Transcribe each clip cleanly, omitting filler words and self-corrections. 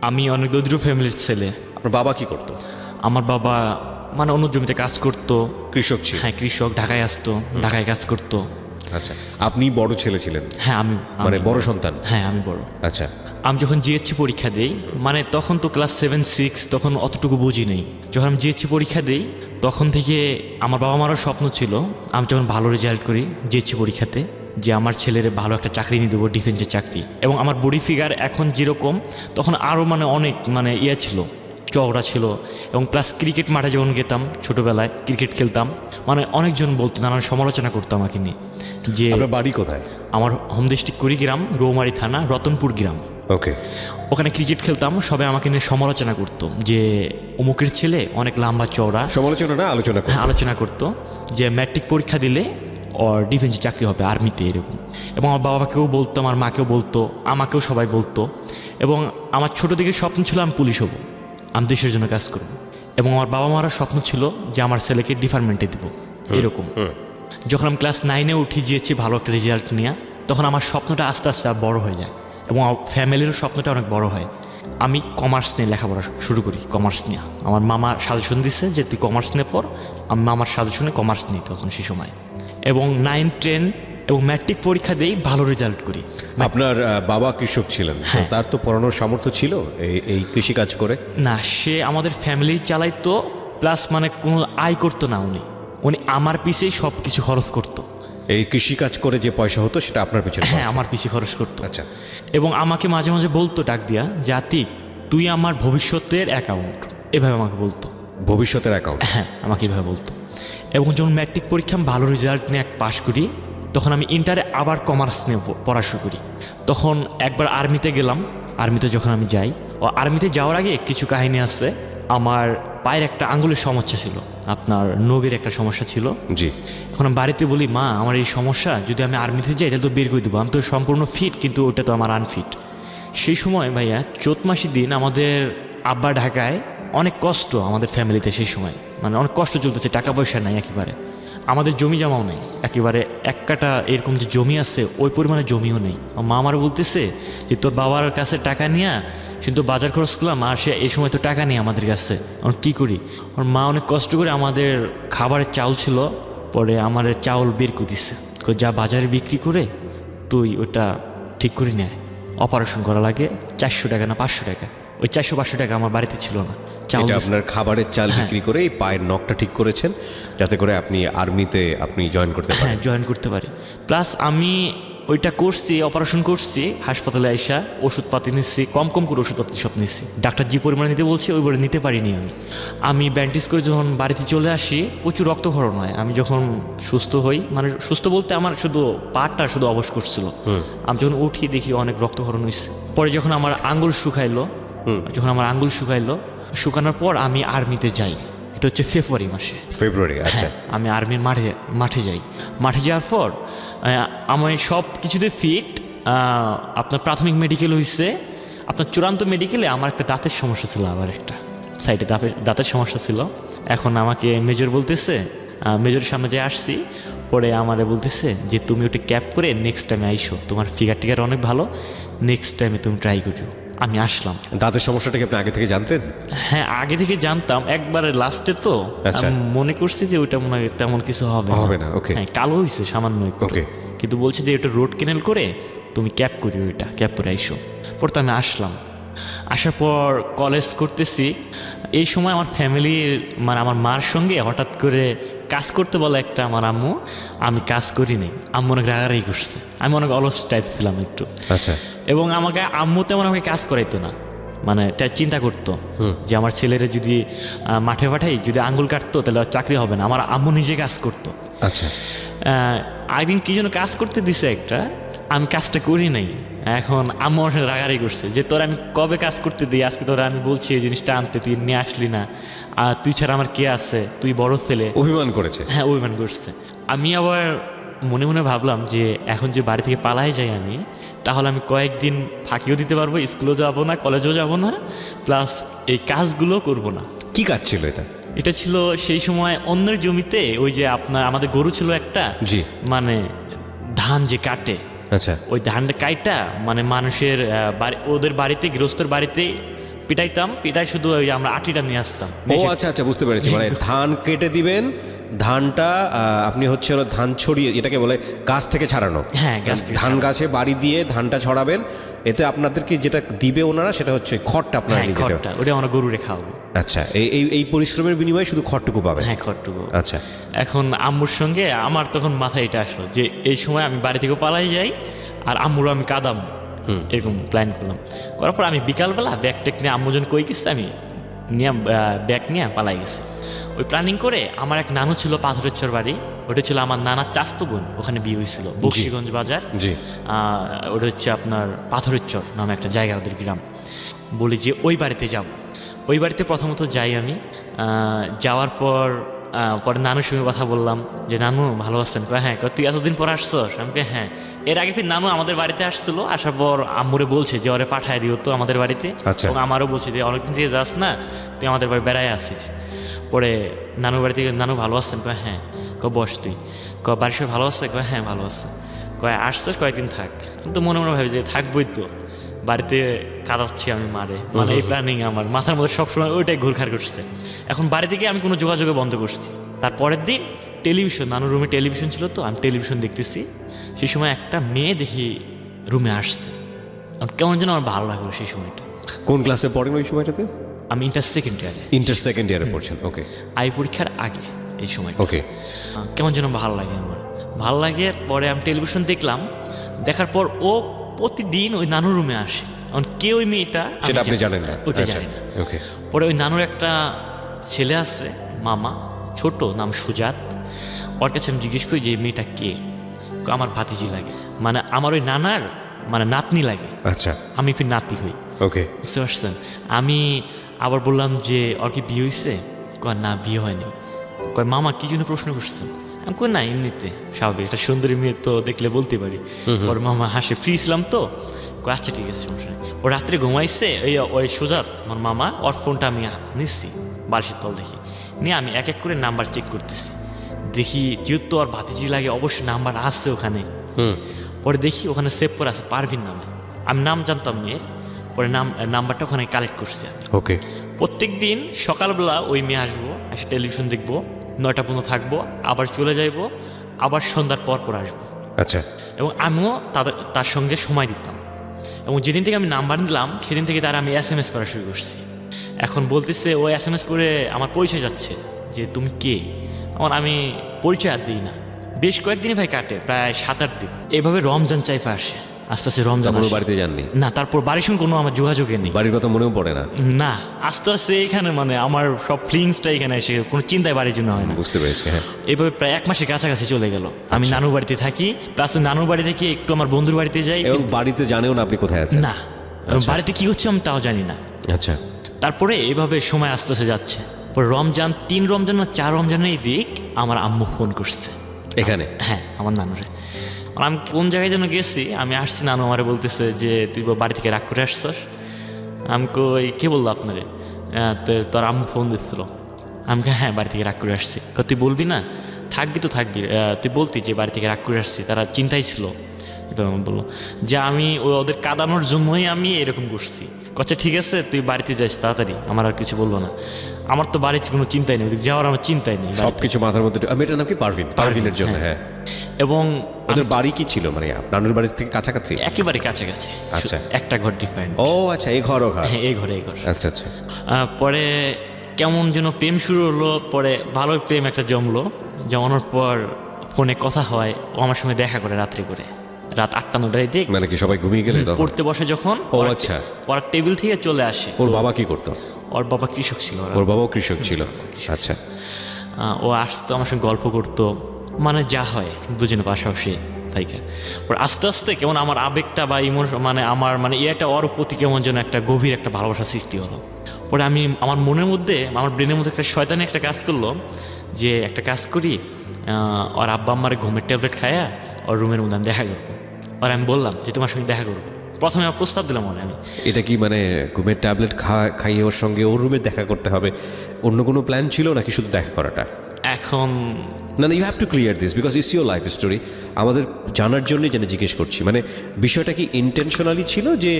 আমি অনেক দরিদ্র ফ্যামিলির ছেলে। আপনার বাবা কি করতো? আমার বাবা মানে অন্য জমিতে কাজ করতো। কৃষক ছিল? হ্যাঁ, কৃষক। ঢাকায় আসতো, ঢাকায় কাজ করতো। আচ্ছা, আপনি বড় ছেলে ছিলেন? হ্যাঁ, আমি মানে বড় সন্তান? হ্যাঁ, আমি বড়। আচ্ছা, আমি যখন জিএসসি পরীক্ষা দিই, মানে তখন তো ক্লাস 7-6, তখন অতটুকু বুঝি নেই। যখন আমি জিএসসি পরীক্ষা দিই তখন থেকে আমার বাবা মারও স্বপ্ন ছিল আমি যখন ভালো রেজাল্ট করি জিএসসি পরীক্ষাতে, যে আমার ছেলের ভালো একটা চাকরি নিয়ে দেবো, ডিফেন্সের চাকরি। এবং আমার বডি ফিগার এখন যেরকম, তখন আরও মানে অনেক মানে ইয়ে ছিল, চওড়া ছিল। এবং প্লাস ক্রিকেট মাঠে যখন গেতাম ছোটোবেলায়, ক্রিকেট খেলতাম, মানে অনেকজন বলতো, নানান সমালোচনা করতাম আমাকে নিয়ে। যে আপনার বাড়ি কোথায়? আমার হোম ডিস্ট্রিক্ট কুড়িগ্রাম, রৌমারী থানা, রতনপুর গ্রাম। ওকে। ওখানে ক্রিকেট খেলতাম, সবাই আমাকে নিয়ে সমালোচনা করতো যে অমুকের ছেলে অনেক লম্বা চওড়া। সমালোচনা না, আলোচনা করতো? হ্যাঁ, আলোচনা করতো যে ম্যাট্রিক পরীক্ষা দিলে ওর ডিফেন্সে চাকরি হবে, আর্মিতে, এরকম। এবং আমার বাবাকেও বলতো, আমার মাকেও বলতো, আমাকেও সবাই বলতো। এবং আমার ছোটো থেকে স্বপ্ন ছিল আমি পুলিশ হব, আমি দেশের জন্য কাজ করব। এবং আমার বাবা মারও স্বপ্ন ছিল যে আমার ছেলেকে ডিপার্টমেন্টে দেবো, এরকম। যখন আমি ক্লাস 9-এ উঠি যেয়েছি ভালো একটা রেজাল্ট নিয়ে, তখন আমার স্বপ্নটা আস্তে আস্তে বড় হয়ে যায় এবং আমার ফ্যামিলিরও স্বপ্নটা অনেক বড় হয়। আমি কমার্স নিয়ে লেখাপড়া শুরু করি, কমার্স নিয়ে। আমার মামা সাজেশন দিচ্ছে যে তুই কমার্স নিয়ে পড়, আমি মামার সাজেশনে কমার্স নিই তখন সে সময়। এবং 9, 10 এবং ম্যাট্রিক পরীক্ষা দিয়েই ভালো রেজাল্ট করি। আপনার বাবা কৃষক ছিলেন? হ্যাঁ। তার তো পড়ানোর সামর্থ্য ছিল এই কৃষিকাজ করে? না, সে আমাদের ফ্যামিলি চালাইতো, প্লাস মানে কোনো আয় করতো না। উনি আমার পিছেই সব কিছু খরচ করতো। এই কৃষিকাজ করে যে পয়সা হতো সেটা আপনার পিছনে? হ্যাঁ, আমার পিছিয়ে খরচ করতো। আচ্ছা। এবং আমাকে মাঝে মাঝে বলতো ডাক দিয়া, যে আতিক তুই আমার ভবিষ্যতের অ্যাকাউন্ট, এভাবে আমাকে বলতো। ভবিষ্যতের অ্যাকাউন্ট? হ্যাঁ, আমাকে এভাবে বলতো। এবং যখন ম্যাট্রিক পরীক্ষা আমি ভালো রেজাল্ট নিয়ে পাশ করি, তখন আমি ইন্টারে আবার কমার্স নিয়ে পড়া শুরু করি। তখন একবার আর্মিতে গেলাম। আর্মিতে যখন আমি যাই, ও আর্মিতে যাওয়ার আগে কিছু কাহিনী আছে। আমার পায়ের একটা আঙ্গুলের সমস্যা ছিল, আপনার নখের একটা সমস্যা ছিল। জি। এখন আমি বাড়িতে বলি, মা আমার এই সমস্যা, যদি আমি আর্মিতে যাই তাহলে তো বের করে দেবো, আমি তো সম্পূর্ণ ফিট, কিন্তু ওটা তো আমার আনফিট। সেই সময় ভাইয়া চৈত মাসের দিন আমাদের আব্বা ঢাকায়, অনেক কষ্ট আমাদের ফ্যামিলিতে সেই সময়, মানে অনেক কষ্ট চলতেছে, টাকা পয়সা নাই একেবারে, আমাদের জমি জমাও নেই একেবারে। এক কাটা এরকম যে জমি আছে ওই পরিমাণে জমিও নেই। মা আমার বলতেছে যে তোর বাবার কাছে টাকা নিয়ে কিন্তু বাজার খরচ করলাম, আর সে এই সময় তো টাকা নেই আমাদের কাছে, আমরা কী করি? আমার মা অনেক কষ্ট করে আমাদের খাবারের চাউল ছিল, পরে আমার চাউল বের করে দিচ্ছে, যা বাজারে বিক্রি করে তুই ওটা ঠিক করে নেয়, অপারেশন করা লাগে 400 টাকা না 500 টাকা। ওই 400-500 টাকা আমার বাড়িতে ছিল না। এটা আপনার খাবারের চাল বিক্রি করে এই পায়ের নখটা ঠিক করেছেন, যাতে করে আপনি আর্মিতে জয়েন করতে পারেন? হ্যাঁ, জয়েন করতে পারি। প্লাস আমি ওইটা করছি, অপারেশন করছি, হাসপাতালে আইসা ওষুধপাতি নিচ্ছি, কম কম করে ওষুধপাতি সব নিচ্ছি। ডাক্তার যে পরিমাণে নিতে বলছে ওই পরিমাণে নিতে পারিনি আমি ব্যান্ডেজ করে যখন বাড়িতে চলে আসি, প্রচুর রক্তক্ষরণ হয়। আমি যখন সুস্থ হই, মানে সুস্থ বলতে আমার শুধু পাটা শুধু অবশ করছিল, আমি যখন উঠি দেখি অনেক রক্তক্ষরণ হয়েছে। পরে যখন আমার আঙ্গুল শুকাইলো, শুকানোর পর আমি আর্মিতে যাই। এটা হচ্ছে ফেব্রুয়ারি মাসে। ফেব্রুয়ারি? আচ্ছা। আমি আর্মির মাঠে যাই। মাঠে যাওয়ার পর আমি সব কিছুতে ফিট। আপনার প্রাথমিক মেডিকেল হয়েছে, আপনার চূড়ান্ত মেডিকেলে আমার একটা দাঁতের সমস্যা ছিল, আবার একটা সাইডে দাঁতের সমস্যা ছিল। এখন আমাকে মেজর বলতেছে, মেজরের সামনে যে আসছি, পরে আমারে বলতেছে যে তুমি ওটা ক্যাপ করে নেক্সট টাইমে আইসো, তোমার ফিগার অনেক ভালো, নেক্সট টাইমে তুমি ট্রাই করিও। আমি আসলাম। দাঁতের সমস্যাটা কি আপনি আগে থেকে জানতেন? হ্যাঁ, আগে থেকে জানতাম, একবারে লাস্টে তো আমি মনে করছি যে ওইটা মনে হয় তেমন কিছু হবে না। ওকে। হ্যাঁ, কালো হয়েছে সামান্য একটু। ওকে। কিন্তু বলছে যে ওটা রোড কেনেল করে তুমি ক্যাপ করি, ওইটা ক্যাপ করে আইসো। পরে আমি আসলাম। আসার পর কলেজ করতেছি। এই সময় আমার ফ্যামিলির, মানে আমার মার সঙ্গে হঠাৎ করে কাজ করতে বলে একটা আমার আম্মু, আমি কাজ করিনি। আম্মু অনেক রাগারাগি করছে, আমি অনেক অলস টাইপ ছিলাম একটু। আচ্ছা। এবং আমাকে আম্মু তেমন আমাকে কাজ করাইতো না, মানে চিন্তা করতো যে আমার ছেলেরা যদি মাঠে পাঠাই, যদি আঙ্গুল কাটতো তাহলে চাকরি হবে না। আমার আম্মু নিজে কাজ করতো। আচ্ছা। একদিন কি যেন কাজ করতে দিছে একটা, আমি কাজটা করি নাই। এখন আম্মু আমার সাথে রাগারাগি করছে যে তোর আমি কবে কাজ করতে দিই, আজকে তোরা আমি বলছি এই জিনিসটা আনতে, তুই নিয়ে আসলি না, আর তুই ছাড়া আমার কে আছে, তুই বড় ছেলে। অভিমান করেছে? হ্যাঁ, অভিমান করছে। আমি আবার মনে মনে ভাবলাম যে এখন যে বাড়ি থেকে পালাই যাই আমি, তাহলে আমি কয়েকদিন ফাঁকিও দিতে পারবো, স্কুলেও যাব না, কলেজেও যাব না, প্লাস এই কাজগুলো করব না। কি কাজ ছিল এটা? এটা ছিল সেই সময় অন্যের জমিতে, ওই যে আপনার আমাদের গরু ছিল একটা, জি, মানে ধান যে কাটে, আচ্ছা, ওই ধানটা কাইটা মানে মানুষের ওদের বাড়িতে, গৃহস্থের বাড়িতে পিটাইতাম, পিটাই শুধু ওই আমরা আটিটা নিয়ে আসতাম। ও আচ্ছা আচ্ছা, বুঝতে পেরেছি। মানে ধান কেটে দিবেন, ধানটা আপনি হচ্ছে হলো ধান ছড়িয়ে, এটাকে বলে গাছ থেকে ছাড়ানো। হ্যাঁ, গাছ থেকে ধান গাছে বাড়ি দিয়ে ধানটা ছড়াবেন, এতে আপনাদেরকে যেটা দিবে ওনারা সেটা হচ্ছে খড়টা আপনারা হ্যাঁ, নিয়ে যেতে খড়টা ওটা আমরা গরুরে খাওয়াবো। আচ্ছা, এই পরিশ্রমের বিনিময়ে শুধু খড়টুকু পাবেন? হ্যাঁ, খড়টুকু। আচ্ছা, এখন আম্মুর সঙ্গে আমার তখন মাথায় এটা আসলো যে এই সময় আমি বাড়ি থেকে পালাই যাই আর আম্মুরও আমি কাদাম, এরকম প্ল্যান করলাম। করার পর আমি বিকালবেলা ব্যাগ টেক নিয়ে আম্মু যখন কই গেছে আমি নিয়ে ব্যাগ নিয়ে পালাই গেছি। ওই প্ল্যানিং করে আমার এক নানু ছিল পাথরের চর বাড়ি, ওটা ছিল আমার নানার চাস্তো বোন, ওখানে বিয়ে হয়েছিল বক্সিগঞ্জ বাজার। জি। ওটা হচ্ছে আপনার পাথরের চর নামে একটা জায়গা, ওদের গ্রাম। বলি যে ওই বাড়িতে যাব। ওই বাড়িতে প্রথমত যাই আমি। যাওয়ার পর পরে নানুর সঙ্গে কথা বললাম যে নানু ভালো আছেন? কয় হ্যাঁ। তুই এতদিন পর আসছস? আমি কই হ্যাঁ। এর আগে ফির নানু আমাদের বাড়িতে আসছিল, আসার পর আম্মুরে বলছে যে ওরে পাঠায় দিও তো আমাদের বাড়িতে। আচ্ছা। এবং আমারও বলছে যে অনেকদিন থেকে যাস না, তুই আমাদের বাড়ি বেড়ায় আসিস। পরে নানুর বাড়ি থেকে নানু ভালো আছেন? কয় হ্যাঁ। বস তুই। বাড়ির সবাই ভালো আছে? কয় হ্যাঁ ভালো আছে। কয় আসছস কয়েকদিন থাক। তো মনে মনে ভাবি যে থাকবই তো, বাড়িতে কাঁদাচ্ছি আমি মারে, মানে এই প্ল্যানিং আমার মাথার মধ্যে সবসময় ওইটাই ঘুরঘার করছে। এখন বাড়ি থেকে আমি কোনো যোগাযোগ বন্ধ করছি। তারপরের দিন টেলিভিশন, নানুর রুমে টেলিভিশন ছিল তো, আমি টেলিভিশন দেখতেছি। সেই সময় একটা মেয়ে দেখি রুমে আসছে, কেমন যেন আমার ভালো লাগলো সেই সময়টা। কোন ক্লাসে পড়েন ওই সময়টাতে? আমি ইন্টার সেকেন্ড ইয়ারে। ইন্টার সেকেন্ড ইয়ারে পড়ছেন, ওকে। আই পরীক্ষার আগে এই সময়, ওকে। কেমন যেন ভালো লাগে আমার, ভালো লাগে। পরে আমি টেলিভিশন দেখলাম, দেখার পর ও প্রতিদিন ওই নানুর রুমে আসে। এখন কে ওই মেয়েটা সেটা আপনি জানেন না? ওইটা আচ্ছা, জানি না। ওকে। পরে ওই নানুর একটা ছেলে আছে, মামা, ছোট, নাম সুজাত। ওর কাছে আমি জিজ্ঞেস করি যে এই মেয়েটা কে? আমার ভাতিজি লাগে, মানে আমার ওই নানার মানে নাতনি লাগে। আচ্ছা, আমি ফির নাতি হই। ওকে, বুঝতে পারছেন? আমি আবার বললাম যে ওর কি বিয়ে হয়েছে? কয় না, বিয়ে হয়নি। কয় মামা কি জন্য প্রশ্ন করছেন? আমি কই না, এমনিতে স্বাভাবিক, একটা সুন্দরী মেয়ে তো দেখলে বলতে পারি। ওর মামা হাসে, ফ্রি ছিলাম তো। কয় আচ্ছা ঠিক আছে, সমস্যা নেই। ও রাত্রে ঘুমাইছে, ওই সুজাত আমার মামা, ওর ফোনটা আমি নিচ্ছি বালিশের তল দেখি, নিয়ে আমি এক এক করে নাম্বার চেক করতেছি। দেখি যেহেতু ওর ভাতিজি লাগে অবশ্যই নাম্বার আসছে ওখানে। পরে দেখি ওখানে সেভ করে আছে পারভিন নামে। আমি নাম জানতাম মেয়ের, পরে নাম্বারটা ওখানে কালেক্ট করছি। ওকে। প্রত্যেক দিন সকালবেলা ওই মেয়ে আসবো, এসে টেলিভিশন দেখবো, 9টা পর্যন্ত থাকবো, আবার চলে যাইবো, আবার সন্ধ্যার পর আসবো। আচ্ছা। এবং আমিও তার সঙ্গে সময় দিতাম। এবং যেদিন থেকে আমি নাম্বার নিলাম সেদিন থেকে তার আমি SMS করা শুরু করছি। এখন বলতেছে ও SMS করে আমার পরিচয় যাচ্ছে যে তুমি কে। আমি পরিচয় আর দিই না। বেশ কয়েকদিনই ভাই কাটে, প্রায় 7-8 দিন। এইভাবে রমজান চাইফা আসে, আস্তে আস্তে রমজান আসে। বাড়িতে যাননি? না, তারপর বাড়ির সঙ্গে কোনো আমার যোগাযোগে নেই। বাড়ির কথা মনেও পড়ে না? না, আস্তে আস্তে এখানে মানে আমার সব ফিলিংসটা এখানে এসে কোনো চিন্তায় বাড়ির জন্য হয় না। বুঝতে পেরেছি, হ্যাঁ। এইভাবে প্রায় 1 মাসের কাছাকাছি চলে গেল। আমি নানুর বাড়িতে থাকি, প্লাস নানুর বাড়ি থেকে একটু আমার বন্ধুর বাড়িতে যাই। এবং বাড়িতে জানেও না আপনি কোথায় আছেন? না, বাড়িতে কি হচ্ছে আমি তাও জানি না। আচ্ছা। তারপরে এইভাবে সময় আস্তে আস্তে যাচ্ছে। পরে রমজান 3 রমজান না 4 রমজানের এই দিক আমার আম্মু ফোন করছে এখানে? হ্যাঁ, আমার নানুরে। আমি কোন জায়গায় যেন গেছি, আমি আসছি, নানু আমারে বলতেছে যে তুই বাড়ি থেকে রাগ করে আসছস। আমি কই কে বললো আপনারে? তোর আম্মু ফোন দিচ্ছিল। আমি হ্যাঁ, বাড়ি থেকে রাগ করে আসছি। তুই বলবি না? থাকবি তো থাকবি, তুই বলতি যে বাড়ি থেকে রাগ করে আসছি, তারা চিন্তাই ছিল। এবার আমার বললো যে আমি ওদের কাঁদানোর জন্যই আমি এরকম করছি। আচ্ছা ঠিক আছে, তুই বাড়িতে যাস তাড়াতাড়ি। আমার আর কিছু বললো না। আমার তো বাড়িতে কোনো চিন্তাই নেই, ওদিকে যাওয়ার আমার চিন্তাই নেই। সবকিছু মাথার মধ্যে। মেয়েটার নাম কি? পারভিন? পারভিনের জন্য, হ্যাঁ। এবং ওদের বাড়ি কি ছিল, মানে নানুর বাড়ির থেকে কাছাকাছি? একেবারে কাছাকাছি। আচ্ছা। একটা ঘর ডিফারেন্ট। ও আচ্ছা, এই ঘর? হ্যাঁ, এই ঘরে, এই ঘর। আচ্ছা আচ্ছা। পরে কেমন যেন প্রেম শুরু হলো। পরে ভালোই প্রেম একটা জমলো। জমানোর পর ফোনে কথা হয়, ও আমার সঙ্গে দেখা করে রাত্রি করে, রাত 8টা-9টার দিক। মানে কি সবাই ঘুমিয়ে গেলে পড়তে বসে যখন? ও আচ্ছা। ওর টেবিল থেকে চলে আসে। ওর বাবা কি করতো? ওর বাবা কৃষক ছিল। ওর বাবাও কৃষক ছিল? আচ্ছা। ও আসতো, আমার সঙ্গে গল্প করতো, মানে যা হয় দুজনে পাশাপাশি তাইকা। পরে আস্তে আস্তে কেমন আমার আবেগটা বা ইমোশন, মানে আমার মানে একটা ওর প্রতি কেমন যেন একটা গভীর একটা ভালোবাসা সৃষ্টি হলো। পরে আমি আমার মনের মধ্যে, আমার ব্রেনের মধ্যে একটা শয়তানি একটা কাজ করলো যে একটা কাজ করি, ওর আব্বা আম্মার ঘুমের ট্যাবলেট খায়া ওর রুমের মধ্যে আমি দেখা করবো। আর আমি বললাম যে তোমার সঙ্গে দেখা করবো। প্রথমে আমার প্রস্তাব দিলাম ওর। আমি এটা কি মানে ঘুমের ট্যাবলেট খাইয়ে ওর সঙ্গে ওর রুমে দেখা করতে হবে? অন্য কোনো প্ল্যান ছিল নাকি শুধু দেখা করাটা? এখন না you have to clear this because it's your life story. আমাদের জানার জন্যই যেন জিজ্ঞেস করছি, মানে বিষয়টা কি ইন্টেনশনালি ছিল যে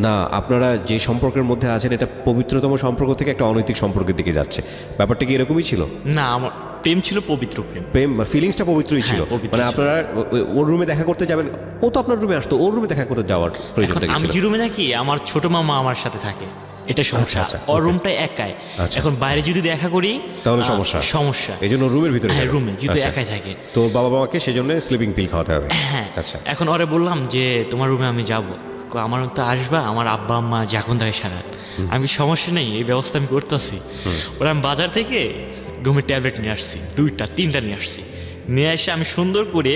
না আপনারা যে সম্পর্কের মধ্যে আছেন এটা পবিত্রতম সম্পর্ক থেকে একটা অনৈতিক সম্পর্কের দিকে যাচ্ছে, ব্যাপারটা কি এরকমই ছিল? না, আমার প্রেম ছিল পবিত্র প্রেম। প্রেম ফিলিংসটা পবিত্রই ছিল, হ্যাঁ, পবিত্র মানে ছিল। আপনারা ওর রুমে দেখা করতে যাবেন, ও তো আপনার রুমে আসতো, ওর রুমে দেখা করতে যাওয়ার প্রয়োজনটা কি আমি ছিল? যে রুমে থাকি আমার ছোট মামা আমার সাথে থাকে, এটা সমস্যা। আচ্ছা, ওর okay. রুমটা একাই। আচ্ছা। এখন বাইরে যদি দেখা করি তাহলে সমস্যা। সমস্যা এই জন্য রুমের ভিতরে হ্যাঁ, যাবেন। রুমে যেহেতু আচ্ছা। একাই থাকে। তো বাবা মাকে সেজন্য স্লিপিং পিল খাওয়াতে হবে। হ্যাঁ, আচ্ছা। এখন ওরে বললাম যে তোমার রুমে আমি যাব, আমার তো আসবা, আমার আব্বা আম্মা যখন থাকে সারা, আমি সমস্যা নেই, এই ব্যবস্থা আমি করতেছি। ওরা আমি বাজার থেকে ঘুমের ট্যাবলেট নিয়ে আসছি, 2টা 3টা নিয়ে আসছি, নিয়ে এসে আমি সুন্দর করে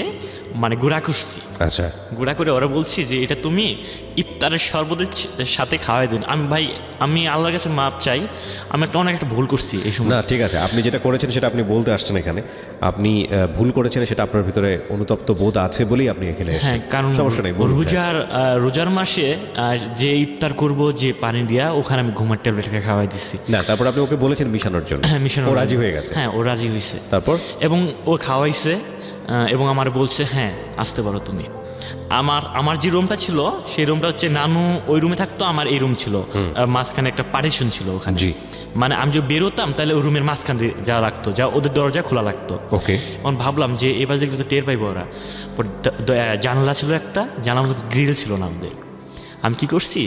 মানে গুঁড়া করছি। আচ্ছা, গুঁড়া করে ওরা বলছি যে এটা তুমি ইফতারের শরবতের সাথে খাওয়াই দিন। আমি আল্লাহর কাছে মাপ চাই, আমি অনেক একটা ভুল করছি এই সময়। না ঠিক আছে, আপনি যেটা করেছেন সেটা আপনি বলতে আসছেন এখানে, আপনি ভুল করেছেন সেটা আপনার ভিতরে অনুতপ্ত বোধ আছে বলেই আপনি এখানে হ্যাঁ, এসেছেন। কারণ সমস্যা নেই, বলুন। রোজার মাসে যে ইফতার করব যে পানি দিয়া, ওখানে আমি ঘুমার ট্যাবলেট খাওয়াই দিচ্ছি। না তারপর আপনি ওকে বলেছেন মিশানোর জন্য। হ্যাঁ, মিশানো ও রাজি হয়ে গেছে। হ্যাঁ, ও রাজি হয়েছে। তারপর এবং ও খাওয়াইছে এবং আমার বলছে হ্যাঁ আসতে পারো তুমি। আমার যে রুমটা ছিল সেই রুমটা হচ্ছে নানু ওই রুমে থাকতো, আমার এই রুম ছিল, মাঝখানে একটা পার্টিশন ছিল ওখানে। জি। মানে আমি যদি বেরোতাম তাহলে ওই রুমের মাঝখান দিয়ে যা লাগতো, যা ওদের দরজা খোলা লাগতো। ওকে। এখন ভাবলাম যে এবার যেগুলো তো টের পাইবো ওরা। জানলা ছিল একটা, জানলার মতো গ্রিল ছিল না আমাদের। আমি কি করছি,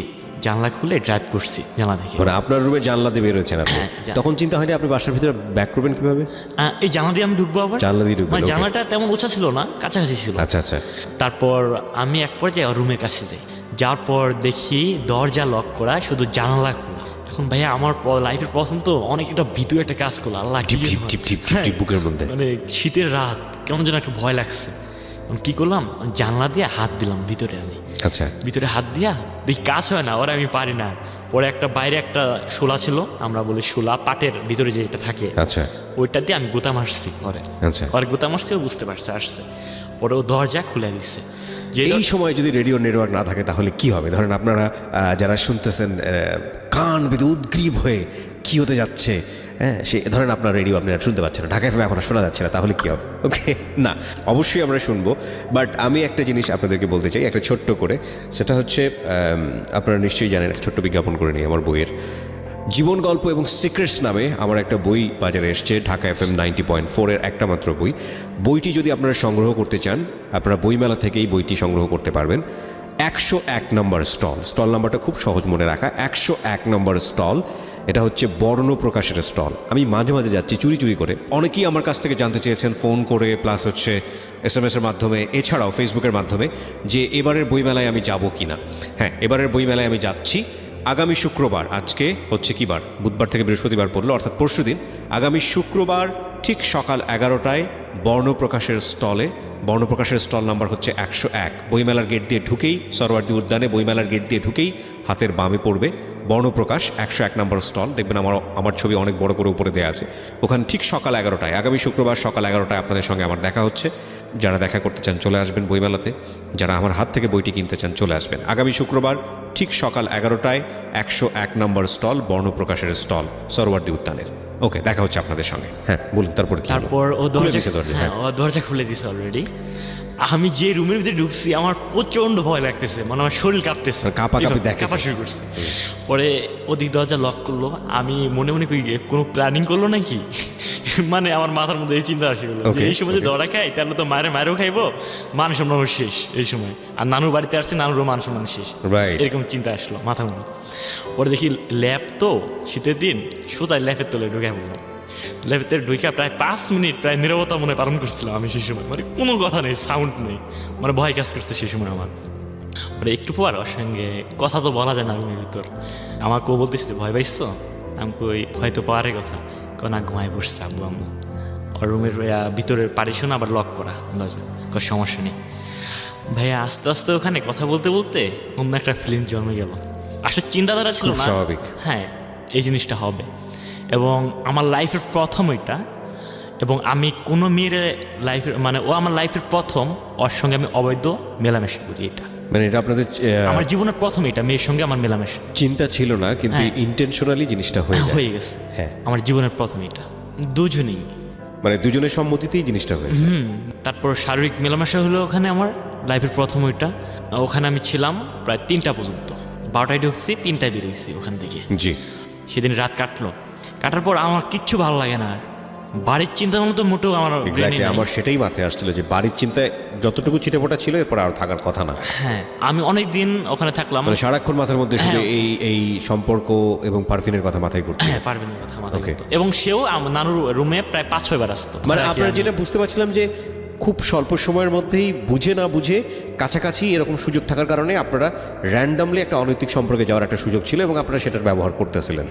জানলা খুলে ড্রাইভ করছি জানলা থেকে। মানে আপনার রুমে জানলা দিয়ে বেরোচ্ছেন আপনি, হ্যাঁ, তখন চিন্তা হয়নি আপনি বাসার ভিতরে ব্যাক করবেন কিভাবে? এই জানলা দিয়ে আমি ঢুকবো আবার। জানলা দিয়ে ঢুকবেন, মানে okay. জানলাটা তেমন উঁচা ছিল না, কাছাকাছি ছিল। আচ্ছা আচ্ছা। তারপর আমি এক পর্যায়ে রুমের কাছে যাই, যাওয়ার পর দেখি দরজা লক করা, শুধু জানালা খোলা। এখন ভাইয়া আমার লাইফের প্রথম তো অনেক একটা ভীতু একটা কাজ করলো। আল্লাহ কি টিপ যে টিপ হয়। টিপ টিপ টিপ হ্যাঁ, টিপ বুকের মধ্যে। মানে শীতের রাত, কেমন যেন একটা ভয় লাগছে। কি করলাম, জানলা দিয়ে হাত দিলাম ভিতরে। আমি আচ্ছা। ভিতরে হাত দিয়া দেখি কাজ হয় না, ওরা আমি পারি না। পরে একটা বাইরে একটা শোলা ছিল, আমরা বলি শোলা, পাটের ভিতরে যেটা থাকে, আচ্ছা ওইটা দিয়ে আমি গোতা মারছি পরে। আচ্ছা। পরে গোতা মারছি, ও বুঝতে পারছে, আসছে। পরে ও দরজা খুলে দিচ্ছে। যে এই সময় যদি রেডিও নেটওয়ার্ক না থাকে তাহলে কি হবে? ধরেন আপনারা যারা শুনতেছেন কান বেঁধে উদ্গ্রীব হয়ে কি হতে যাচ্ছে, হ্যাঁ সে ধরেন আপনার রেডিও আপনি আর শুনতে পাচ্ছেন না, ঢাকা এফএম এখন আর শোনা যাচ্ছে না, তাহলে কি হবে? ওকে, না অবশ্যই আমরা শুনবো, বাট আমি একটা জিনিস আপনাদেরকে বলতে চাই একটা ছোট্ট করে। সেটা হচ্ছে আপনারা নিশ্চয়ই জানেন, একটা ছোট্ট বিজ্ঞাপন করে নিই আমার বইয়ের। জীবন গল্প এবং সিক্রেটস নামে আমার একটা বই বাজারে এসছে, ঢাকা FM 90.4-এর একটা মাত্র বই। বইটি যদি আপনারা সংগ্রহ করতে চান, আপনারা বইমেলা থেকেই বইটি সংগ্রহ করতে পারবেন। 101 নম্বর স্টল নাম্বারটা খুব সহজ মনে রাখা, 101 নম্বর স্টল। এটা হচ্ছে বর্ণ প্রকাশের স্টল। আমি মাঝে মাঝে যাচ্ছি চুরি চুরি করে, অনেকেই আমার কাছ থেকে জানতে চেয়েছেন ফোন করে, প্লাস হচ্ছে SMS-এর মাধ্যমে, এছাড়াও ফেসবুকের মাধ্যমে, যে এবারের বইমেলায় আমি যাব কি না। হ্যাঁ, এবারের বইমেলায় আমি যাচ্ছি আগামী শুক্রবার। আজকে হচ্ছে কি বার? বুধবার থেকে বৃহস্পতিবার পড়লো, অর্থাৎ পরশুদিন। আগামী শুক্রবার ঠিক সকাল 11টায় বর্ণপ্রকাশের স্টলে। বর্ণপ্রকাশের স্টল নাম্বার হচ্ছে 101। বইমেলার গেট দিয়ে ঢুকেই, সরওয়ার্দী উদ্যানে বইমেলার গেট দিয়ে ঢুকেই হাতের বামে পড়বে বর্ণপ্রকাশ 101 নম্বর স্টল। দেখবেন আমার ছবি অনেক বড় করে উপরে দেওয়া আছে। ওখানে ঠিক সকাল 11টায়, আগামী শুক্রবার সকাল 11টায় আপনাদের সঙ্গে আমার দেখা হচ্ছে। যারা দেখা করতে চান চলে আসবেন বইমেলাতে, যারা আমার হাত থেকে বইটি কিনতে চান চলে আসবেন। আগামী শুক্রবার ঠিক সকাল 11টায় 101 নম্বর স্টল, বর্ণপ্রকাশের স্টল, সরওয়ার্দী উদ্যানের। ওকে, দেখা হচ্ছে আপনাদের সঙ্গে। হ্যাঁ বলুন, তারপর কি হলো? তারপর ও খুলে দরজা, দিছে দরজা, হ্যাঁ, ও দরজা খুলে দিছে অলরেডি। আমি যে রুমের ভিতরে ঢুকছি আমার প্রচন্ড ভয় লাগতেছে, মানে আমার শরীর কাঁপতেছে, কাঁপাকাঁপি দেখতেছে। কাঁপা শুরু করছে। পরে ওদিক দরজা লক করলো, আমি মনে মনে করি কোনো প্ল্যানিং করলো নাকি। মানে আমার মাথার মধ্যে এই চিন্তা আসে গেলো যে Okay, এই সময় যদি দড়া খাই তাহলে তো মায়েরও খাইবো, মান সম্মান শেষ এই সময়। আর নানুর বাড়িতে আসছে, নানুরও মান সম্মান শেষ। Right. এরকম চিন্তা আসলো মাথার মধ্যে। পরে দেখি ল্যাব তো শীতের দিন, সোজা ল্যাবের তলে ঢুকে বললাম। ল্যাবের ঢুকে প্রায় 5 মিনিট প্রায় নীরবতা মনে পালন করছিলাম আমি সেই সময়। মানে কোনো কথা নেই, সাউন্ড নেই, মানে ভয় কাজ করছে সেই সময় আমার। মানে একটু পর ওর সঙ্গে কথা তো বলা যায় না রুমের ভিতর। আমাকে ও বলতেছিল ভয় পাইছো, আমি কই ভয় তো পাওয়ারই কথা, না ঘুমায় বসছে আব্বু আম্মু। আর রুমের ভিতরের পারিশন আবার লক করা দরজা, কোনো সমস্যা নেই। ভাইয়া আস্তে আস্তে ওখানে কথা বলতে বলতে অন্য একটা ফিলিং জন্মে গেল। আসলে চিন্তাধারা ছিল খুব না, স্বাভাবিক। হ্যাঁ এই জিনিসটা হবে। এবং আমার লাইফের প্রথম এটা, এবং আমি কোনো মেয়ের লাইফের, মানে ও আমার লাইফের প্রথম, ওর সঙ্গে আমি অবৈধ মেলামেশা করি। এটা মানে এটা আপনাদের আমার জীবনের প্রথম, এটা মেয়ের সঙ্গে আমার মেলামেশা চিন্তা ছিল না, কিন্তু হ্যাঁ। ইন্টেনশনালি জিনিসটা হয়ে যায়। হয়ে গেছে। হ্যাঁ, আমার জীবনের প্রথম এটা, দুজনেই মানে দুজনের সম্মতিতেই জিনিসটা হয়েছে। তারপর শারীরিক মেলামেশা হলো ওখানে আমার লাইফের প্রথম ওইটা। ওখানে আমি ছিলাম প্রায় 3টা পর্যন্ত, 12টায় ঢুকছি 3টায় বেরোইছি ওখান থেকে। জি, সেদিন রাত কাটার পর আমার কিচ্ছু ভালো লাগে না আর। বাড়ির চিন্তা ভাবনা তো মোটেও আমার brain এ এক্স্যাক্টলি নাই। আমার সেটাই মাথায় আসছিল যে বাড়ির চিন্তায় যতটুকু ছিটেফোঁটা ছিল এরপর আর থাকার কথা না। হ্যাঁ, আমি অনেক দিন ওখানে থাকলাম। মানে সারাক্ষণ মাথার মধ্যে শুধু হ্যাঁ। এই সম্পর্ক এবং পারফিনের কথা মাথায় ঘুরছে। হ্যাঁ, পারবেন কথা মাথায় Okay. ঘুরতো। এবং সেও নানুর রুমে প্রায় 5-6 বার আসতো। মানে আর কি আপনারা আমি- যেটা বুঝতে পারছিলাম যে খুব স্বল্প সময়ের মধ্যেই বুঝে না বুঝে কাছাকাছি এরকম সুযোগ থাকার কারণে আপনারা র্যান্ডামলি একটা অনৈতিক সম্পর্কে যাওয়ার একটা সুযোগ ছিল এবং আপনারা সেটার ব্যবহার করতেছিলেন।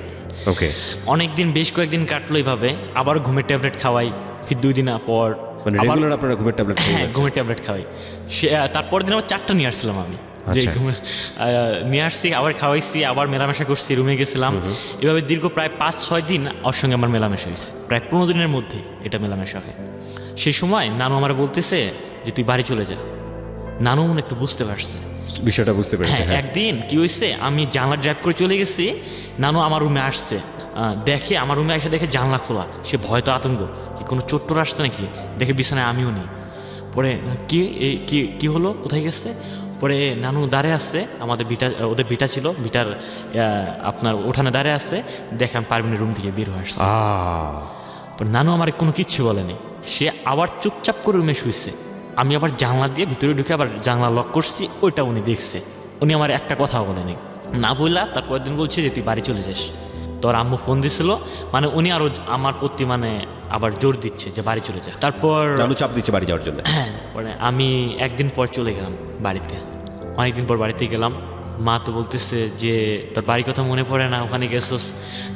ওকে, অনেকদিন বেশ কয়েকদিন কাটলো এইভাবে। আবার ঘুমের ট্যাবলেট খাওয়াই, ফির 2 দিন পর মানে আবার- রেগুলার আপনারা ঘুমের ট্যাবলেট খেয়ে হ্যাঁ, যাচ্ছেন। ঘুমের ট্যাবলেট খাওয়াই। সে তারপর দিন আবার 4টা নিয়ে আসছিলাম আমি, যে আচ্ছা। ঘুমের নিয়ে আসছি, আবার খাওয়াইছি, আবার মেলামেশা করছি, রুমে গেছিলাম। এভাবে দীর্ঘ প্রায় 5-6 দিন ওর সঙ্গে আমার মেলামেশা হয়েছে। প্রায় 15 দিনের মধ্যে এটা মেলামেশা হয়। সেই সময় নানু আমার বলতেছে যে তুই বাড়ি চলে যা। নানু মনে একটু বুঝতে পারছে। বিষয়টা বুঝতে পেরেছে। হ্যাঁ, হ্যাঁ, একদিন কি হয়েছে, আমি জানলা ড্রাইভ করে চলে গেছি, নানু আমার রুমে আসছে। দেখে আমার রুমে এসে দেখে জানলা খোলা। সে ভয় তো আতঙ্ক, কি কোনো চোট্টর আসছে নাকি, দেখে বিছানায় আমিও নেই। পরে কি হলো, কোথায় গেছে? পরে নানু দাঁড়িয়ে আসছে, ওদের ভিটা ছিল, ভিটার আপনার উঠানে দাঁড়িয়ে আসছে, দেখে আমি পারভিনের রুম থেকে বের হয়ে আসছে। পরে নানু আমার কোনো কিচ্ছু বলেনি, সে আবার চুপচাপ করে রুমে শুয়েছে। আমি আবার জানলা দিয়ে ভিতরে ঢুকে আবার জানলা লক করছি, ওইটা উনি দেখছে। উনি আমার একটা কথা বলেনি, না বললা তারপরের দিন বলছে যে তুই বাড়ি চলে যাস। তোর আম্মু ফোন দিছিল, মানে উনি আরো আমার প্রতি মানে আবার জোর দিচ্ছে যে বাড়ি চলে যা। তারপর জানু চাপ দিচ্ছে বাড়ি যাওয়ার জন্য। হ্যাঁ, পরে আমি একদিন পর চলে গেলাম বাড়িতে। অনেকদিন পর বাড়িতে গেলাম, মা তো বলতেছে যে তোর বাড়ির কথা মনে পড়ে না, ওখানে গেছোস,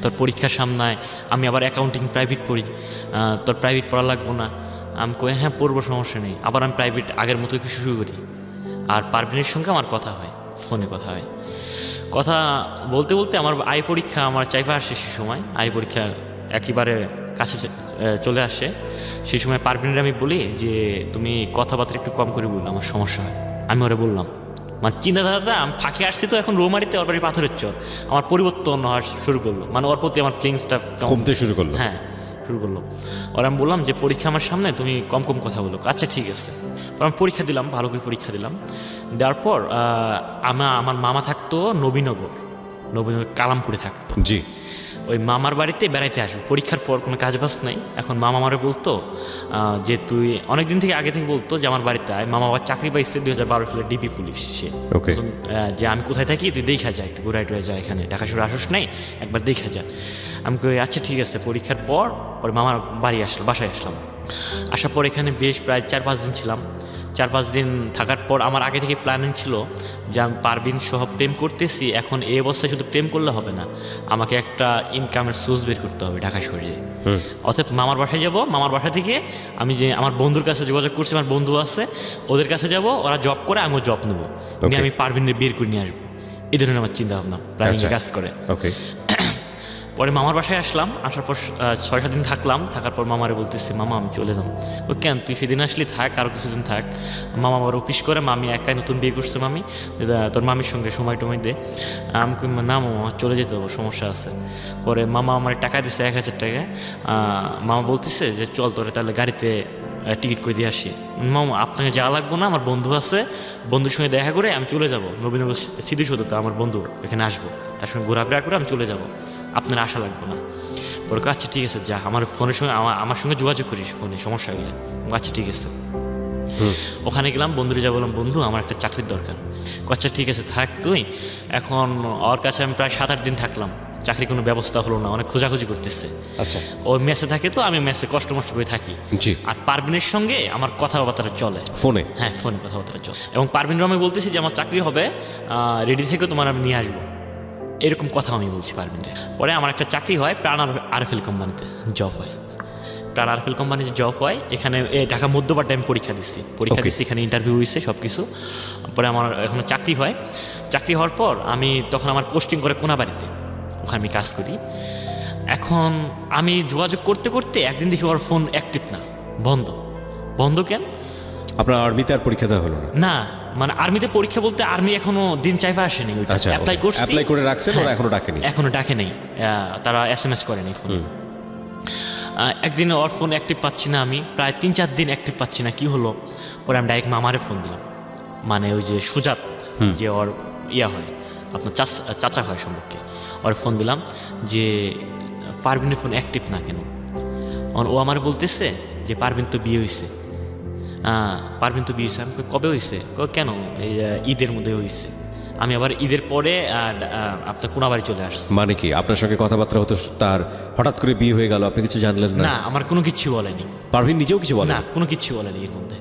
তোর পরীক্ষার সামনায়। আমি আবার অ্যাকাউন্টিং প্রাইভেট পড়ি, তোর প্রাইভেট পড়া লাগবো না। আমি কই হ্যাঁ পড়বো, সমস্যা নেই। আবার আমি প্রাইভেট আগের মতো কিছু শুরু করি। আর পারভিনের সঙ্গে আমার কথা হয়, ফোনে কথা হয়। কথা বলতে বলতে আমার পরীক্ষা আমার চাইফা আসে। সে সময় পরীক্ষা একেবারে কাছে চলে আসে। সেই সময় পারভিনের আমি বলি যে তুমি কথাবার্তা একটু কম করে বললো, আমার সমস্যা হয়। আমি ওরা বললাম, মানে চিন্তাধারাটা আমি ফাঁকে আসছি তো, এখন রোমারিতে ওর বাড়ি পাথরের চর, আমার পরিবর্তন হওয়া শুরু করলো। মানে ওর প্রতি আমার ফিলিংসটা কমতে শুরু করলো। হ্যাঁ, শুরু করলো। ওর আমি বললাম যে পরীক্ষা আমার সামনে, তুমি কম কম কথা বলো। আচ্ছা ঠিক আছে। আমি পরীক্ষা দিলাম, ভালো করে পরীক্ষা দিলাম। দেওয়ার পর আমার মামা থাকতো নবীনগর কালামপুরে থাকতো। জি, ওই মামার বাড়িতে বেড়াইতে আসবো পরীক্ষার পর, কোনো কাজ বাজ নাই। এখন মামা আমারে বলতো যে তুই অনেকদিন থেকে আগে থেকে বলতো যে আমার বাড়িতে আয়। মামা আবার চাকরি পাইছে 2012 সালে ডিবি পুলিশ। সে ওকে, যে আমি কোথায় থাকি তুই দেখা যা, একটু ঘুরাই টুরাই যা, এখানে ঢাকা শহরে আসস নাই, একবার দেখা যা। আমি কই আচ্ছা ঠিক আছে। পরীক্ষার পরে মামার বাসায় আসলাম। আসার পর এখানে বেশ প্রায় 4-5 দিন ছিলাম। 4-5 দিন থাকার পর আমার আগে থেকে প্ল্যানিং ছিল যে আমি পারভিন সহ প্রেম করতেছি, এখন এই অবস্থায় শুধু প্রেম করলে হবে না, আমাকে একটা ইনকামের সোর্স বের করতে হবে ঢাকা শহরে। অর্থাৎ মামার বাসায় যাব, মামার বাসা থেকে আমি যে আমার বন্ধুর কাছে যোগাযোগ করছি, আমার বন্ধু আছে, ওদের কাছে যাব, ওরা জব করে, আমিও জব নেবো, নিয়ে আমি পারভিনের বের করে নিয়ে আসবো। এই ধরনের আমার চিন্তা ভাবনা, প্ল্যানিং কাজ করে। ওকে, পরে মামার বাসায় আসলাম। আসার পর 6-7 দিন থাকলাম। থাকার পর মামারে বলতেছি, মামা আমি চলে যাম। ও কেন, তুই সেদিন আসলি থাক, আরও কিছুদিন থাক। মামা আমার অফিস করে, মামি একাই নতুন বিয়ে করছে, মামি তোর মামির সঙ্গে সময় টময় দে। আমি না মামা চলে যেতে হবে, সমস্যা আছে। পরে মামা আমার টাকা দিছে 1000 টাকা। মামা বলতেছে যে চল তোরে তাহলে গাড়িতে টিকিট করে দিয়ে আসি। মামা আপনাকে যাওয়া লাগবো না, আমার বন্ধু আছে, বন্ধুর সঙ্গে দেখা করে আমি চলে যাব নবীনগর স্মৃতিসৌধতে, আমার বন্ধু এখানে আসবো, তার সঙ্গে ঘোরাফেরা করে আমি চলে যাব, আপনার আশা লাগবে না। বলে আচ্ছা ঠিক আছে, যা, আমার ফোনের সঙ্গে আমার সঙ্গে যোগাযোগ করিস ফোনে, সমস্যা হলে। আচ্ছা ঠিক আছে। ওখানে গেলাম, বন্ধুরে যা বললাম, বন্ধু আমার একটা চাকরির দরকার। আচ্ছা ঠিক আছে থাক তুই। এখন ওর কাছে আমি প্রায় 7-8 দিন থাকলাম। চাকরি কোনো ব্যবস্থা হলো না, অনেক খোঁজাখুঁজি করতেছে। আচ্ছা, ও মেসে থাকে তো, আমি মেসে কষ্ট করে থাকি। জি, আর পারভিনের সঙ্গে আমার কথাবার্তা চলে ফোনে। হ্যাঁ, ফোনে কথাবার্তা চলে। এবং পারভিনও আমি বলতেছি যে আমার চাকরি হবে, রেডি থেকে তোমার আমি নিয়ে আসবো, এরকম কথা আমি বলছি পারভিনরে। পরে আমার একটা চাকরি হয়, প্রাণ আরএফএল কোম্পানিতে জব হয়। প্রাণ আরএফএল কোম্পানিতে জব হয়। এখানে ঢাকা মধ্যপাড়ায় আমি পরীক্ষা দিচ্ছি, এখানে ইন্টারভিউ হয়েছে সব কিছু। পরে আমার এখন চাকরি হয়। চাকরি হওয়ার পর তখন আমার পোস্টিং করে কোনাবাড়িতে, ওখানে আমি কাজ করি। এখন আমি যোগাযোগ করতে করতে একদিন দেখি ওর ফোন অ্যাক্টিভ না, বন্ধ কেন? আপনার আর্মিতে আর পরীক্ষা দেওয়া হলো না? না, মানে আর্মিতে পরীক্ষা বলতে আর্মি এখনো দিন চাইফা আসেনি। আচ্ছা, অ্যাপ্লাই করে রাখছেন, ওরা এখনো ডাকেনি? এখনো ডাকে নেই, তারা SMS করেনি ফোন। একদিন ওর ফোন অ্যাক্টিভ পাচ্ছি না, আমি প্রায় 3-4 দিন অ্যাক্টিভ পাচ্ছি না, কি হলো? পরে আমি ডাইরেক্ট মামারে ফোন দিলাম, মানে ওই যে সুজাত, যে ওর ইয়া হয়, আপনার চাচা হয় সম্পর্কে, ওর ফোন দিলাম যে পারভিনের ফোন অ্যাক্টিভ না কেন? ও আমার বলতেছে যে পারভিন তো বিয়ে হয়েছে। পারভিন তো বিয়ে হয়েছে। আমি কবে হয়েছে? কেন? এই ঈদের মধ্যে হয়েছে। আমি আবার ঈদের পরে আপনার কোনাবাড়ি চলে আসছি। মানে কি আপনার সঙ্গে কথাবার্তা হতো, তার হঠাৎ করে বিয়ে হয়ে গেল, আপনি কিছু জানলেন না? না, আমার কোনো কিচ্ছু বলেনি। পারভিন নিজেও কিছু বলে না, কোনো কিচ্ছু বলেনি এর মধ্যে।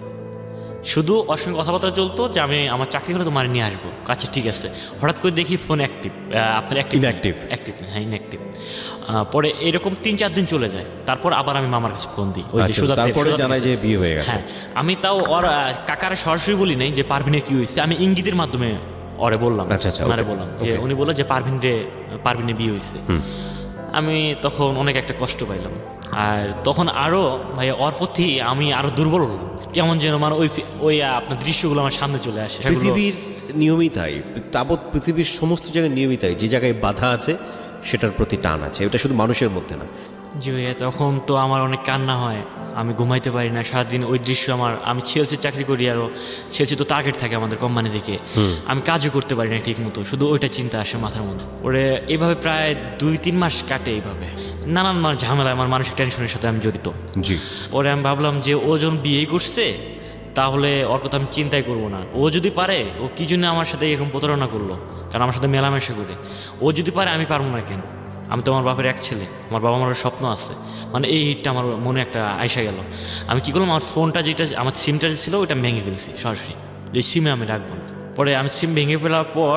শুধু ওর সঙ্গে কথাবার্তা চলতো যে আমি আমার চাকরি করে তোমার নিয়ে আসবো। আচ্ছা ঠিক আছে। হঠাৎ করে দেখি ফোন অ্যাক্টিভ, আপনার Inactive? অ্যাক্টিভ না, হ্যাঁ ইনঅ্যাক্টিভ। পরে এরকম 3-4 দিন চলে যায়। তারপর আবার আমি মামার কাছে ফোন দিই, ওই যে আচ্ছা, সুজাতের, তারপরে জানায় যে বিয়ে হয়ে গেছে। হ্যাঁ, আমি তাও ওর কাকারে সরাসরি বলি নাই যে পারভিনের কি হয়েছে, আমি ইঙ্গিতের মাধ্যমে ওরে বললাম, আচ্ছা, আচ্ছা, ওনারে okay, বললাম যে okay. উনি বললো যে পারভিনের বিয়ে হয়েছে। আমি তখন অনেক একটা কষ্ট পাইলাম। আর তখন আরও ভাই ওর প্রতি আমি আরো দুর্বল হলাম, কেমন যেন মানে ওই আপনার দৃশ্যগুলো আমার সামনে চলে আসে। পৃথিবীর নিয়মই তাই, তাবৎ পৃথিবীর সমস্ত জায়গায় নিয়মই তাই, যে জায়গায় বাধা আছে সেটার প্রতি টান আছে, এটা শুধু মানুষের মধ্যে না। জি ভাইয়া, তখন তো আমার অনেক কান্না হয়, আমি ঘুমাইতে পারি না সারাদিন। ওই দৃশ্য আমি চেলসির চাকরি করি, আরও চেলসি তো টার্গেট থাকে আমাদের কোম্পানি থেকে, আমি কাজও করতে পারি না ঠিক মতো, শুধু ওইটা চিন্তা আসে মাথার মধ্যে। ওরে এইভাবে প্রায় 2-3 মাস কাটে এইভাবে, নানান ঝামেলা, আমার মানসিক টেনশনের সাথে আমি জড়িত। জি। পরে আমি ভাবলাম যে ও যখন বিয়েই করছে তাহলে ওর কথা আমি চিন্তাই করবো না। ও যদি পারে, ও কি জন্য আমার সাথে এরকম প্রতারণা করলো? কারণ আমার সাথে মেলামেশা করে। ও যদি পারে, আমি পারবো না কেন? আমি তো আমার বাপের এক ছেলে, আমার বাবা মার স্বপ্ন আছে, মানে এই হিটটা আমার মনে একটা আইসা গেল। আমি কী করলাম, আমার ফোনটা যেটা, আমার সিমটা যে ছিল ওইটা ভেঙে ফেলছি সরাসরি, এই সিমে আমি রাখবো না। পরে আমি সিম ভেঙে ফেলার পর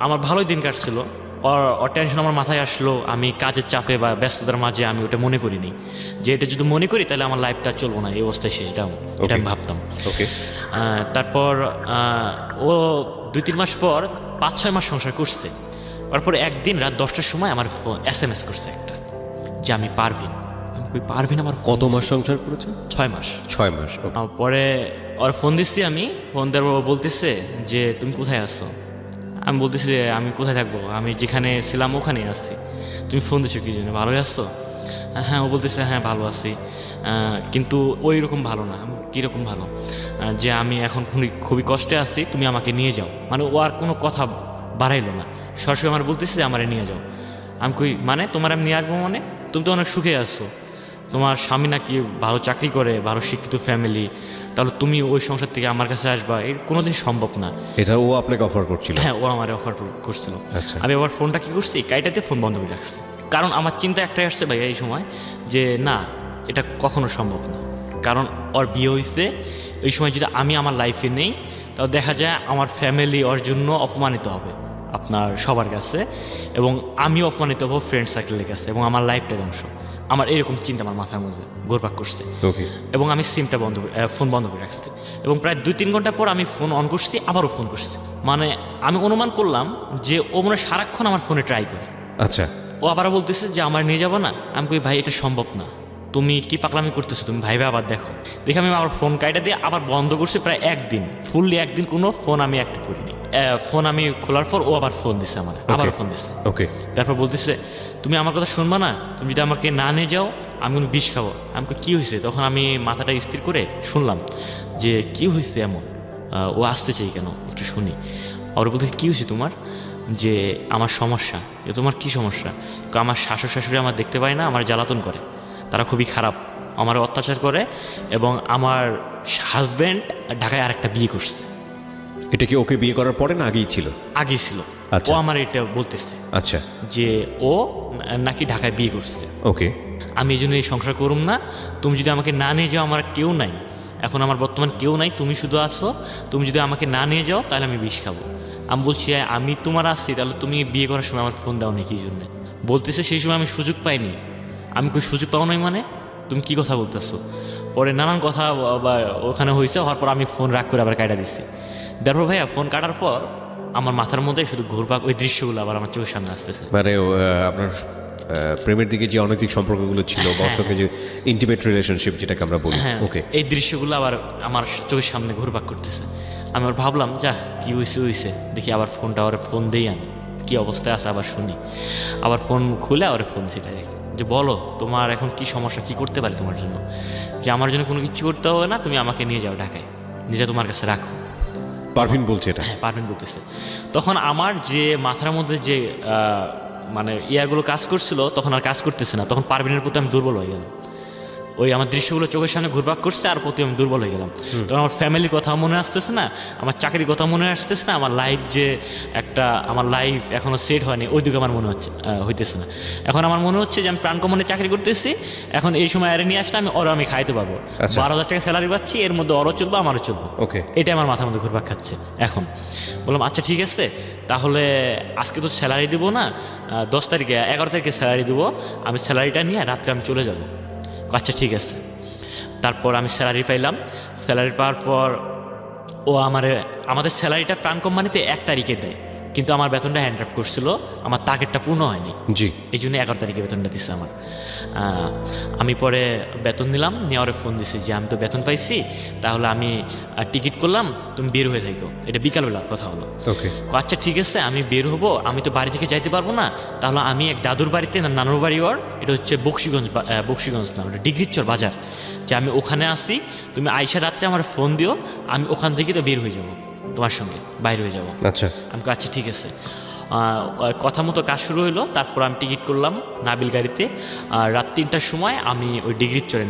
আমার ভালোই দিন কাটছিল। ওর টেনশন আমার মাথায় আসলো, আমি কাজের চাপে বা ব্যস্ততার মাঝে আমি ওটা মনে করিনি যে এটা যদি মনে করি তাহলে আমার লাইফটা চলবো না, এই অবস্থায় শেষ ডাউন, এটা আমি ভাবতাম। ওকে। তারপর ও 2-3 মাস পর 5-6 মাস সংসার করছে। তারপর একদিন রাত 10টার সময় আমার SMS করছে একটা, যে আমি পারভিন। আমি কই পারভিন আমার? কত মাস সংসার করেছে? 6 মাস। 6 মাস। পরে ওর ফোন দিচ্ছি, আমি ফোন দেওয়ার পর বলতেছে যে তুমি কোথায় আছো? আমি বলতেছি যে আমি কোথায় থাকবো, আমি যেখানে ছিলাম ওখানেই আসছি। তুমি ফোন দিচ্ছ কি জন্য, ভালোই আসছো? হ্যাঁ। ও বলতেছে হ্যাঁ ভালো আছি, কিন্তু ওই রকম ভালো না। আমি কীরকম ভালো? যে আমি এখন খুবই কষ্টে আছি, তুমি আমাকে নিয়ে যাও। মানে ও আর কোনো কথা বাড়াইলো না, সরাসরি আমার বলতেছে যে আমারে নিয়ে যাও। আমি কই মানে তোমার আমি নিয়ে আসবো মানে? তুমি তো অনেক সুখে আছো, তোমার স্বামী নাকি ভালো চাকরি করে, ভালো শিক্ষিত ফ্যামিলি, তাহলে তুমি ওই সংসার থেকে আমার কাছে আসবা, এর কোনোদিন সম্ভব না। এটা ও আপনাকে অফার করছিল? হ্যাঁ, ও আমার অফার করছিল। আচ্ছা। আমি আবার ফোনটা কি করছি, কাইটাতে ফোন বন্ধ করে রাখছি, কারণ আমার চিন্তা একটাই আসছে ভাই এই সময় যে না, এটা কখনো সম্ভব না। কারণ ওর বিয়ে হয়েছে, এই সময় যদি আমি আমার লাইফে নেই তাহলে দেখা যায় আমার ফ্যামিলি ওর জন্য অপমানিত হবে আপনার সবার কাছে, এবং আমিও অপমানিত হবো ফ্রেন্ড সার্কেলের কাছে, এবং আমার লাইফটা ধ্বংস। আমার এরকম চিন্তা আমার মাথার মধ্যে ঘুরপাক করছে। ওকে। এবং আমি সিমটা ফোন বন্ধ করে রাখছি, এবং প্রায় 2-3 ঘন্টা পর আমি ফোন অন করছি, আবারও ফোন করছি। মানে আমি অনুমান করলাম যে ও মনে হয় সারাক্ষণ আমার ফোনে ট্রাই করে। আচ্ছা। ও আবারও বলতেছে যে আমার নিয়ে যাবো না। আমি কই ভাই এটা সম্ভব না, তুমি কি পাগলামি করতেছো, তুমি ভাইবে আবার দেখো। দেখে আমি আবার ফোন কাইটা দিয়ে আবার বন্ধ করছি, প্রায় একদিন, ফুললি একদিন কোনো ফোন আমি অ্যাক্টিভ করিনি। ফোন আমি খোলার পর ও আবার ফোন দিছে আমার, আবার ফোন দিছে। ওকে। তারপর বলতেছে তুমি আমার কথা শুনবা না, তুমি যদি আমাকে না নিয়ে যাও আমি কোনো বিষ খাবো। আমাকে কী হয়েছে? তখন আমি মাথাটা স্থির করে শুনলাম যে কী হয়েছে এমন, ও আসতে চাই কেন, একটু শুনি। আর বলতে কী হয়েছে তোমার? যে আমার সমস্যা। তোমার কি সমস্যা? আমার শাশুড় শাশুড়ি আমার দেখতে পায় না, আমার জ্বালাতন করে, তারা খুবই খারাপ, আমার অত্যাচার করে, এবং আমার হাজব্যান্ড ঢাকায় আরেকটা বিয়ে করছে। এটা কি ওকে বিয়ে করার পরে না আগেই ছিল? আগেই ছিল। আচ্ছা। ও আমার এটা বলতেছে আচ্ছা, যে ও নাকি ঢাকায় বিয়ে করছে। ওকে। আমি এই জন্য এই সংসার করুম না, তুমি যদি আমাকে না নিয়ে যাও, আমার কেউ নাই এখন, আমার বর্তমান কেউ নাই, তুমি শুধু আসো, তুমি যদি আমাকে না নিয়ে যাও তাহলে আমি বিষ খাবো। আমি বলছি আমি তোমার আসছি, তাহলে তুমি বিয়ে করার সময় আমার ফোন দাও না কি জন্য? বলতেছে সেই সময় আমি সুযোগ পাইনি। আমি কই সুযোগ পাও নাই মানে? তুমি কি কথা বলতেছো? পরে নানান কথা ওখানে হয়েছে, হওয়ার পর আমি ফোন রাগ করে আবার কাটা দিচ্ছি। তারপর ভাইয়া ফোন কাটার পর আমার মাথার মধ্যে শুধু ঘুরপাক, ওই দৃশ্যগুলো আবার আমার চোখের সামনে আসতেছে। মানে আপনার প্রেমের দিকে যে অনৈতিক সম্পর্কগুলো ছিল, বা ওর সঙ্গে যে ইন্টিমেট রিলেশনশিপ যেটাকে আমরা বলি, ওকে, এই দৃশ্যগুলো আবার আমার চোখের সামনে ঘুরপাক করতেছে। আমি আবার ভাবলাম যা কি হয়েছে দেখি, আবার ফোনটা ওর ফোন দিই, আমি কি অবস্থায় আছে আবার শুনি। আবার ফোন খুলে আবার ফোন দিচ্ছি ডাইরেক্ট। যে বলো তোমার এখন কি সমস্যা, কি করতে পারি তোমার জন্য, যে আমার জন্য কোনো কিছু করতে হবে না, তুমি আমাকে নিয়ে যাও ঢাকায়, নিজে তোমার কাছে রাখো। পারভিন বলছে এটা? হ্যাঁ, পারভিন বলতেছে। তখন আমার যে মাথার মধ্যে যে মানে ইয়াগুলো কাজ করছিল তখন আর কাজ করতেছে না, তখন পারভিনের প্রতি আমি দুর্বল হয়ে গেলাম। ওই আমার দৃশ্যগুলো চোখের সামনে ঘুরপাক করছে আর প্রতি আমি দুর্বল হয়ে গেলাম। তখন আমার ফ্যামিলির কথা মনে আসতেছে না, আমার চাকরির কথা মনে আসতেছে না, আমার লাইফ যে একটা আমার লাইফ এখনও সেট হয়নি ওই দিকে আমার মনে হইতেছে না। এখন আমার মনে হচ্ছে যে আমি প্রাণ কোম্পানি চাকরি করতেছি, এখন এই সময় আরে নিয়ে আসলে আমি খাইতে পারবো, 12,000 টাকা স্যালারি পাচ্ছি, এর মধ্যে ওরও চলবো আমারও চলবো। ওকে, এটাই আমার মাথার মধ্যে ঘুরপাক খাচ্ছে। এখন বললাম আচ্ছা ঠিক আছে, তাহলে আজকে তো স্যালারি দিব না, 10 তারিখে 11 তারিখে স্যালারি দিব, আমি স্যালারিটা নিয়ে রাত্রে আমি চলে যাব। আচ্ছা ঠিক আছে। তারপর আমি স্যালারি পাইলাম, স্যালারি পাওয়ার পর আমাদের স্যালারিটা প্রাণ কোম্পানিতে 1 তারিখে দেয়, কিন্তু আমার বেতনটা হ্যান্ড ড্রাফট করছিল, আমার টার্গেটটা পূর্ণ হয়নি, জি, এই জন্য 11 তারিখে বেতনটা দিচ্ছে আমার। আমি পরে বেতন নিলাম, নেওয়ার ফোন দিছি যে আমি তো বেতন পাইছি, তাহলে আমি টিকিট করলাম, তুমি বের হয়ে থাকো। এটা বিকালবেলা কথা হলো। ওকে, আচ্ছা ঠিক আছে, আমি বের হবো, আমি তো বাড়ি থেকে যাইতে পারবো না, তাহলে আমি এক দাদুর বাড়িতে, নানুর বাড়ি ওর, এটা হচ্ছে বক্সিগঞ্জ না, ওটা ডিগ্রিচর বাজার, যে আমি ওখানে আসি, তুমি আইসা রাত্রে আমার ফোন দিও, আমি ওখান থেকে তো বের হয়ে যাব, তোমার সঙ্গে বাইরে হয়ে যাব। আচ্ছা, আমি আচ্ছা ঠিক আছে। কথা মতো কাজ শুরু হলো। তারপর আমি টিকিট করলাম নাবিল গাড়িতে, রাত 3টার সময় আমি ওই ডিগ্রির চরে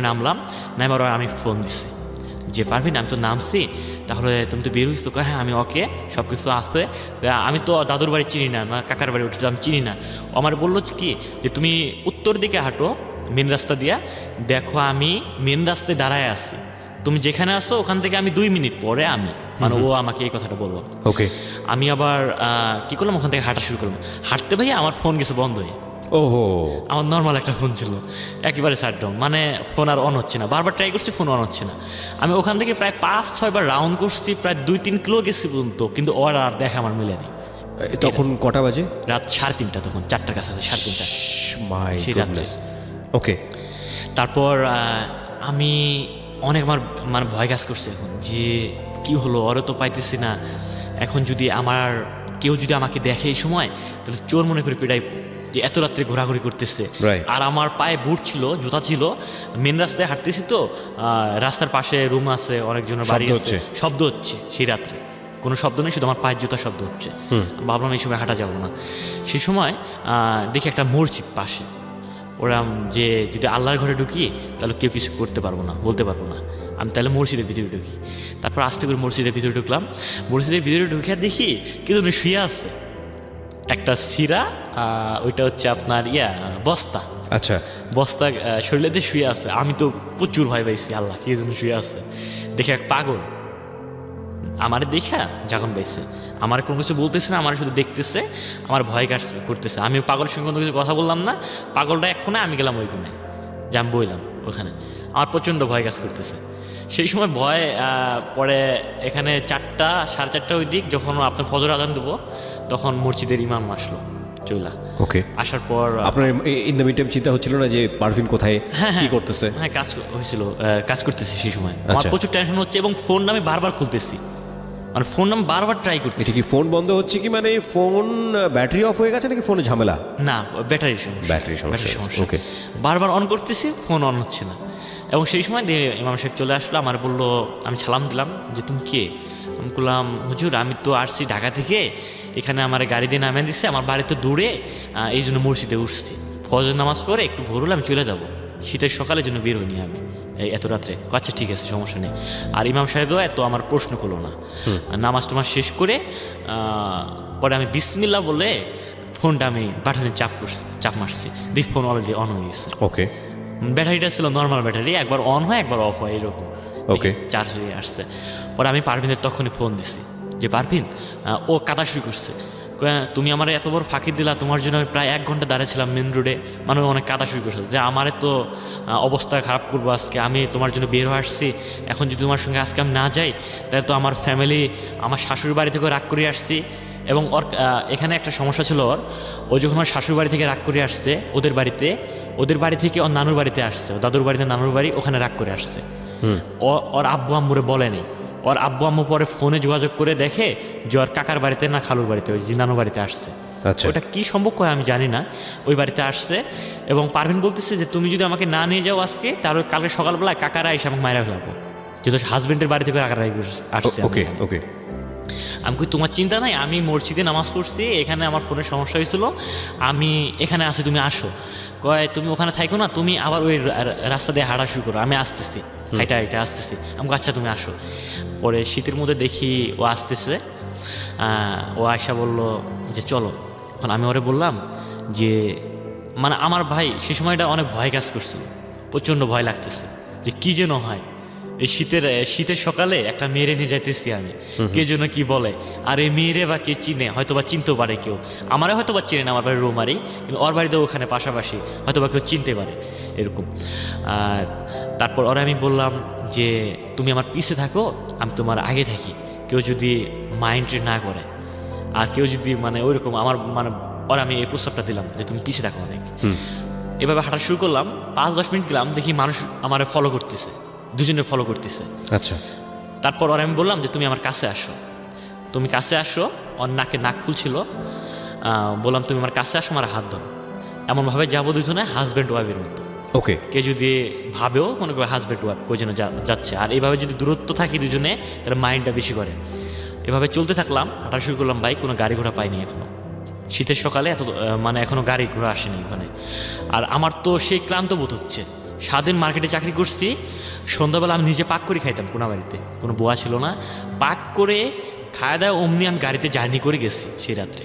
নামলাম। নামার আমি ফোন দিছি যে পারভিন আমি তো নামছি, তাহলে তুমি তো বের হইছো? হ্যাঁ আমি ওকে, সব কিছু আছে, আমি তো দাদুর বাড়ি চিনি না, কাকার বাড়ি উঠে আমি চিনি না। ও আমার বললো কি যে তুমি উত্তর দিকে হাঁটো মেন রাস্তা দিয়া, দেখো আমি মেন রাস্তায় দাঁড়ায় আছি, তুমি যেখানে আসো ওখান থেকে আমি 2 মিনিট পরে আমি, মানে ও আমাকে এই কথাটা বললো। ওকে, আমি আবার কি করলাম, ওখান থেকে হাঁটা শুরু করলাম। হাঁটতে ভাই আমার ফোন গেছে বন্ধ হয়ে। ওহো, আমার নর্মাল একটা ফোন ছিল, একেবারে শাটডাউন, মানে ফোন আর অন হচ্ছে না, বারবার ট্রাই করছি, ফোন অন হচ্ছে না। আমি ওখান থেকে প্রায় 5-6 বার রাউন্ড করছি, প্রায় 2-3 কিলো গেছি পর্যন্ত, কিন্তু ওর আর দেখা আমার মিলেনি। তখন কটা বাজে? রাত 3:30, তখন 4টার কাছাকাছি, 3:30 মাই সেই রাত্রে। ওকে, তারপর আমি অনেক আমার মানে ভয় কাজ করছে এখন, যে কি হলো, ওরও তো পাইতেছি না, এখন যদি কেউ যদি আমাকে দেখে এই সময়, তাহলে চোর মনে করে পিটাই, যে এত রাত্রে ঘোরাঘুরি করতেছে। আর আমার পায়ে বুট ছিল, জুতা ছিল, মেন রাস্তায় হাঁটতেছি তো, রাস্তার পাশে রুম আছে, অনেকজনের বাড়ি আছে, শব্দ হচ্ছে সেই রাত্রে, কোনো শব্দ নেই, শুধু আমার পায়ের জুতার শব্দ হচ্ছে। ভাবলাম এই সময় হাঁটা যাবো না। সেই সময় দেখি একটা মসজিদ পাশে, ওরা যে যদি আল্লাহর ঘরে ঢুকি তাহলে কেউ কিছু করতে পারবো না, বলতে পারবো না, আমি তাহলে মসজিদের ভিতরে ঢুকি। তারপর আস্তে করে মসজিদের ভিতরে ঢুকলাম। মসজিদের ভিতরে ঢুকে দেখি কেউ শুয়ে আছে, একটা সিরা, ওইটা হচ্ছে আপনার বস্তা, আচ্ছা, বস্তা শরীরে দিয়ে শুয়ে আছে। আমি তো প্রচুর ভয় পাইছি, আল্লাহ কে যেন শুয়ে আছে। দেখে এক পাগল আমার দেখা যখন পাইছে, আমার কোনো কিছু বলতেছে না, আমার শুধু দেখতেছে, আমার ভয় করতেছে। আমি পাগলের সঙ্গে কোনো কিছু কথা বললাম না, পাগলটা এক কোণে, আমি গেলাম ওই কোণে, যে আমি বইলাম ওখানে। আমার প্রচণ্ড ভয় কাজ করতেছে সেই সময়। ভয় পরে এখানে 4টা 4:30 ওই দিক, যখন আপনার ফজর আজান দেবো, তখন মসজিদের ইমাম আসলো চইলা। ওকে, আসার পর আপনার ইন দ্য মিনটাইম চিন্তা হচ্ছিল না যে পারভিন কোথায় কি করতেছে? হ্যাঁ, কাজ হয়েছিল, কাজ করতেছি সেই সময়। আমার প্রচুর টেনশন হচ্ছে, এবং ফোন আমি বারবার খুলতেছি, মানে ফোন আমি বারবার ট্রাই করতেছি। এটা কি ফোন বন্ধ হচ্ছে কি, মানে ফোন ব্যাটারি অফ হয়ে গেছে নাকি ফোনে ঝামেলা? না, ব্যাটারি সমস্যা। ওকে, বারবার অন করতেছি, ফোন অন হচ্ছে না। এবং সেই সময় ইমাম সাহেব চলে আসলো, আমার বললো, আমি সালাম দিলাম যে তুমি কে? আমি বললাম হুজুর আমি তো আসছি ঢাকা থেকে, এখানে আমার গাড়ি দিয়ে নামিয়ে দিচ্ছে, আমার বাড়ি তো দূরে, এই জন্য মসজিদে উঠছি, ফজর নামাজ পড়ে একটু ভোর হলে আমি চলে যাব, শীতের সকালের জন্য বের হইনি আমি এত রাত্রে। আচ্ছা ঠিক আছে, সমস্যা নেই। আর ইমাম সাহেবও এত আমার প্রশ্ন করলো না। নামাজ টামাজ শেষ করে পরে আমি বিসমিল্লাহ বলে ফোনটা আমি বাটনে চাপ মারছি, দেখি ফোন অলরেডি অন হয়ে গেছে। ওকে, ব্যাটারিটা ছিল নর্মাল ব্যাটারি, একবার অন হয় একবার অফ হয় এরকম। ওকে, চার্জ হয়ে আসছে। পরে আমি পারভিনের তখনই ফোন দিছি যে পারভিন, ও কাদা শুরু করছে, তুমি আমার এত বড় ফাঁকি দিলা, তোমার জন্য আমি প্রায় 1 ঘন্টা দাঁড়িয়েছিলাম মেন রোডে, মানে অনেক কাদা শুরু করছে, যে আমার তো অবস্থা খারাপ করবো আজকে, আমি তোমার জন্য বের হয়ে আসছি, এখন যদি তোমার সঙ্গে আজকে আমি না যাই তাহলে তো আমার ফ্যামিলি, আমার শাশুড়ি বাড়ি থেকে রাগ করে আসছি। এবং ওর এখানে একটা সমস্যা ছিল, ও যখন ওর শাশুড়ি বাড়ি থেকে রাগ করে আসছে ওদের বাড়ি থেকে ওর নানুর বাড়িতে আসছে, দাদুর বাড়িতে নানুর বাড়ি, ওখানে রাগ করে আসছে। ওর আব্বু আম্মুরে বলেনি, ওর আব্বু আম্মু পরে ফোনে যোগাযোগ করে দেখে যে ওর কাকার বাড়িতে না খালুর বাড়িতে, ওই নানুর বাড়িতে আসছে। আচ্ছা। ওটা কি সম্পর্ক হয় আমি জানি না। ওই বাড়িতে আসছে এবং পারভিন বলতেছে যে তুমি যদি আমাকে না নিয়ে যাও আজকে, তাহলে কালকে সকালবেলা কাকারা এসে আমাকে মায়েরা ফেলাবো, যেহেতু হাজবেন্ডের বাড়ি থেকে কাকারা আসছে। ওকে ওকে। আমি কই তোমার চিন্তা নাই, আমি মসজিদে নামাজ পড়ছি, এখানে আমার ফোনের সমস্যা হয়েছিল, আমি এখানে আসি, তুমি আসো। কয় তুমি ওখানে থাকো না, তুমি আবার ওই রাস্তা দিয়ে হাঁটা শুরু করো, আমি আসতেছি, হাইটা হাইটা আসতেছি। আমাকে আচ্ছা তুমি আসো। পরে শীতের মধ্যে দেখি ও আসতেছে, ও আয়সা বলল যে চলো। এখন আমি ওরে বললাম যে মানে আমার ভাই সে সময়টা অনেক ভয় কাজ করছিল, প্রচণ্ড ভয় লাগতেছে যে কী যেন হয়। এই শীতের সকালে একটা মেয়েরে নিয়ে যাইতেছি আমি, কে যেন কি বলে, আর এই মেয়েরে বা কে চিনে, হয়তো বা চিনতেও পারে কেউ, আমারে হয়তো বা চিনে না, আমার বাড়ির রৌমারি, কিন্তু ওর বাড়িতেও ওখানে পাশাপাশি, হয়তো বা কেউ চিনতে পারে এরকম। তারপর ওরা আমি বললাম যে তুমি আমার পিছে থাকো, আমি তোমার আগে থাকি, কেউ যদি মাইন্ড না করে, আর কেউ যদি মানে ওইরকম আমার মানে ওরা আমি এই প্রস্তাবটা দিলাম যে তুমি পিছে থাকো অনেক। এভাবে হাঁটা শুরু করলাম, 5-10 মিনিট গেলাম, দেখি মানুষ আমার ফলো করতেছে, দুজনে ফলো করতেছে। আচ্ছা। তারপর ওর আমি বললাম যে তুমি আমার কাছে আসো, তুমি কাছে আসো। ওর নাকে নাক ফুলছিল, বললাম তুমি আমার কাছে আসো, আমার হাত ধরো। এমনভাবে যাবো দুজনে হাজব্যান্ড ওয়াইফের মতো। ওকে। কে যদি ভাবেও মনে করে হাজব্যান্ড ওয়াইফ কই যেন যাচ্ছে, আর এইভাবে যদি দূরত্ব থাকি দুজনে, তাহলে মাইন্ডটা বেশি করে। এভাবে চলতে থাকলাম, হাঁটা শুরু করলাম। ভাই কোনো গাড়ি ঘোড়া পাইনি এখনো, শীতের সকালে এত মানে এখনো গাড়ি ঘোড়া আসেনি ওখানে। আর আমার তো সেই ক্লান্ত বোধ হচ্ছে, সারাদিন মার্কেটে চাকরি করছি, সন্ধ্যাবেলা আমি নিজে পাক করে খাইতাম, কোনো বাড়িতে কোনো বোয়া ছিল না, পাক করে খাওয়া দাওয়া অমনি আমি গাড়িতে জার্নি করে গেছি সেই রাত্রে,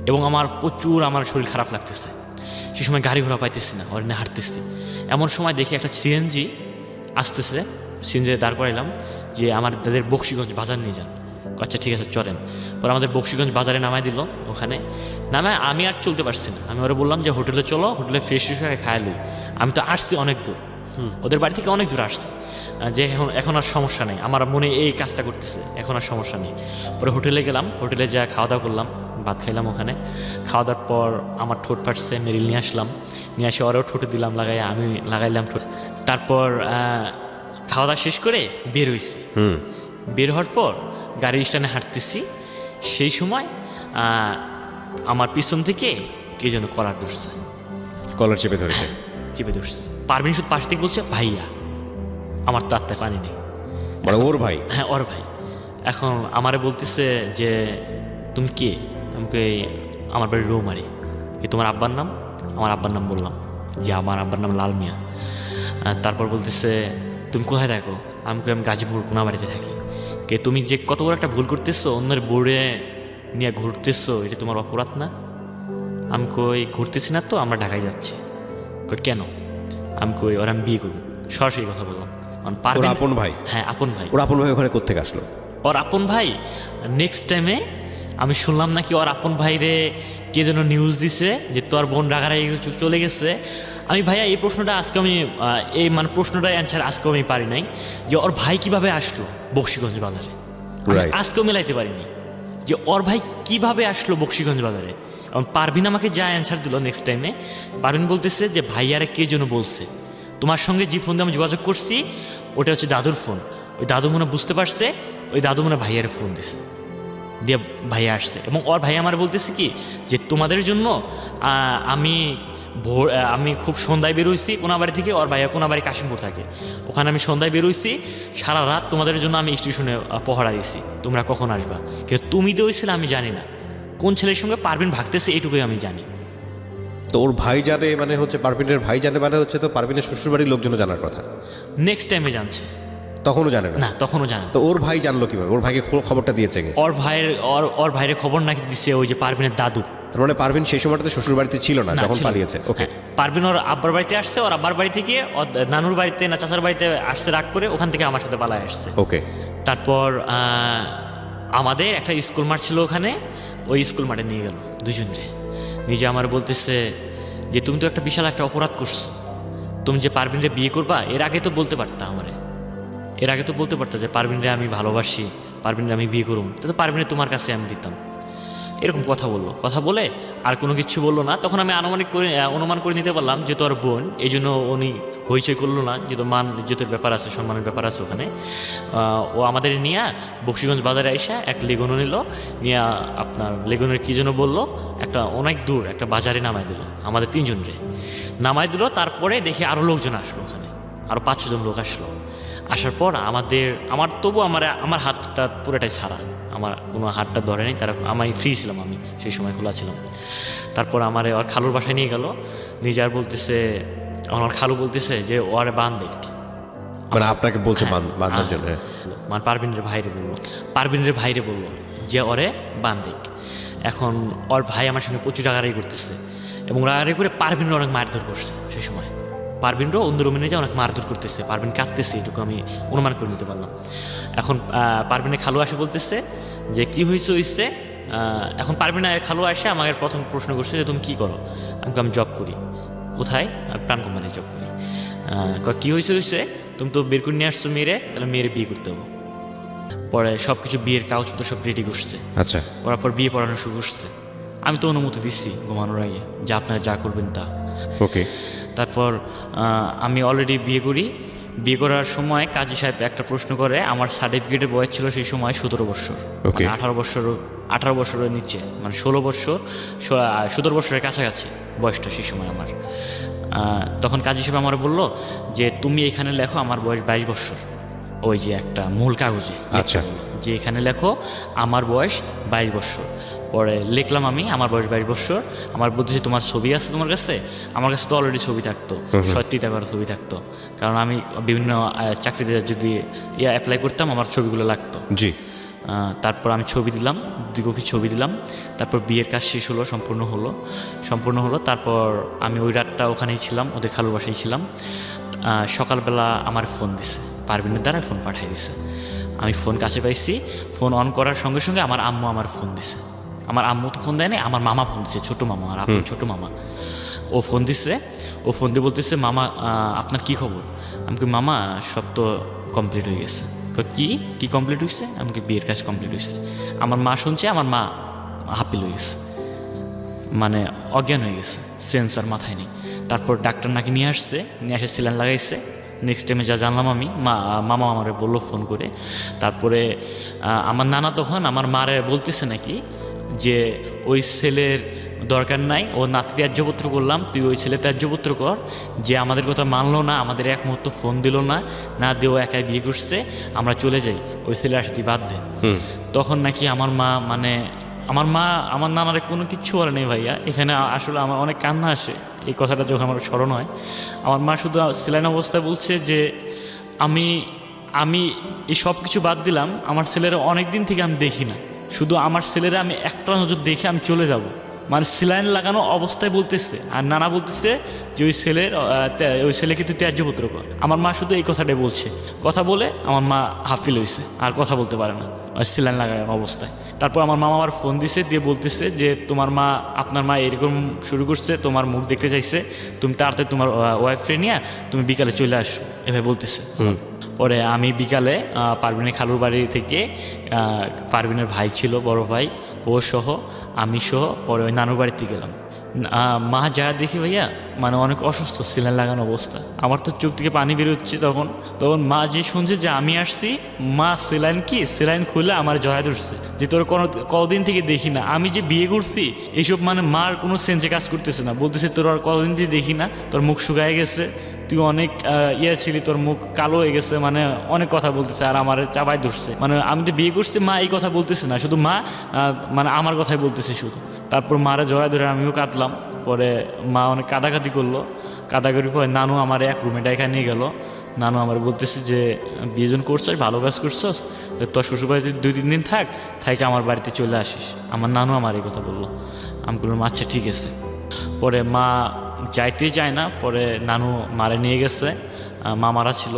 এবং আমার প্রচুর আমার শরীর খারাপ লাগতেছে। সে সময় গাড়ি ঘোড়া পাইতেছি না, অরণ্যে হাঁটতেছি। এমন সময় দেখি একটা সিএনজি আসতেছে, সিএনজি দাঁড় করাইলাম যে আমার দাদের বক্সিগঞ্জ বাজার নিয়ে যান। আচ্ছা ঠিক আছে চলেন। পরে আমাদের বক্সিগঞ্জ বাজারে নামাই দিল। ওখানে নামায় আমি আর চলতে পারছি না, আমি ওরা বললাম যে হোটেলে চলো, হোটেলে ফ্রেশ হয়ে খায় লই। আমি তো আসছি অনেক দূর, ওদের বাড়ি থেকে অনেক দূর আসছি, যে এখন আর সমস্যা নেই, আমার মনে এই কাজটা করতেছে, এখন আর সমস্যা নেই। পরে হোটেলে গেলাম, হোটেলে যা খাওয়া দাওয়া করলাম, ভাত খাইলাম ওখানে। খাওয়া দাওয়ার পর আমার ঠোঁট ফাটছে, মেরিল নিয়ে আসলাম, নিয়ে আসে ওরাও ঠোঁটে দিলাম লাগাই, আমি লাগাইলাম ঠোঁট। তারপর খাওয়া দাওয়া শেষ করে বের হয়েছি। বের হওয়ার পর গাড়ির স্ট্যান্ডে হাঁটতেছি, সেই সময় আমার পিছন থেকে কে যেন কলার ধরছে, কলার চেপে ধরেছে। চেপে ধরছে। পারভিন শুধু পাশ থেকে বলছে ভাইয়া, আমার তো আত্মায় পানি নেই। মানে ওর ভাই? হ্যাঁ ওর ভাই। এখন আমারে বলতেছে যে তুমি কে? আমাকে আমার বাড়ি রৌমারি। কি তোমার আব্বার নাম? আমার আব্বার নাম বললাম যে আমার আব্বার নাম লাল মিয়া। তারপর বলতেছে তুমি কোথায় থাকো? আমি গাজীপুর কোনাবাড়িতে থাকি। কে তুমি যে কত বড় একটা ভুল করতেছো, অন্যের বোর্ডে নিয়ে ঘুরতেছো, এটা তোমার অপরাধ না? আমি কই ঘুরতেছি না তো, আমরা ঢাকায় যাচ্ছি। কই কেন? আমি কই ওরা আমি বিয়ে করব। সরাসরি কথা বললাম। ওর আপন ভাই? হ্যাঁ আপন ভাই। ওর আপন ভাই ওখানে কোত্থেকে আসলো? ওর আপন ভাই নেক্সট টাইমে আমি শুনলাম নাকি ওর আপন ভাইরে কে যেন নিউজ দিছে যে তোর বোন রাগারাগি চলে গেছে। আমি ভাইয়া এই প্রশ্নটা আজকে আমি এই মানে প্রশ্নটার অ্যান্সার আজকেও আমি পারি নাই, যে ওর ভাই কিভাবে আসলো বক্সিগঞ্জ বাজারে। আজকেও মেলাইতে পারিনি যে ওর ভাই কিভাবে আসলো বক্সিগঞ্জ বাজারে। এবং পারভিন আমাকে যা অ্যান্সার দিল নেক্সট টাইমে, পারভিন বলতেছে যে ভাইয়ারে কে যেন বলছে, তোমার সঙ্গে যে ফোন দিয়ে আমি যোগাযোগ করছি ওটা হচ্ছে দাদুর ফোন। ওই দাদু মনে বুঝতে পারছে, ওই দাদু মনে ভাইয়ারে ফোন দিছে, দিয়ে ভাইয়া আসছে। এবং ওর ভাই আমার বলতেছে কি যে তোমাদের জন্য আমি খুব সন্ধ্যায় বেরোইছি কোনাবাড়ি থেকে, ওর ভাইয়া কোনাবাড়ি কাশিমপুর থাকে, ওখানে আমি সন্ধ্যায় বেরোইছি, সারা রাত তোমাদের জন্য আমি স্টেশনে পহরা দিয়েছি, তোমরা কখন আসবা। কিন্তু তুমি তো হয়েছিলে আমি জানি না, কোন ছেলের সঙ্গে পারভিন ভাগতেছে এইটুকুই আমি জানি। তো ওর ভাই জানে মানে হচ্ছে, পারভিনের ভাই জানে মানে হচ্ছে, তো পারভিনের শ্বশুরবাড়ির লোকজনও জানার কথা। নেক্সট টাইমে জানছে। তখনও জানে না? না তখনও জানে। তো ওর ভাই জানলো কিভাবে? ওর ভাইকে খবরটা দিয়েছে কে? ওর ভাইয়ের খবর নাকি দিচ্ছে ওই যে পারভিনের দাদু। তার মানে পারভিন সেই সময়টাতে শ্বশুর বাড়িতে ছিল না যখন পালিয়েছে? ওকে। পারভিন ওর আব্বার বাড়িতে আসছে, ওর আব্বার বাড়ি থেকে ওর নানুর বাড়িতে না চাচার বাড়িতে আসছে রাগ করে, ওখান থেকে আমার সাথে পালায় আসছে। ওকে। তারপর আমাদের একটা স্কুল মাঠ ছিল ওখানে, ওই স্কুল মাঠে নিয়ে গেল দুজনরে। নিজে আমার বলতেছে যে তুমি তো একটা বিশাল একটা অপরাধ করছো, তুমি যে পারভিনরে বিয়ে করবা এর আগে তো বলতে পারতা আমারে, এর আগে তো বলতে পারতা যে পারভিনরে আমি ভালোবাসি, পারভিনরে আমি বিয়ে করুম, তো পারভিনরে তোমার কাছে আমি দিতাম। এরকম কথা বলে আর কোনো কিছু বললো না। তখন আমি অনুমান করে নিতে পারলাম যে তোর বোন, এই জন্য উনি হইচই করলো না, যেহেতু মান ইজ্জতের ব্যাপার আছে, সম্মানের ব্যাপার আছে ওখানে। ও আমাদের নিয়ে বকশিগঞ্জ বাজারে আইসা এক লেগুনও নিল, নিয়ে আপনার লেগুনের কী যেন বললো, একটা অনেক দূর একটা বাজারে নামাই দিল, আমাদের 3 জনরে নামাই দিল। তারপরে দেখি আরও লোকজন আসলো, ওখানে আরও 5-6 জন লোক আসলো। আসার পর আমার হাতটা পুরোটাই ছাড়া, আমার কোনো হাতটা ধরে নেই, তারা আমি ফ্রি ছিলাম, আমি সেই সময় খোলা ছিলাম। তারপর আমার ওর খালুর বাসায় নিয়ে গেল, নিজে আর বলতেছে, আমার খালু বলতেছে যে ওরে বান দেখ, মানে আপনাকে বলছে বাঁধার জন্য? মানে পারবিনের ভাইরে বললো যে ওরে বান দেখ। এখন ওর ভাই আমার সঙ্গে প্রচুর রাগারাগি করতেছে, এবং রাগারাগি করে পারবিনরা অনেক মারধর করছে সেই সময়। পারবিনরও অন্য রুমে নিয়ে অনেক মারধর করতেছে, পারবিন কাঁদতেছে, এটুকু আমি অনুমান করে নিতে পারলাম। এখন পারবিনের খালু আসে বলতেছে যে কি হয়েছে। এখন পারবিনের খালু আসে আমাকে প্রথম প্রশ্ন করছে যে তুমি কী করো? আমি জব করি। কোথায়? প্রাণ কোম্পানিতে জব করি। কী হয়েছে, তুমি তো বের করে নিয়ে আসছো মেয়েরে, তাহলে মেয়েরে বিয়ে করতে হবে। পরে সব কিছু বিয়ের কাগজপত্র সব রেডি করছে। আচ্ছা। করার পর বিয়ে পড়ানো শুরু করছে। আমি তো অনুমতি দিচ্ছি ঘুমানোর আগে যে আপনারা যা করবেন তা। ওকে। তারপর আমি অলরেডি বিয়ে করার সময় কাজী সাহেব একটা প্রশ্ন করে, আমার সার্টিফিকেটের বয়স ছিল সেই সময় 17 বছর। ওকে। 18 বছরের নিচে, মানে 16 বছর 17 বছরের কাছাকাছি বয়সটা সেই সময় আমার। তখন কাজী সাহেব আমার বললো যে তুমি এখানে লেখো আমার বয়স 22 বছর, ওই যে একটা মূল কাগজে। আচ্ছা। যে এখানে লেখো আমার বয়স 22 বছর। পরে লিখলাম আমি আমার বয়স 22 বছর। আমার বলতেছি তোমার ছবি আছে তোমার কাছে? আমার কাছে তো অলরেডি ছবি থাকতো, সত্যিটা করা ছবি থাকতো, কারণ আমি বিভিন্ন চাকরিতে যদি অ্যাপ্লাই করতাম আমার ছবিগুলো লাগতো। জি। তারপর আমি ছবি দিলাম, 2 কপি ছবি দিলাম। তারপর বিয়ের কাজ শেষ হলো, সম্পূর্ণ হলো। তারপর আমি ওই রাতটা ওখানেই ছিলাম, ওদের খালুর বাসায় ছিলাম। সকালবেলা আমার ফোন দিছে, পারবিনের দ্বারা ফোন পাঠিয়ে দিছে। আমি ফোন কাছে পাইছি, ফোন অন করার সঙ্গে সঙ্গে আমার আম্মু আমার ফোন দিছে। আমার আম্মু তো ফোন দেয় না, আমার মামা ফোন দিছে, ছোটো মামা, আর আপনার ছোটো মামা। ও ফোন দিছে, ও ফোন দিয়ে বলতেছে মামা আপনার কী খবর? আমি কি মামা সব তো কমপ্লিট হয়ে গেছে। কি কমপ্লিট হয়েছে? আমাকে বিয়ের কাজ কমপ্লিট হয়েছে। আমার মা শুনছে, আমার মা হাপিল হয়ে গেছে, মানে অজ্ঞান হয়ে গেছে, সেন্সার মাথায় নেই। তারপর ডাক্তার নাকি নিয়ে এসে স্যালাইন লাগাইছে। নেক্সট টাইমে যা জানলাম আমি, মামা আমারে বললো ফোন করে। তারপরে আমার নানা তখন আমার মারে বলতেছে নাকি যে ওই ছেলের দরকার নাই, ও নাতি ত্যায্যপত্র করলাম, তুই ওই ছেলে ত্যায্যপত্র কর, যে আমাদের কথা মানলো না, আমাদের এক মুহূর্ত ফোন দিল না দিয়ে ও একাই বিয়ে করছে, আমরা চলে যাই, ওই ছেলে আসে তুই বাদ দে। তখন নাকি আমার মা আমার নানারে কোনো কিচ্ছু বলে নেই ভাইয়া। এখানে আসলে আমার অনেক কান্না আসে এই কথাটা যখন আমার স্মরণ হয়। আমার মা শুধু সেলাইন অবস্থায় বলছে যে আমি এই সব কিছু বাদ দিলাম, আমার ছেলেরা অনেক দিন থেকে আমি দেখি না, শুধু আমার ছেলেরা আমি একটা নজর দেখে আমি চলে যাব, মানে সেলাইন লাগানো অবস্থায় বলতেছে। আর নানা বলতেছে যে ওই ছেলেকে তুই ত্যায্যপুত্র কর। আমার মা শুধু এই কথাটাই বলছে, কথা বলে আমার মা হাফিল হয়েছে, আর কথা বলতে পারে না সেলাইন লাগানো অবস্থায়। তারপর আমার মামা আমার ফোন দিছে, দিয়ে বলতেছে যে আপনার মা এরকম শুরু করছে, তোমার মুখ দেখতে চাইছে, তুমি তাড়াতাড়ি তোমার ওয়াইফরে নিয়ে তুমি বিকালে চলে আসো, এভাবে বলতেছে। পরে আমি বিকালে পারবিনের খালুর বাড়ি থেকে, পারবিনের ভাই ছিল বড় ভাই, ও সহ আমি সহ পরে ওই নানুর বাড়িতে গেলাম। মা যা দেখি ভাইয়া, মানে অনেক অসুস্থ, সেলাইন লাগানো অবস্থা। আমার তো চোখ থেকে পানি বেরোচ্ছে তখন মা যে শুনছে যে আমি আসছি, মা সেলাইন খুলে আমার জড়ায় ধরছে যে তোর কতদিন থেকে দেখি না, আমি যে বিয়ে করছি এইসব, মানে মার কোনো সেন্সে কাজ করতেছে না। বলতেছে তোর আর কতদিন থেকে দেখি না, তোর মুখ শুকায় গেছে, তুই অনেক ছিলি, তোর মুখ কালো হয়ে গেছে, মানে অনেক কথা বলতেছে, আর আমার চাপায় ধরছে। মানে আমি তো বিয়ে করছি, মা এই কথা বলতেছে না, শুধু মা মানে আমার কথাই বলতেছে শুধু। তারপর মারা জড়ায় ধরে আমিও কাঁদলাম। পরে মা অনেক কাঁদাকাটি করলো, কাঁদাকাটির পরে নানু আমার এক রুমে ডাইকা নিয়ে গেল। নানু আমার বলতেছে যে বিয়েজন করছস, ভালো কাজ করছস, তোর শ্বশুরবাড়িতে 2-3 দিন থাক আমার বাড়িতে চলে আসিস। আমার নানু আমার এই কথা বললো। আমি বললাম আচ্ছা ঠিক আছে। পরে মা যাইতেই চায় না, পরে নানু মারে নিয়ে গেছে, মা মারা ছিল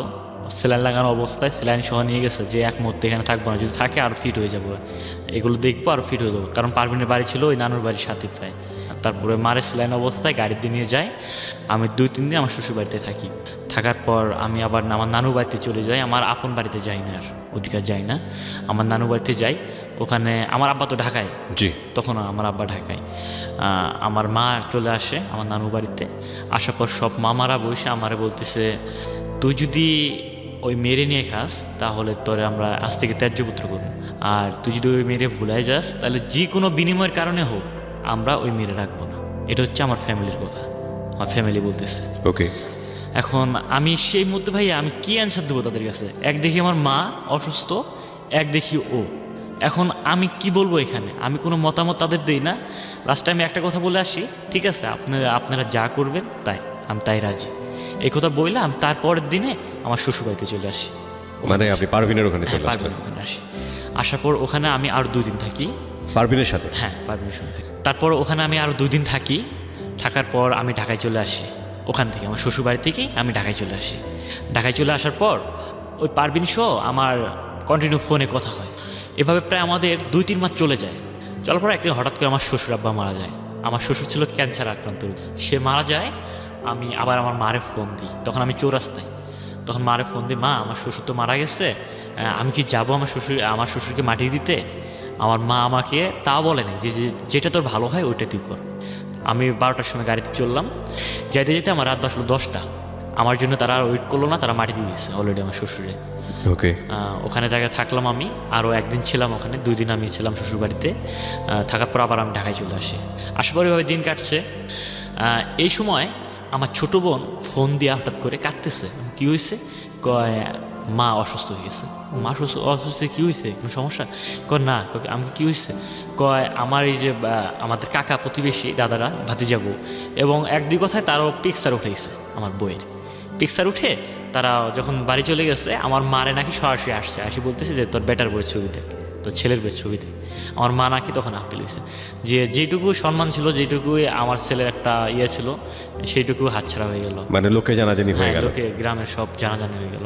সেলাইন লাগানো অবস্থায়, সেলাইন সহ নিয়ে গেছে যে এক মুহূর্তে এখানে থাকবো না, যদি থাকে আর ফিট হয়ে যাবো, এগুলো দেখবো আর ফিট হয়ে যাবো। কারণ পারভিনের বাড়ি ছিল ওই নানুর বাড়ির সাথে প্রায়। তারপরে মারে স্যালাইন অবস্থায় গাড়িতে নিয়ে যায়। আমি 2-3 দিন আমার শ্বশুর বাড়িতে থাকি। থাকার পর আমি আবার আমার নানুর বাড়িতে চলে যাই। আমার আপন বাড়িতে যাই না, আর ওদিকে যাই না, আমার নানু বাড়িতে যাই। ওখানে আমার আব্বা তো ঢাকায়, জি। তখন আমার আব্বা ঢাকায়। আমার মা চলে আসে আমার নানু বাড়িতে। আসার পর সব মামারা বসে আমারে বলতেছে, তুই যদি ওই মেরে নিয়ে খাস তাহলে তোরে আমরা আজ থেকে ত্যায্যপুত্র করব, আর তুই যদি ওই মেরে ভুলাই যাস তাহলে যে কোনো বিনিময়ের কারণে হোক আমরা ওই মেরে রাখবো না। এটা হচ্ছে আমার ফ্যামিলির কথা, আমার ফ্যামিলি বলতেছে। ওকে। এখন আমি সেই মুহূর্তে ভাই আমি কি অ্যান্সার দেবো তাদের কাছে? এক দেখি আমার মা অসুস্থ, এক দেখি ও। এখন আমি কি বলবো এখানে? আমি কোনো মতামত তাদের দিই না। লাস্টে আমি একটা কথা বলে আসি, ঠিক আছে আপনারা যা করবেন তাই, আমি তাই রাজি। এই কথা বললে আমি তারপরের দিনে আমার শ্বশুরবাড়িতে চলে আসি। মানে আপনি পারভিনের ওখানে চলে আসলেন? পারভিনের ওখানে আসি। আসার পর ওখানে আমি আরও 2 দিন থাকি। পারভিনের সাথে? হ্যাঁ, পারভিনের সঙ্গে থাকি। তারপর ওখানে আমি আরও 2 দিন থাকি। থাকার পর আমি ঢাকায় চলে আসি। ওখান থেকে আমার শ্বশুরবাড়ি থেকেই আমি ঢাকায় চলে আসি। ঢাকায় চলে আসার পর ওই পারভিন সহ আমার কন্টিনিউ ফোনে কথা হয়। এভাবে প্রায় আমাদের 2-3 মাস চলে যায়। চলার পর একদিন হঠাৎ করে আমার শ্বশুর আব্বা মারা যায়। আমার শ্বশুর ছিল ক্যান্সার আক্রান্ত, সে মারা যায়। আমি আবার আমার মারে ফোন দিই, তখন আমি চৌরাস্তায়। তখন মারে ফোন দিই, মা আমার শ্বশুর তো মারা গেছে, আমি কি যাবো আমার শ্বশুরকে মাটি দিতে? আমার মা আমাকে তাও বলেনি যে যেটা তোর ভালো হয় ওইটা তুই কর। আমি 12টার সময় গাড়িতে চললাম, যাইতে যেতে আমার রাত বাজলো 10টা। আমার জন্য তারা আর ওয়েট করলো না, তারা মাটি দিয়ে দিচ্ছে অলরেডি আমার শ্বশুরে। ওকে। ওখানে জায়গায় থাকলাম আমি, আরও 1 দিন ছিলাম ওখানে। 2 দিন আমি ছিলাম শ্বশুরবাড়িতে। থাকার পর আবার আমি ঢাকায় চলে আসি। আসার পর এভাবে দিন কাটছে। এই সময় আমার ছোটো বোন ফোন দিয়ে হঠাৎ করে কাঁদতেছে। কী হয়েছে? কয় মা অসুস্থ হয়ে গেছে। মা অসুস্থ কী হয়েছে, কোনো সমস্যা? কয় না। আমাকে কী হয়েছে? কয় আমার এই যে আমাদের কাকা প্রতিবেশী দাদারা ভাতিজাবো এবং 1-2 কথায় তারও পিকচার উঠেছে আমার বইয়ের। পিকচার উঠে তারা যখন বাড়ি চলে গেছে, আমার মারে নাকি সরাসরি আসি বলতেছে যে তোর বেটার বইয়ের ছবি দেখ, তোর ছেলের বইয়ের ছবি দেখ। আমার মা নাকি তখন আপিল হয়েছে যে যেটুকু সম্মান ছিল, যেটুকুই আমার ছেলের একটা ইয়ে ছিল, সেইটুকু হাতছাড়া হয়ে গেল। মানে লোকে জানাজানি হয়ে গেল, লোকে গ্রামের সব জানাজানি হয়ে গেল।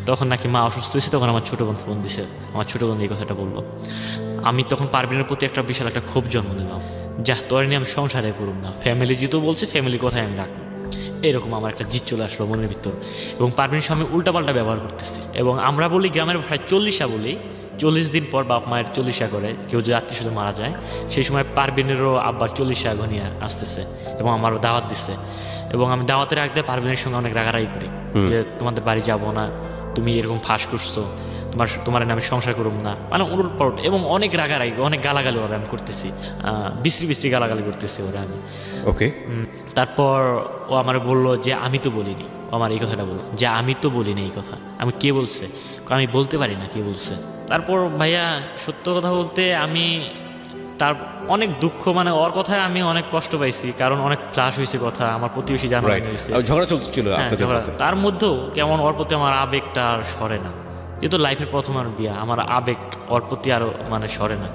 তখন নাকি মা অসুস্থ হয়েছে। তখন আমার ছোটো বোন ফোন দিছে, আমার ছোটো বোন এই কথাটা বললো। আমি তখন পারভিনের প্রতি একটা বিশাল একটা ক্ষোভ জন্ম দিলাম, যা তোর নিয়ে আমি সংসারে করুম না, ফ্যামিলি যেহেতু বলছে ফ্যামিলির কথাই আমি রাখবো। এরকম আমার একটা জিদ চলে আসলো মনের ভিতর। এবং পারভিনের সঙ্গে উল্টাপাল্টা ব্যবহার করতেছি। এবং আমরা বলি গ্রামের ভাষায় 40 বলি, 40 দিন পর বাপ মায়ের 40 করে, কেউ যদি আত্মীয় স্বজন মারা যায়, সেই সময় পারভিনেরও আব্বার 40 ঘনিয়ে আসতেছে এবং আমারও দাওয়াত দিচ্ছে। এবং আমি দাওয়াতের আগে পারভিনের সঙ্গে অনেক রাগারাগি করি যে তোমাদের বাড়ি যাব না, তুমি এরকম ফাঁস করছো, তোমার আমি সংসার করুম না, মানে উলট পালট এবং অনেক রাগারাগি, অনেক গালাগালি ওরা আমি করতেছি, বিশ্রী গালাগালি করতেছি ওরা আমি। ওকে। তারপর ও আমার বললো যে আমি তো বলিনি, ও আমার এই কথাটা বললো যে আমি তো বলিনি এই কথা। আমি কে বলছে? আমি বলতে পারি না কে বলছে। তারপর ভাইয়া সত্য কথা বলতে আমি তার অনেক দুঃখ, মানে ওর কথায় আমি অনেক কষ্ট পাইছি, কারণ অনেক ফ্লাশ হয়েছে কথা, আমার প্রতিবেশী জানা হয়েছে, ঝগড়া চলছিল আপনাদের মধ্যে। তার মধ্যেও কেমন ওর প্রতি আমার আবেগটা আর সরে না। যেহেতু লাইফের প্রথম আর বিয়া, আমার আবেগ ওর প্রতি আরও মানে সরে না।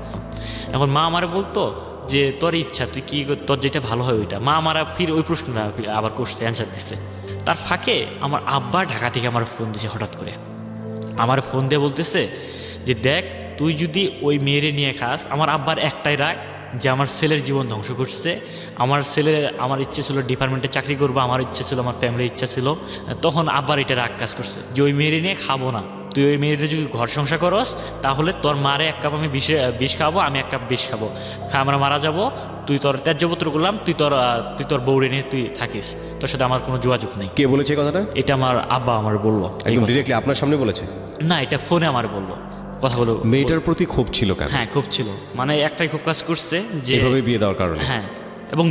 এখন মা আমারে বলতো যে তোর ইচ্ছা, তুই কি তোর যেটা ভালো হয় ওইটা। মা আমার ফির ওই প্রশ্নটা আবার করছে, অ্যান্সার দিচ্ছে। তার ফাঁকে আমার আব্বা ঢাকা থেকে আমার ফোন দিছে হঠাৎ করে। আমার ফোন দিয়ে বলতেছে যে দেখ, তুই যদি ওই মেয়েরে নিয়ে খাস, আমার আব্বার একটাই রাগ যে আমার ছেলের জীবন ধ্বংস করছে। আমার ইচ্ছে ছিল ডিপার্টমেন্টে চাকরি করবো, আমার ইচ্ছে ছিল, আমার ফ্যামিলির ইচ্ছা ছিল। তখন আব্বার এটা রাগ কাজ করছে যে ওই মেয়েরে নিয়ে খাবো না, তুই ওই মেয়েটা যদি ঘর সংসার করস তাহলে তোর মারে 1 কাপ আমি বিষ খাবো, আমি 1 কাপ বিষ খাবো, আমরা মারা যাবো, তুই তোর ত্যায্যপুত্র করলাম, তুই তোর বউরে নিয়ে তুই থাকিস, তোর সাথে আমার কোনো যোগাযোগ নেই। কে বলেছে কথাটা? এটা আমার আব্বা আমার বললো। একদম ডিরেক্টলি আপনার সামনে বলেছে? না, এটা ফোনে আমার বললো কথাগুলো। মেয়েটার প্রতি ক্ষোভ ছিল কেন? হ্যাঁ, ক্ষোভ ছিল, মানে একটাই ক্ষোভ কাজ করছে যে এভাবে বিয়ে দেওয়ার কারণে। হ্যাঁ, এবং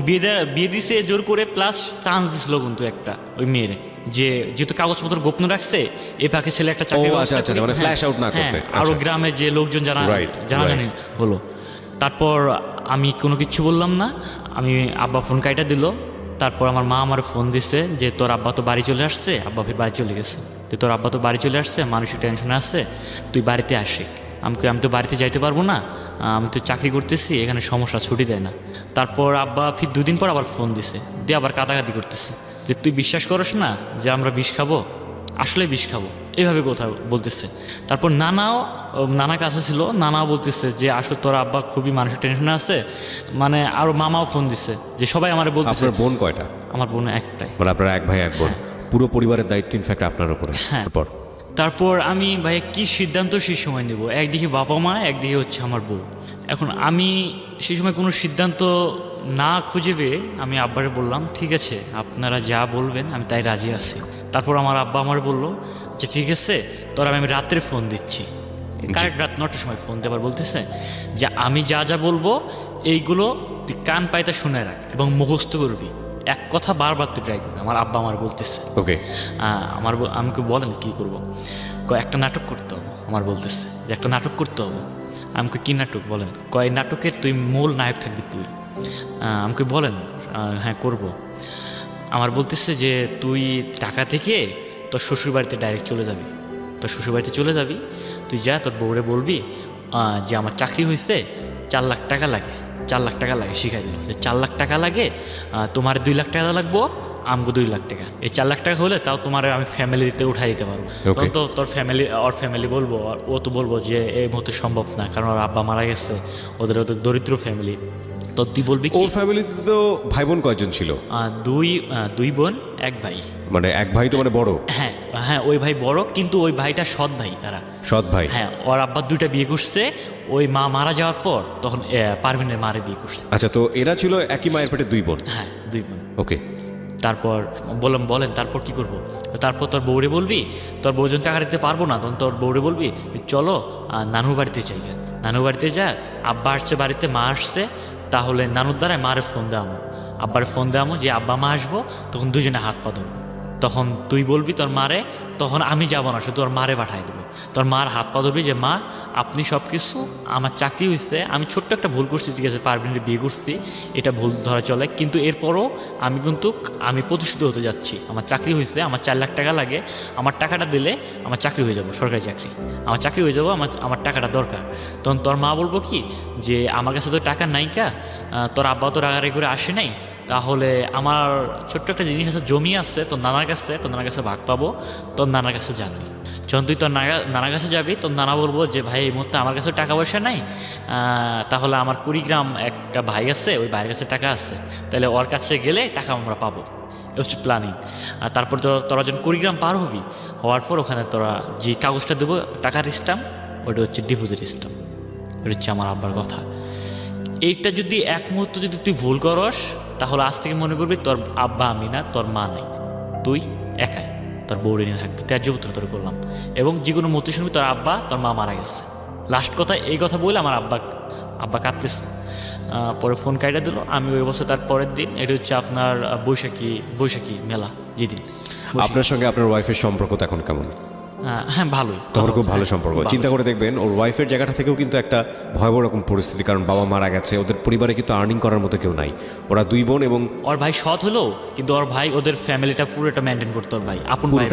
বিয়ে দিছে জোর করে, প্লাস চান্স দিছিল কিন্তু একটা ওই মেয়ের, যে যেহেতু কাগজপত্র গোপন রাখছে, এ ফাঁকে ছেলে একটা চাকরি, মানে ফ্ল্যাশ আউট না করতে। আরো গ্রামের যে লোকজন জানাজানি হলো। তারপর আমি কোনো কিছু বললাম না, আমি আব্বা ফোন কাইটা দিল। তারপর আমার মা আমার ফোন দিছে যে তোর আব্বা তো বাড়ি চলে আসছে, আব্বা ফির বাড়ি চলে গেছে, তোর আব্বা তো বাড়ি চলে আসছে, মানসিক টেনশনে আসছে, তুই বাড়িতে আসিস। আমি তো বাড়িতে যাইতে পারবো না, আমি তো চাকরি করতেছি, এখানে সমস্যা, ছুটি দেয় না। তারপর আব্বা ফির 2 দিন পর আবার ফোন দিছে, দিয়ে আবার কাটাকাটি করতেছে যে তুই বিশ্বাস করস না যে আমরা বিষ খাবো, আসলে বিষ খাবো, এইভাবে কথা বলতেছে। তারপর নানা কাছে ছিল, নানাও বলতেছে যে আসলে তোর আব্বা খুবই মানসিক টেনশনে আছে, মানে আরও মামাও ফোন দিছে যে সবাই আমার বলতেছে। আপনার বোন কয়টা? আমার বোন একটাই। মানে আপনার এক ভাই এক বোন, পুরো পরিবারের দায়িত্ব ইনফ্যাক্ট আপনার উপরে। হ্যাঁ। তারপর আমি ভাই কি সিদ্ধান্ত সেই সময় নেব, একদিকে বাবা মা, একদিকে হচ্ছে আমার বউ। এখন আমি সেই সময় কোনো সিদ্ধান্ত না খুঁজে পেয়ে আমি আব্বারে বললাম ঠিক আছে আপনারা যা বলবেন আমি তাই রাজি আছি। তারপর আমার আব্বা আমার বললো যে ঠিক আছে তোর আমি রাত্রে ফোন দিচ্ছি, কারেক্ট রাত 9টার সময় ফোন দেবার বলতেছে যে আমি যা যা বলবো এইগুলো তুই কান পাইতে শুনে রাখ এবং মুখস্থ করবি, এক কথা বারবার তুই ট্রাই করবি। আমার আব্বা আমার বলতেছে। ওকে। আমাকে বলেন কি করব, একটা নাটক করতে হবে। আমার বলতেছে যে একটা নাটক করতে হবে। আমাকে কি নাটক বলেন, এই নাটকের তুই মূল নায়ক থাকবি তুই। আমাকে বলেন হ্যাঁ করব। আমার বলতেছে যে তুই ঢাকা থেকে তোর শ্বশুরবাড়িতে ডাইরেক্ট চলে যাবি, তোর শ্বশুরবাড়িতে চলে যাবি, তুই যা তোর বউরে বলবি যে আমার চাকরি হয়েছে, 4 লাখ টাকা লাগে, 4 লাখ টাকা লাগে, শিখাই দিল যে 4 লাখ টাকা লাগে, তোমার 2 লাখ টাকা লাগবো, আমাকে 2 লাখ টাকা। এই 4 লাখ টাকা হলে তাও তোমার আমি ফ্যামিলিতে উঠাই দিতে পারবো। তখন তো তোর ফ্যামিলি বলবো, আর ও তো বলবো যে এই মুহূর্তে সম্ভব না, কারণ ওর আব্বা মারা গেছে, ওদের দরিদ্র ফ্যামিলি। তো তুই বলবি ওর ফ্যামিলিতে তো ভাই বোন কয়জন ছিল? দুই বোন এক ভাই। মানে এক ভাই তো মানে বড়? হ্যাঁ হ্যাঁ, ওই ভাই বড়, কিন্তু ওই ভাইটা সৎ ভাই। তারা সৎ ভাই? হ্যাঁ, ওর আব্বা 2টা বিয়ে করছে, ওই মা মারা যাওয়ার পর তখন পারভিনের মারে বিয়ে করছে। আচ্ছা, তো এরা ছিল একই মায়ের পেটে 2 বোন? হ্যাঁ 2 বোন। ওকে। তারপর বলেন তারপর কি করব? তারপর তোর বউরে বলবি, তোর বউ যখন টাকা দিতে পারবো না তখন তোর বউরে বলবি চলো নানুর বাড়িতে যাই, নানুর বাড়িতে যা, আব্বা আসছে বাড়িতে, মা আসছে, তাহলে নানুর দ্বারাই মারে ফোন দেওয়ামো, আব্বারে ফোন দেওয়ামো যে আব্বা মা আসবো, তখন দুজনে হাত পা ধরবো। তখন তুই বলবি তোর মারে, তখন আমি যাবো না, শুধু তোর মারে পাঠাই দেবো। তোর মার হাত পা ধরবি যে মা আপনি সব কিছু, আমার চাকরি হয়েছে, আমি ছোট্ট একটা ভুল করছি, ঠিক আছে পারভিনের বিয়ে করছি, এটা ভুল ধরা চলে, কিন্তু এরপরও আমি প্রতিষ্ঠিত হতে যাচ্ছি, আমার চাকরি হয়েছে, আমার 4 লাখ টাকা লাগে, আমার টাকাটা দিলে আমার চাকরি হয়ে যাবো, সরকারি চাকরি, আমার চাকরি হয়ে যাবো, আমার টাকাটা দরকার। তখন তোর মা বলবো কি যে আমার কাছে তো টাকা নাই, তোর আব্বা তো রাগারাগি করে আসে নাই, তাহলে আমার ছোট্ট একটা জিনিস আছে, জমি আছে তোর নানার কাছে ভাগ পাবো, তোর নানার কাছে যা তুই। যখন তুই তোর নানার কাছে যাবি, তোর নানা বলবো যে ভাই এই মুহূর্তে আমার কাছে টাকা পয়সা নাই, তাহলে আমার কুড়িগ্রাম একটা ভাই আছে, ওই ভাইয়ের কাছে টাকা আছে, তাহলে ওর কাছে গেলে টাকা আমরা পাবো। এ হচ্ছে প্ল্যানিং। আর তারপর তোরা যখন কুড়িগ্রাম পার হবি, হওয়ার পর ওখানে তোরা যে কাগজটা দেবো টাকার স্ট্যাম্প, ওটা হচ্ছে ডিপোজিট স্ট্যাম্প। ওটা হচ্ছে আমার আব্বার কথা। এইটা যদি এক মুহূর্ত যদি তুই ভুল করস, তাহলে আজ থেকে মনে করবি তোর আব্বা আমি না, তোর মা নাই, তুই একাই তোর বউরে নিয়ে থাকবি। ত্যায্য পুত্র তোর করলাম। এবং যে কোনো মতো শুনবি তোর আব্বা তোর মা মারা গেছে। লাস্ট কথা এই কথা বলে আমার আব্বা কাঁদতেছে। পরে ফোন কাইটা দিল। আমি ওই বছর তার পরের দিন, এটা হচ্ছে আপনার বৈশাখী মেলা যেদিন। আপনার সঙ্গে আপনার ওয়াইফের সম্পর্ক তো এখন কেমন? হ্যাঁ ভালোই, তখন খুব ভালো সম্পর্ক। চিন্তা করে দেখবেন ওর ওয়াইফের জায়গাটা থেকেও কিন্তু একটা ভয়াবহ রকম পরিস্থিতি, কারণ বাবা মারা গেছে, ওদের পরিবারে কিন্তু আর্নিং করার মতো কেউ নাই, ওরা 2 বোন, এবং ওর ভাই সৎ হলো, কিন্তু ওর ভাই ওদের ফ্যামিলিটা পুরোটা মেনটেন করতো, ওর ভাই আপন ভাই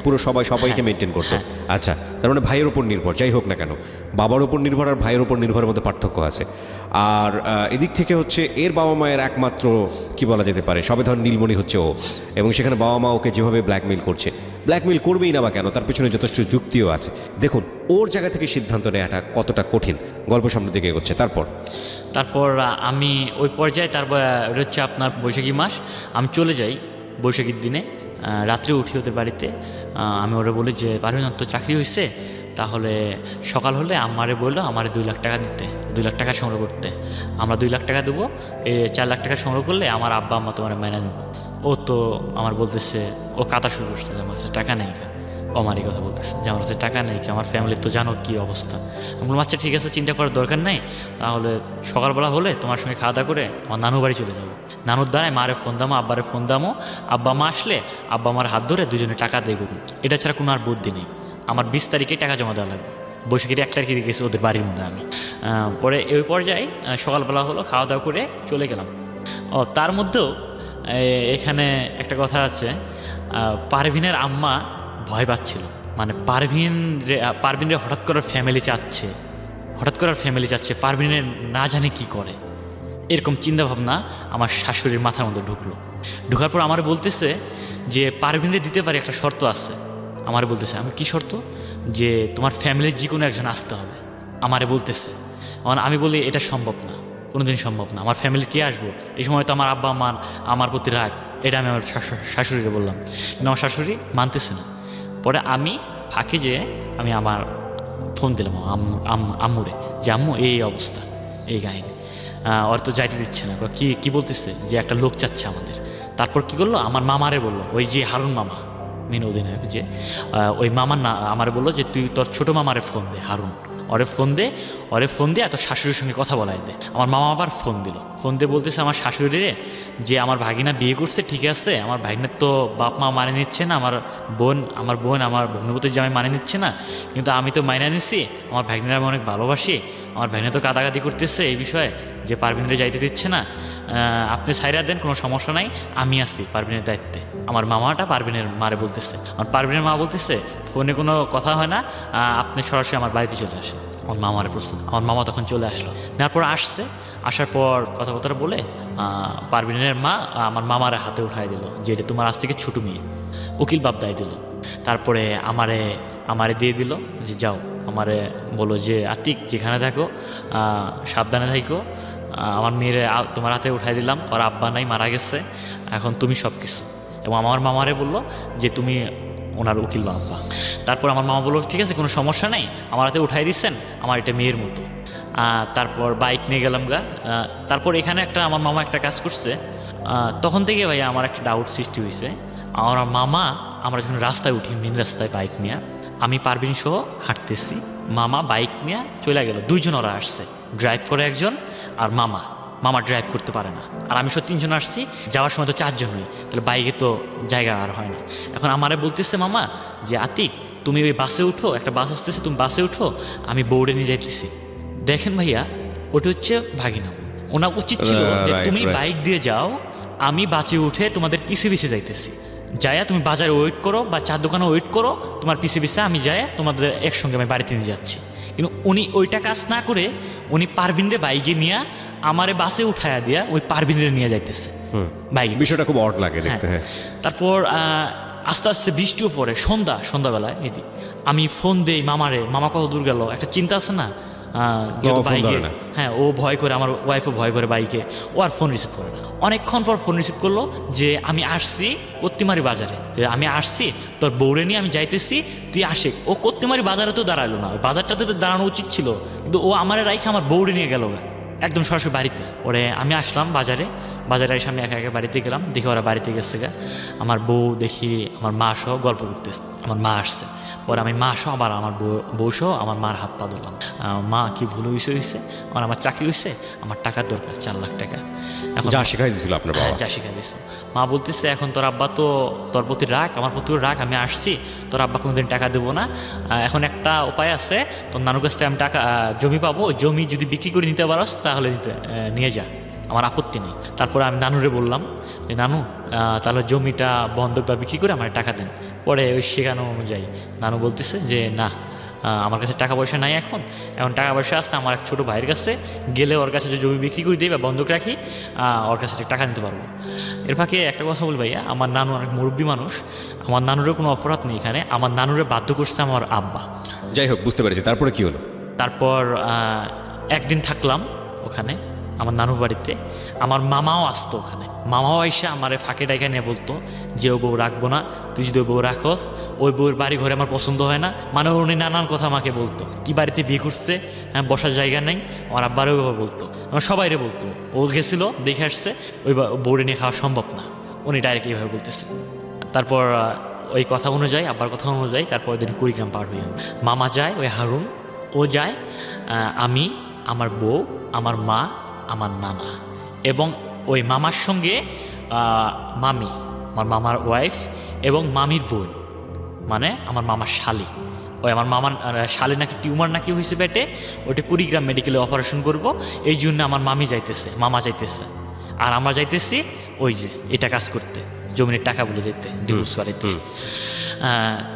পুরো সবাইকে মেনটেন করতো। আচ্ছা, তার মানে ভাইয়ের ওপর নির্ভর, যাই হোক না কেন বাবার ওপর নির্ভর আর ভাইয়ের ওপর নির্ভরের মধ্যে পার্থক্য আছে। আর এদিক থেকে হচ্ছে এর বাবা মায়ের একমাত্র কি বলা যেতে পারে সবেধন নীলমণি হচ্ছে ও, এবং সেখানে বাবা মা ওকে যেভাবে ব্ল্যাকমেইল করবেই না বা কেন, তার পিছনে যথেষ্ট যুক্তিও আছে। দেখুন ওর জায়গা থেকে সিদ্ধান্ত নেওয়াটা কতটা কঠিন। গল্প সামনের দিকে এগোচ্ছে। তারপর আমি ওই পর্যায়ে, তারপর হচ্ছে আপনার বৈশাখী মাস, আমি চলে যাই বৈশাখীর দিনে, রাত্রে উঠি ওদের বাড়িতে। আমি ওরা বলি যে পারভিন তো চাকরি হয়েছে, তাহলে সকাল হলে আমারে বললো আমারে 2 লাখ টাকা দিতে, 2 লাখ টাকা সংগ্রহ করতে। আমরা 2 লাখ টাকা দেবো, 4 লাখ টাকা সংগ্রহ করলে আমার আব্বা আম্মা তোমার মাইনা দেবো। ও তো আমার বলতেছে, ও কাতা শুরু করছে যে আমার কাছে টাকা নেই, আমারই কথা বলতেছে যে আমার কাছে টাকা নেই, আমার ফ্যামিলির তো জানো কী অবস্থা। আমি বললাম আচ্ছা ঠিক আছে, চিন্তা করার দরকার নেই, তাহলে সকালবেলা হলে তোমার সঙ্গে খাওয়া দাওয়া করে আমার নানুর বাড়ি চলে যাবো। নানুর দ্বারাই মারে ফোন দামো, আব্বারে ফোন দামো, আব্বা মা আসলে আব্বা আমার হাত ধরে দুজনে টাকা দিয়ে করুন। এটা ছাড়া কোনো আর বুদ্ধি নেই। আমার 20 তারিখে টাকা জমা দেওয়া লাগবে। বৈশাখীর 1 তারিখে গেছি ওদের বাড়ির মধ্যে আমি। পরে ওই পর্যায়ে সকালবেলা হলো, খাওয়া দাওয়া করে চলে গেলাম। তার মধ্যেও এখানে একটা কথা আছে, পারভিনের আম্মা ভয় পাচ্ছিল, মানে পারভিনের হঠাৎ করার ফ্যামিলি চাচ্ছে, পারভিনের না জানে কি করে, এরকম চিন্তাভাবনা আমার শাশুড়ির মাথার মধ্যে ঢুকার পর আমার বলতেছে যে পারভিনের দিতে পারে, একটা শর্ত আছে, আমারে বলতেছে, আমি কি শর্ত? যে তোমার ফ্যামিলির যে কোনো একজন আসতে হবে, আমারে বলতেছে। আমি বলি এটা সম্ভব না, কোনোদিন সম্ভব না, আমার ফ্যামিলি কে আসবো? এই সময় তো আমার আব্বা আমার আমার প্রতি রাগ। এটা আমি আমার শাশুড়িকে বললাম, কিন্তু আমার শাশুড়ি মানতেছে না। পরে আমি ফাঁকে যেয়ে আমি আমার ফোন দিলাম আম্মুরে, যে আম্মু এই অবস্থা, এই কাহিনী, ওর তো যাইতে দিচ্ছে না। কি বলতেছে? যে একটা লোক চাচ্ছে আমাদের। তারপর কি করলো, আমার মামারে বললো, ওই যে হারুন মামা মিন অধিনায়ক, যে ওই মামার না আমারে বললো যে তুই তোর ছোটো মামারে ফোন দে, হারুন, ওরে ফোন দিয়ে এত শাশুড়ির সঙ্গে কথা বলাই দে। আমার মামা আবার ফোন দিয়ে বলতেছে আমার শাশুড়িরে যে আমার ভাগিনা বিয়ে করছে, ঠিক আছে, আমার ভাগিনার তো বাপ মা মানে নিচ্ছে না, আমার বোন আমার ভগ্নপতির জামাই মানে নিচ্ছে না, কিন্তু আমি তো মাইনা নিচ্ছি, আমার ভাগিনার আমি অনেক ভালোবাসি, আমার ভাগিনা তো কাদাকাদি করতেছে এই বিষয়ে যে পারভিনরে যাইতে দিচ্ছে না, আপনি সাইরা দেন, কোনো সমস্যা নাই, আমি আছি পারভিনের দায়িত্বে। আমার মামাটা পারভিনের মারে বলতেছে, আমার পারভিনের মা বলতেছে ফোনে কোনো কথা হয় না, আপনি সরাসরি আমার বাড়িতে চলে আসেন। আমার মামার প্রশ্ন, আমার মামা তখন চলে আসলো, তারপর আসার পর কথাবার্তা বলে পারভিনের মা আমার মামারে হাতে উঠাই দিল, যে এটা তোমার আজ থেকে ছোটো মেয়ে, উকিল বাপ দায় দিল। তারপরে আমারে দিয়ে দিল যে যাও, আমারে বলো যে আতিক যেখানে থাকো সাবধানে থাকো, আমার মেয়েরে তোমার হাতে উঠাই দিলাম, ওর আব্বা নাই, মারা গেছে, এখন তুমি সব কিছু। এবং আমার মামারে বললো যে তুমি ওনার উকিল আব্বা। তারপর আমার মামা বললো ঠিক আছে, কোনো সমস্যা নেই, আমার হাতে উঠাই দিচ্ছেন, আমার এটা মেয়ের মতো। তারপর বাইক নিয়ে গেলাম গা। তারপর এখানে আমার মামা একটা কাজ করছে, তখন থেকে ভাইয়া আমার একটা ডাউট সৃষ্টি হয়েছে। আমার মামা, আমরা যখন রাস্তায় উঠি, মেন রাস্তায় বাইক নিয়ে, আমি পারভিন সহ হাঁটতেছি, মামা বাইক নিয়ে চলে গেল, দুইজন ওরা আসছে, ড্রাইভ করে একজন, আর মামা ড্রাইভ করতে পারে না, আর আমি সব 3 জন আসছি, যাওয়ার সময় তো 4 জন হই, তাহলে বাইকে তো জায়গা আর হয় না। এখন আমারে বলতেছে মামা যে আতিক তুমি ওই বাসে উঠো, একটা বাস আসতেছে, তুমি বাসে উঠো, আমি বউড়ে নিয়ে যাইতেছি। দেখেন ভাইয়া, ওটা হচ্ছে ভাগিনা, ওনা উচিত ছিল যে তুমি বাইক দিয়ে যাও, আমি বাসে উঠে তোমাদের পিছে যাইতেছি, যায়া তুমি বাজারে ওয়েট করো বা চার দোকানে ওয়েট করো, তোমার পিছে আমি যায়া তোমাদের একসঙ্গে আমি বাড়িতে নিয়ে যাচ্ছি। কিন্তু উনি ওইটা কাজ না করে উনি পারভিনরে বাইকে নিয়ে আমারে বাসে উঠায়া দিয়া ওই পারভিনরে নিয়ে যাইতেছে বাইকে। বিষয়টা খুব অড লাগে দেখতে। হ্যাঁ, তারপর আস্তে আস্তে বৃষ্টিও পড়ে, সন্ধ্যাবেলায় এদিক আমি ফোন দেই মামারে, মামা কত দূর গেল, একটা চিন্তা আছে না, বাইকে, হ্যাঁ, ও ভয় করে, আমার ওয়াইফও ভয় করে বাইকে, ও আর ফোন রিসিভ করে না। অনেকক্ষণ পর ফোন রিসিভ করলো যে আমি আসছি কত্তিমারি বাজারে, আমি আসছি তোর বউরে নিয়ে আমি যাইতেছি, তুই আসে। ও কত্তিমারি বাজারে তো দাঁড়ালো না, বাজারটাতে তো দাঁড়ানো উচিত ছিল, কিন্তু ও আমারে রাইখে আমার বউরে নিয়ে গেল একদম সরাসরি বাড়িতে। ওরে আমি আসলাম বাজারে এসে আমি একা বাড়িতে গেলাম, দেখি ওরা বাড়িতে গেছে আমার বউ দেখি আমার মা সহ গল্প করতেছে। আমার মা আসছে, পরে আমি মা সহ আবার আমার বউ সহ আমার মার হাত পা ধরলাম। মা কি ভুল হয়েছে, আমার চাকরি হয়েছে, আমার টাকার দরকার, 4 লাখ টাকা। এখন যা শিখাই দিয়েছিল আপনার বাবা? যা শিখাই দিয়েছে। মা বলতেছে এখন তোর আব্বা তো তোর প্রতি রাগ, আমার প্রতিও রাগ, আমি আসছি, তোর আব্বা কোনোদিন টাকা দেবো না, এখন একটা উপায় আছে, তোর নানুর কাছ থেকে আমি টাকা জমি পাবো, ওই জমি যদি বিক্রি করে নিতে পারস তাহলে নিয়ে যা, আমার আপত্তি নেই। তারপরে আমি নানুরে বললাম যে নানু তাহলে জমিটা বন্ধক বা বিক্রি করে আমার টাকা দেন। পরে ওই শেখানো অনুযায়ী নানু বলতেছে যে না, আমার কাছে টাকা পয়সা নাই, এখন টাকা পয়সা আসছে আমার এক ছোটো ভাইয়ের কাছে, গেলে ওর কাছে যে জমি বিক্রি করে দিই বা বন্ধক রাখি, ওর কাছে টাকা নিতে পারবো। এর ফাঁকে একটা কথা বল ভাইয়া, আমার নানু অনেক মুরব্বী মানুষ, আমার নানুরের কোনো অপরাধ নেই এখানে, আমার নানুরে বাধ্য করছে আমার আব্বা। যাই হোক, বুঝতে পেরেছি। তারপরে কি হলো? তারপর একদিন থাকলাম ওখানে আমার নানুর বাড়িতে, আমার মামাও আসতো ওখানে, মামাও এসে আমার ফাঁকে ডাইকা নিয়ে বলতো যে ও বউ রাখবো না, তুই যদি ওই বউ রাখস, ওই বউয়ের বাড়ি ঘরে আমার পছন্দ হয় না, মানে উনি নানান কথা আমাকে বলতো, কি বাড়িতে বিয়ে করছে, হ্যাঁ বসার জায়গা নেই, আমার আব্বারও ওইভাবে বলতো, আমার সবাইরে বলতো, ও গেছিলো দেখে আসছে, ওই বউরে নিয়ে খাওয়া সম্ভব না, উনি ডাইরেক্ট এইভাবে বলতেছে। তারপর ওই কথা অনুযায়ী, আব্বার কথা অনুযায়ী তারপর দিন কুড়িগ্রাম পার হইলাম। মামা যায়, ওই হারুন ও যায়, আমি, আমার বউ, আমার মা, আমার নানা এবং ওই মামার সঙ্গে মামি, আমার মামার ওয়াইফ এবং মামির বোন, মানে আমার মামার শালি। ওই আমার মামার শালি নাকি টিউমার নাকি হয়েছে পেটে, ওইটা কুড়িগ্রাম মেডিকেলে অপারেশন করব, এই জন্য আমার মামা যাইতেছে, আর আমরা যাইতেছি ওই যে এটা কাজ করতে, জমিনের টাকা বলে যেতে, ডিভোর্স করাইতে।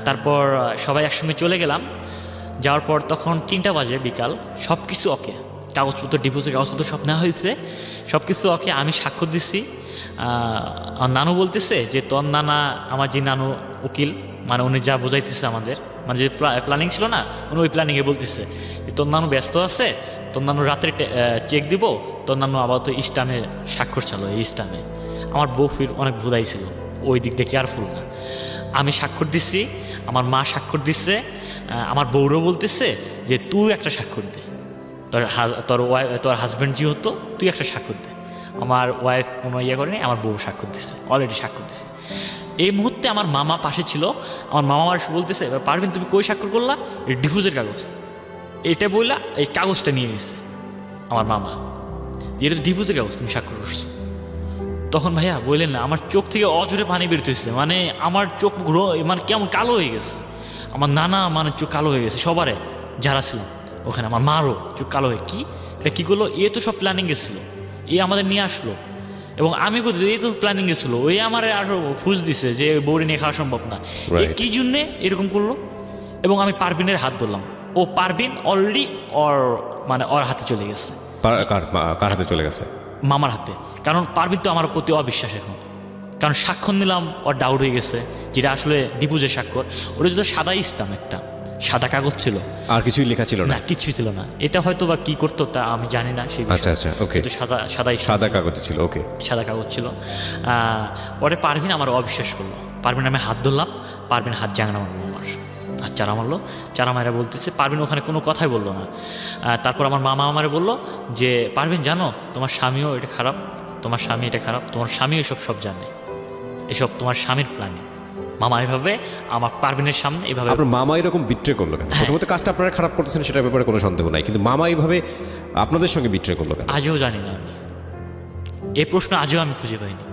তারপর সবাই একসঙ্গে চলে গেলাম। যাওয়ার পর তখন 3টা বাজে বিকাল, সব কিছু ওকে, কাগজপত্র, ডিভোর্সের কাগজপত্র সব নেওয়া হয়েছে, সব কিছু ওকে, আমি স্বাক্ষর দিচ্ছি। নানু বলতেছে যে তোর নানা, আমার যে নানু উকিল মানে উনি যা বোঝাইতেছে আমাদের, মানে যে প্ল্যানিং ছিল না, উনি ওই প্ল্যানিংয়ে বলতেছে যে তোর নানু ব্যস্ত আছে, তোর নানু রাত্রে চেক দিব, তোর নানু আপাতত ইস্টামে স্বাক্ষর চালো। এই ইস্টামে আমার বউ ফির অনেক ভুদাইছিল, ওই দিক দিয়ে কেয়ারফুল না। আমি স্বাক্ষর দিচ্ছি, আমার মা স্বাক্ষর দিচ্ছে, আমার বউরও বলতেছে যে তুই একটা স্বাক্ষর দে, তোর হাজব্যান্ড যেহেতু তুই একটা স্বাক্ষর দে। আমার ওয়াইফ কোনো ইয়ে করেনি, আমার বউ স্বাক্ষর দিচ্ছে, অলরেডি স্বাক্ষর দিচ্ছে। এই মুহূর্তে আমার মামা পাশে ছিল, আমার মামা আমার বলতেছে পারবেন তুমি কই স্বাক্ষর করলা? ডিভোর্সের কাগজ। এটা বললা এই কাগজটা নিয়ে নিচ্ছে আমার মামা, এটা তো ডিভোর্সের কাগজ, তুমি স্বাক্ষর করছো। তখন ভাইয়া বললেন না, আমার চোখ থেকে অজরে পানি বেরোতেছে, মানে আমার চোখ মানে কেমন কালো হয়ে গেছে। আমার নানা মানে চোখ কালো হয়ে গেছে, সবারে যারা ছিলাম ওখানে, আমার মারও চোখ কালো হয়ে, কি এটা কী করলো? এ তো সব প্ল্যানিং গেছিলো, এ আমাদের নিয়ে আসলো, এবং আমি কোথায়, এই তো প্ল্যানিং গেছিল, ওই আমার আরো ফুজ দিছে যে বউরে নিয়ে খাওয়া সম্ভব না, কি জন্যে এরকম করলো। এবং আমি পারভিনের হাত ধরলাম, ও পারভিন অলরেডি ওর হাতে চলে গেছে। কার হাতে চলে গেছে? মামার হাতে। কারণ পারভিন তো আমার প্রতি অবিশ্বাস এখন, কারণ স্বাক্ষর নিলাম, ওর ডাউট হয়ে গেছে, যেটা আসলে ডিভোর্সের স্বাক্ষর। ওটা যদি সাদা ইস্টাম, একটা সাদা কাগজ ছিল, আর কিছুই লেখা ছিল না? কিছুই ছিল না। এটা হয়তো বা কি করতো তা আমি জানি না সেই বিষয়ে। আচ্ছা, ওকে। কিন্তু সাদা কাগজ ছিল, ওকে, সাদা কাগজ ছিল। পরে পারভিন আমার অবিশ্বাস করলো, পারভিন আমি হাত ধরলাম, পারভিন হাত জাঙানো মারলো, আমার হাত চারা মারলো, চারা মারা বলতেছে। পারভিন ওখানে কোনো কথাই বললো না। তারপর আমার মামা আমারে বললো যে পারভিন জানো তোমার স্বামীও এটা খারাপ, তোমার স্বামী এটা খারাপ, তোমার স্বামী এসব সব জানে, এসব তোমার স্বামীর প্ল্যানিং। মামা এভাবে আমার পারভিনের সামনে এভাবে। আপনার মামা এরকম বিট্রে করলো কেন? প্রথমত কাজটা আপনারা খারাপ করতেছেন, সেটার ব্যাপারে কোনো সন্দেহ নাই, কিন্তু মামা এইভাবে আপনাদের সঙ্গে বিট্রে করলো কেন? আজও জানি না আমি, এই প্রশ্ন আজও আমি খুঁজে পাইনি।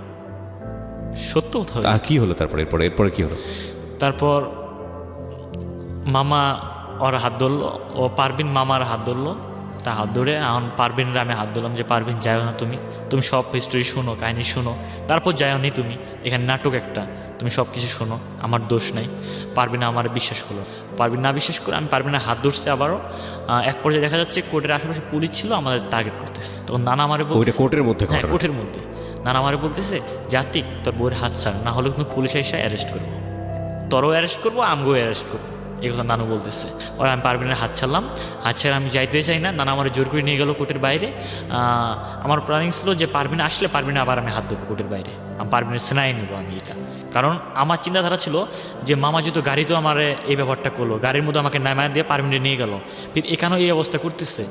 সত্য কথা। কি হলো তারপরে? এরপরে কি হলো? তারপর মামা ওর হাত ধরলো, ও পারভিন মামার হাত ধরলো, তা হাত ধরে এখন পারভিনরা আমি হাত ধরলাম যে পারভিন যাও না, তুমি সব হিস্টোরি শোনো, কাহিনী শোনো, তারপর যাও নি তুমি, এখানে নাটক একটা, তুমি সব কিছু শোনো, আমার দোষ নাই। পারভিন আমার বিশ্বাস করলো, পারভিন না বিশ্বাস করে আমি পারভিনের হাত ধরছে আবারও। এক পর্যায়ে দেখা যাচ্ছে কোর্টের আশেপাশে পুলিশ ছিল, আমাদের টার্গেট করতেছে। তখন নানা আমারে বলতে, কোর্টের মধ্যে? হ্যাঁ, কোর্টের মধ্যে। নানা আমারে বলতেছে জাতিক তোর বউয়ের হাত ছাড়, না হলে কিন্তু পুলিশ এসে অ্যারেস্ট করবো, তোরও অ্যারেস্ট করবো, আমগো অ্যারেস্ট করবো, এই কথা নানু বলতেছে। ওরা আমি পারভিনের হাত ছাড়লাম, হাত ছাড়া আমি যাইতে চাই না। নানা আমার জোর করে নিয়ে গেল কোর্টের বাইরে। আমার প্ল্যানিং ছিল যে পারভিন আসলে পারভিনে আবার আমি হাত দেবো কোর্টের বাইরে, আমি পারভিনের সেনাই নেবো আমি এটা। কারণ আমার চিন্তাধারা ছিল যে মামা যেহেতু গাড়ি তো আমার এই ব্যাপারটা করলো, গাড়ির মধ্যে আমাকে নামায় দিয়ে পারভিনে নিয়ে গেল, ফির এখানেও এই অবস্থা করতেছে,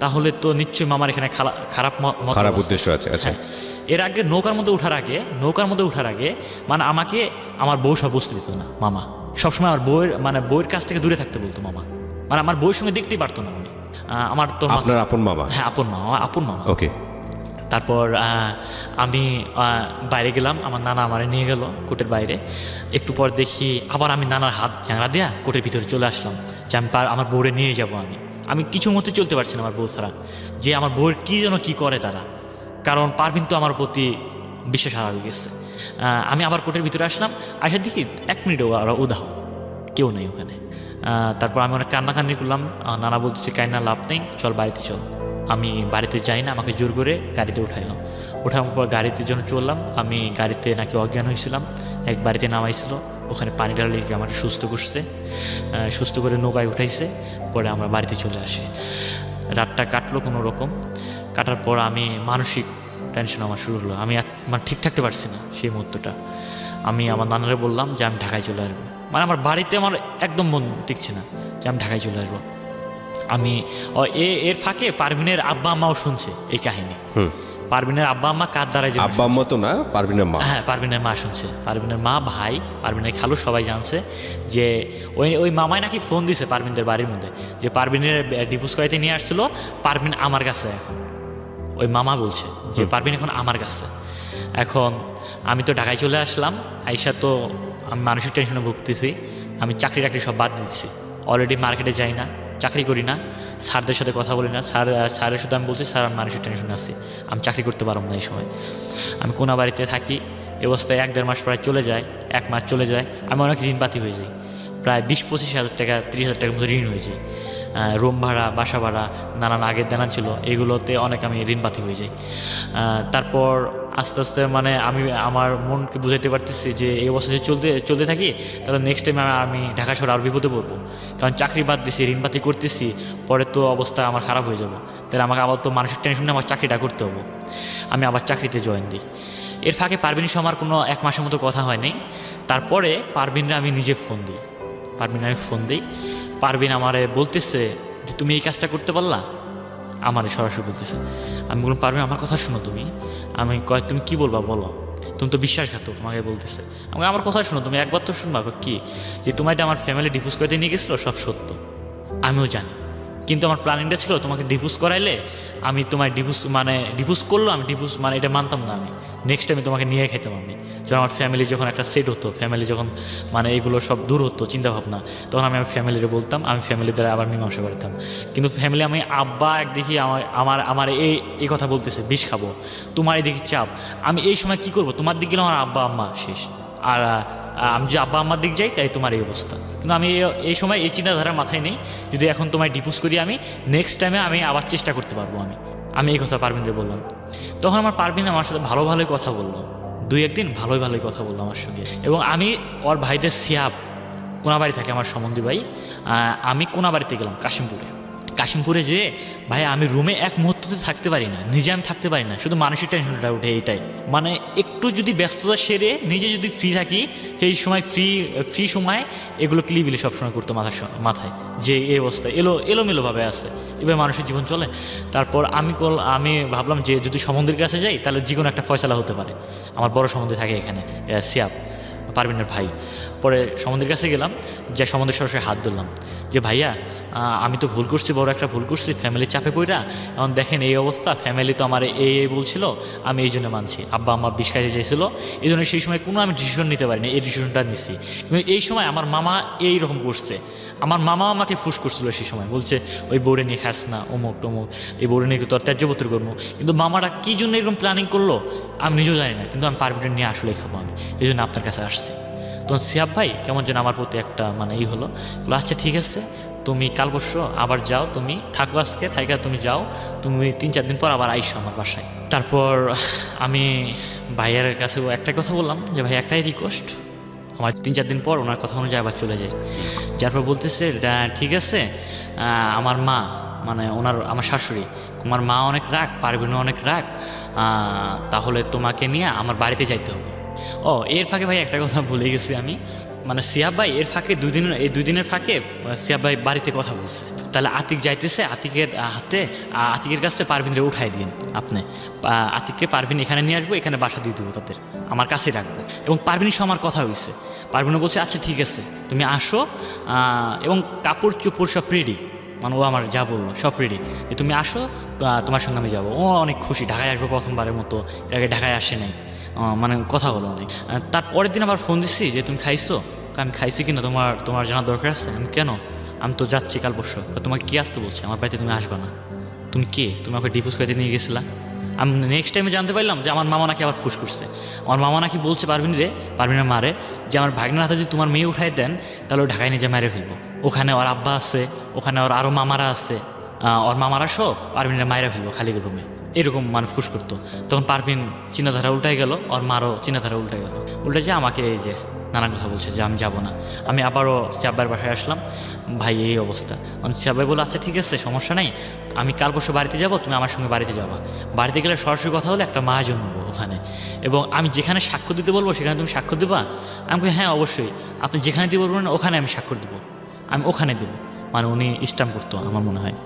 তাহলে তো নিশ্চয়ই মামার এখানে খারাপ উদ্দেশ্য আছে। আচ্ছা, এর আগে নৌকার মধ্যে ওঠার আগে মানে আমাকে আমার বউ সব বসতে দিত না মামা, সবসময় আমার বউয়ের কাছ থেকে দূরে থাকতে বলতো মামা, মানে আমার বউয়ের সঙ্গে দেখতেই পারতো না উনি। আমার তো আপনার আপন মামা? হ্যাঁ, আপন মামা। ওকে। তারপর আমি বাইরে গেলাম, আমার নানা আমার নিয়ে গেল কোর্টের বাইরে। একটু পর দেখি আবার আমি নানার হাত ঝাঁড়া দেয়া কোর্টের ভিতরে চলে আসলাম, যে আমি আমার বউরে নিয়ে যাব। আমি কিছু মতো চলতে পারছি না আমার বউ ছাড়া, যে আমার বউয়ের কী যেন কী করে তারা, কারণ পারভিন তো আমার প্রতি বিশ্বাস হারা গেছে। আমি আবার কোর্টের ভিতরে আসলাম, আসার দেখি 1 মিনিট ওরা উদাহ, কেউ নেই ওখানে। তারপর আমি অনেক কান্নাকান্নি করলাম, নানা বলতেছি কান্না লাভ নেই, চল বাড়িতে চল। আমি বাড়িতে যাই না, আমাকে জোর করে গাড়িতে উঠাইলাম। ওঠানোর পর গাড়িতে জন্য চললাম, আমি গাড়িতে নাকি অজ্ঞান হয়েছিলাম, এক বাড়িতে নামাইছিল, ওখানে পানি ঢালে আমার সুস্থ করছে, সুস্থ করে নৌকায় উঠাইছে। পরে আমরা বাড়িতে চলে আসি, রাতটা কাটলো কোনো রকম। কাটার পর আমি মানসিক টেনশন আমার শুরু হলো, আমি মানে ঠিক থাকতে পারছি না সেই মুহূর্তটা। আমি আমার নানারে বললাম যে আমি ঢাকায় চলে আসবো, মানে আমার বাড়িতে আমার একদম মন টিকছে না যে আমি ঢাকায় চলে আসবো। আমি এর ফাঁকে পারভিনের আব্বা আম্মাও শুনছে এই কাহিনী। পারভিনের আব্বা আম্মা কার দ্বারা, আব্বা আম্মা তো না, পারভিনের মা। হ্যাঁ, পারভিনের মা শুনছে, পারভিনের মা, ভাই, পারভিনের খালু সবাই জানছে যে ওই মামাই নাকি ফোন দিছে পারভিনদের বাড়ির মধ্যে, যে পারভিনের ডিভোর্স করাইতে নিয়ে আসছিল, পারভিন আমার কাছে এখন। ওই মামা বলছে যে পারভিন এখন আমার কাছে। এখন আমি তো ঢাকায় চলে আসলাম, আইসা তো আমি মানসিক টেনশনে ভুগতেছি। আমি চাকরি সব বাদ দিচ্ছি, অলরেডি মার্কেটে যাই না, চাকরি করি না, স্যারদের সাথে কথা বলি না, স্যারের সাথে আমি বলছি স্যার আমি মানসিক টেনশনে আছি, আমি চাকরি করতে পারবো না এই সময়। আমি কোনা বাড়িতে থাকি, এ অবস্থায় 1-1.5 মাস প্রায় চলে যায়, 1 মাস চলে যায়। আমি অনেক ঋণপাতি হয়ে যাই, প্রায় 20-25 হাজার টাকা, 30,000 টাকার মতো ঋণ হয়ে যায়। রুম ভাড়া, বাসা ভাড়া, নানান আগের দেনা ছিল, এগুলোতে অনেক আমি ঋণপাতি হয়ে যাই। তারপর আস্তে আস্তে মানে আমি আমার মনকে বুঝাইতে পারতেছি যে এই অবস্থা যদি চলতে থাকি তাহলে নেক্সট টাইম আমি ঢাকা শহরে আর বিপদে পড়বো, কারণ চাকরি বাদ দিছি, ঋণপাতি করতেছি, পরে তো অবস্থা আমার খারাপ হয়ে যাব। তাহলে আমাকে আবার তো মানসিক টেনশনে আমার চাকরিটা করতে হবে। আমি আবার চাকরিতে জয়েন দিই। এর ফাঁকে পারভিনের সঙ্গে আমার কোনো 1 মাসের মতো কথা হয়নি। তারপরে পারভিনরে আমি নিজে ফোন দিই। পারভিন আমারে বলতেছে যে তুমি এই কাজটা করতে পারলা, আমারে সরাসরি বলতেছে। আমি বললাম পারভিন আমার কথা শুনো তুমি। আমি কয় তুমি কী বলবা বলো, তুমি তো বিশ্বাসঘাতক, আমাকে বলতেছে। আমাকে আমার কথা শুনো তুমি, একবার তো শুনবা। কি যে তোমায় আমার ফ্যামিলি ডিভোর্স করতে নিয়ে গেছিলো, সব সত্য, আমিও জানি, কিন্তু আমার প্ল্যানিংটা ছিল তোমাকে ডিভোর্স করাইলে আমি তোমার ডিভোর্স করলো, আমি ডিভোর্স মানে এটা মানতাম না। আমি নেক্সট টাইমে তোমাকে নিয়ে খেতাম। আমি যখন আমার ফ্যামিলি যখন একটা সেট হতো, ফ্যামিলি যখন মানে এগুলো সব দূর হতো চিন্তাভাবনা, তখন আমি আমার ফ্যামিলিরে বলতাম, আমি ফ্যামিলির দ্বারা আবার মীমাংসা করতাম। কিন্তু ফ্যামিলি আমি আব্বা এক দেখি আমার এই কথা বলতেছে, বিষ খাবো, তোমার এই দেখি চাপ, আমি এই সময় কি করব, তোমার দিক গেলে আমার আব্বা আম্মা শেষ, আর আমি যে আব্বা আম্মার দিক যাই তাই তোমার এই অবস্থা। কিন্তু আমি এই সময় এই চিন্তাধারা মাথায় নেই, যদি এখন তোমায় ডিভোর্স করি আমি নেক্সট টাইমে আমি আবার চেষ্টা করতে পারবো। আমি এই কথা পারভিনরে বললাম। তখন আমার পারভিন আমার সাথে ভালোই কথা বললো, 2-1 দিন ভালোই কথা বললো আমার সঙ্গে। এবং আমি ওর ভাইদের সিয়াব কোনাবাড়ি থাকে আমার সম্বন্ধী ভাই, আমি কোনাবাড়িতে গেলাম কাশিমপুরে যেয়ে ভাই আমি রুমে এক মুহূর্ততে থাকতে পারি না, নিজে আমি থাকতে পারি না, শুধু মানসিক টেনশনটা উঠে এইটাই। মানে একটু যদি ব্যস্ততা সেরে নিজে যদি ফ্রি থাকি, সেই সময় ফ্রি সময় এগুলো ক্লিবিলি সবসময় করতো মাথায় যে এই অবস্থা এলোমেলোভাবে আছে, এবার মানুষের জীবন চলে। তারপর আমি ভাবলাম যে যদি সম্বন্ধীর কাছে যাই তাহলে যে কোনো একটা ফয়সালা হতে পারে। আমার বড় সম্বন্ধী থাকে এখানে, সিয়াব পারভিনের ভাই। পরে সম্বন্ধীর কাছে গেলাম, যে সম্বন্ধের সরাসরি হাত ধরলাম যে ভাইয়া আমি তো ভুল করছি, বড় একটা ভুল করছি, ফ্যামিলির চাপে পড়া, এখন দেখেন এই অবস্থা, ফ্যামিলি তো আমার এই বলছিল, আমি এই জন্য মানছি, আব্বা আমার বিষ খাইতে চাইছিল, এই জন্য সেই সময় কোনো আমি ডিসিশন নিতে পারিনি, এই ডিসিশনটা নিচ্ছি। কিন্তু এই সময় আমার মামা এইরকম করছে, আমার মামা আমাকে ফুস করছিল সেই সময়, বলছে ওই বোর্ডে নিয়ে খাস না, অমুক টমুক, এই বোর্ডে নিয়ে তোর ত্যায্যপত্র করবো। কিন্তু মামারা কী জন্য এরকম প্ল্যানিং করলো আমি নিজেও জানি না, কিন্তু আমি পারমিট নিয়ে আসলেই খাবো আমি, এই জন্য আপনার কাছে আসছি। তখন সিয়াব ভাই কেমন যেন আমার প্রতি একটা মানে হলো, আচ্ছা ঠিক আছে তুমি কাল পরশু আবার যাও, তুমি থাকো আজকে, থাইকা তুমি যাও, তুমি 3-4 দিন পর আবার আইসো আমার বাসায়। তারপর আমি ভাইয়ের কাছে একটা কথা বললাম যে ভাই একটাই রিকোয়েস্ট, আমার 3-4 দিন পর ওনার কথা অনুযায়ী আবার চলে যাই। যার পর বলতেছে ঠিক আছে, আমার মা মানে আমার শাশুড়ি, তোমার মা অনেক রাগ, পারভিনও অনেক রাগ, তাহলে তোমাকে নিয়ে আমার বাড়িতে যাইতে হবে। এর ফাঁকে ভাই একটা কথা ভুলে গেছি আমি, মানে সিয়াব ভাই এর ফাঁকে 2 দিনের ফাঁকে সিয়াব ভাই বাড়িতে কথা বলছে, তাহলে আতিক যাইতেছে, আতিকের কাছে পারভিনরে উঠাই দিন আপনি, আতিককে পারভিন এখানে নিয়ে আসবো, এখানে বাসা দিয়ে দেবো, তাদের আমার কাছে রাখবো। এবং পারভিনের সঙ্গে আমার কথা হয়েছে, পারভিনও বলছে আচ্ছা ঠিক আছে তুমি আসো, এবং কাপড় চোপড় সব রেডি, মানে ও আমার যা বললো সব রেডি, যে তুমি আসো তোমার সঙ্গে আমি যাবো। ও অনেক খুশি, ঢাকায় আসবো প্রথমবারের মতো, এর আগে ঢাকায় আসে নাই, মানে কথা হলো অনেক। তারপরের দিন আবার ফোন দিচ্ছি যে তুমি খাইছো, আমি খাইছি কিনা তোমার জানার দরকার আছে। আমি কেন, আমি তো যাচ্ছি কাল পরশু। তোমাকে কি আসতে বলছে আমার বাড়িতে, তুমি আসবে না, তুমি কে, তুমি আমাকে ডিভোর্স করতে নিয়ে গেছিলা। আমি নেক্সট টাইমে জানতে পারলাম যে আমার মামা নাকি আবার ফুস করছে, আমার মামা নাকি বলছে পারভিনের মারে যে আমার ভাগ্নের হাতে যদি তোমার মেয়ে উঠাই দেন তাহলে ও ঢাকায় নিজে মেরে ফেলবো, ওখানে ওর আব্বা আছে, ওখানে ওর আরও মামারা আছে, ওর মামারা সহ পারভিনের মায়েরা ফেলবো খালি রুমে, এরকম মানে ফুস করতো। তখন পারভিন চিন্তাধারা উল্টাই গেল, ওর মারও চিন্তাধারা উল্টে যে আমাকে এই যে নানান কথা বলছে যে আমি যাবো না। আমি আবারও সিয়াব্বার বাসায় আসলাম, ভাই এই অবস্থা। সিয়াব্বাই বললো আচ্ছা ঠিক আছে সমস্যা নাই, আমি কাল পরশু বাড়িতে যাবো, তুমি আমার সঙ্গে বাড়িতে যাবা, বাড়িতে গেলে সরাসরি কথা হলে একটা মহাজন হবো ওখানে, এবং আমি যেখানে স্বাক্ষর দিতে বলবো সেখানে তুমি স্বাক্ষর দেবা। আমি হ্যাঁ অবশ্যই, আপনি যেখানে দিয়ে বলবেন ওখানে আমি স্বাক্ষর দেবো, আমি ওখানে দেবো, মানে উনি স্ট্যাম্প করতো আমার মনে হয়।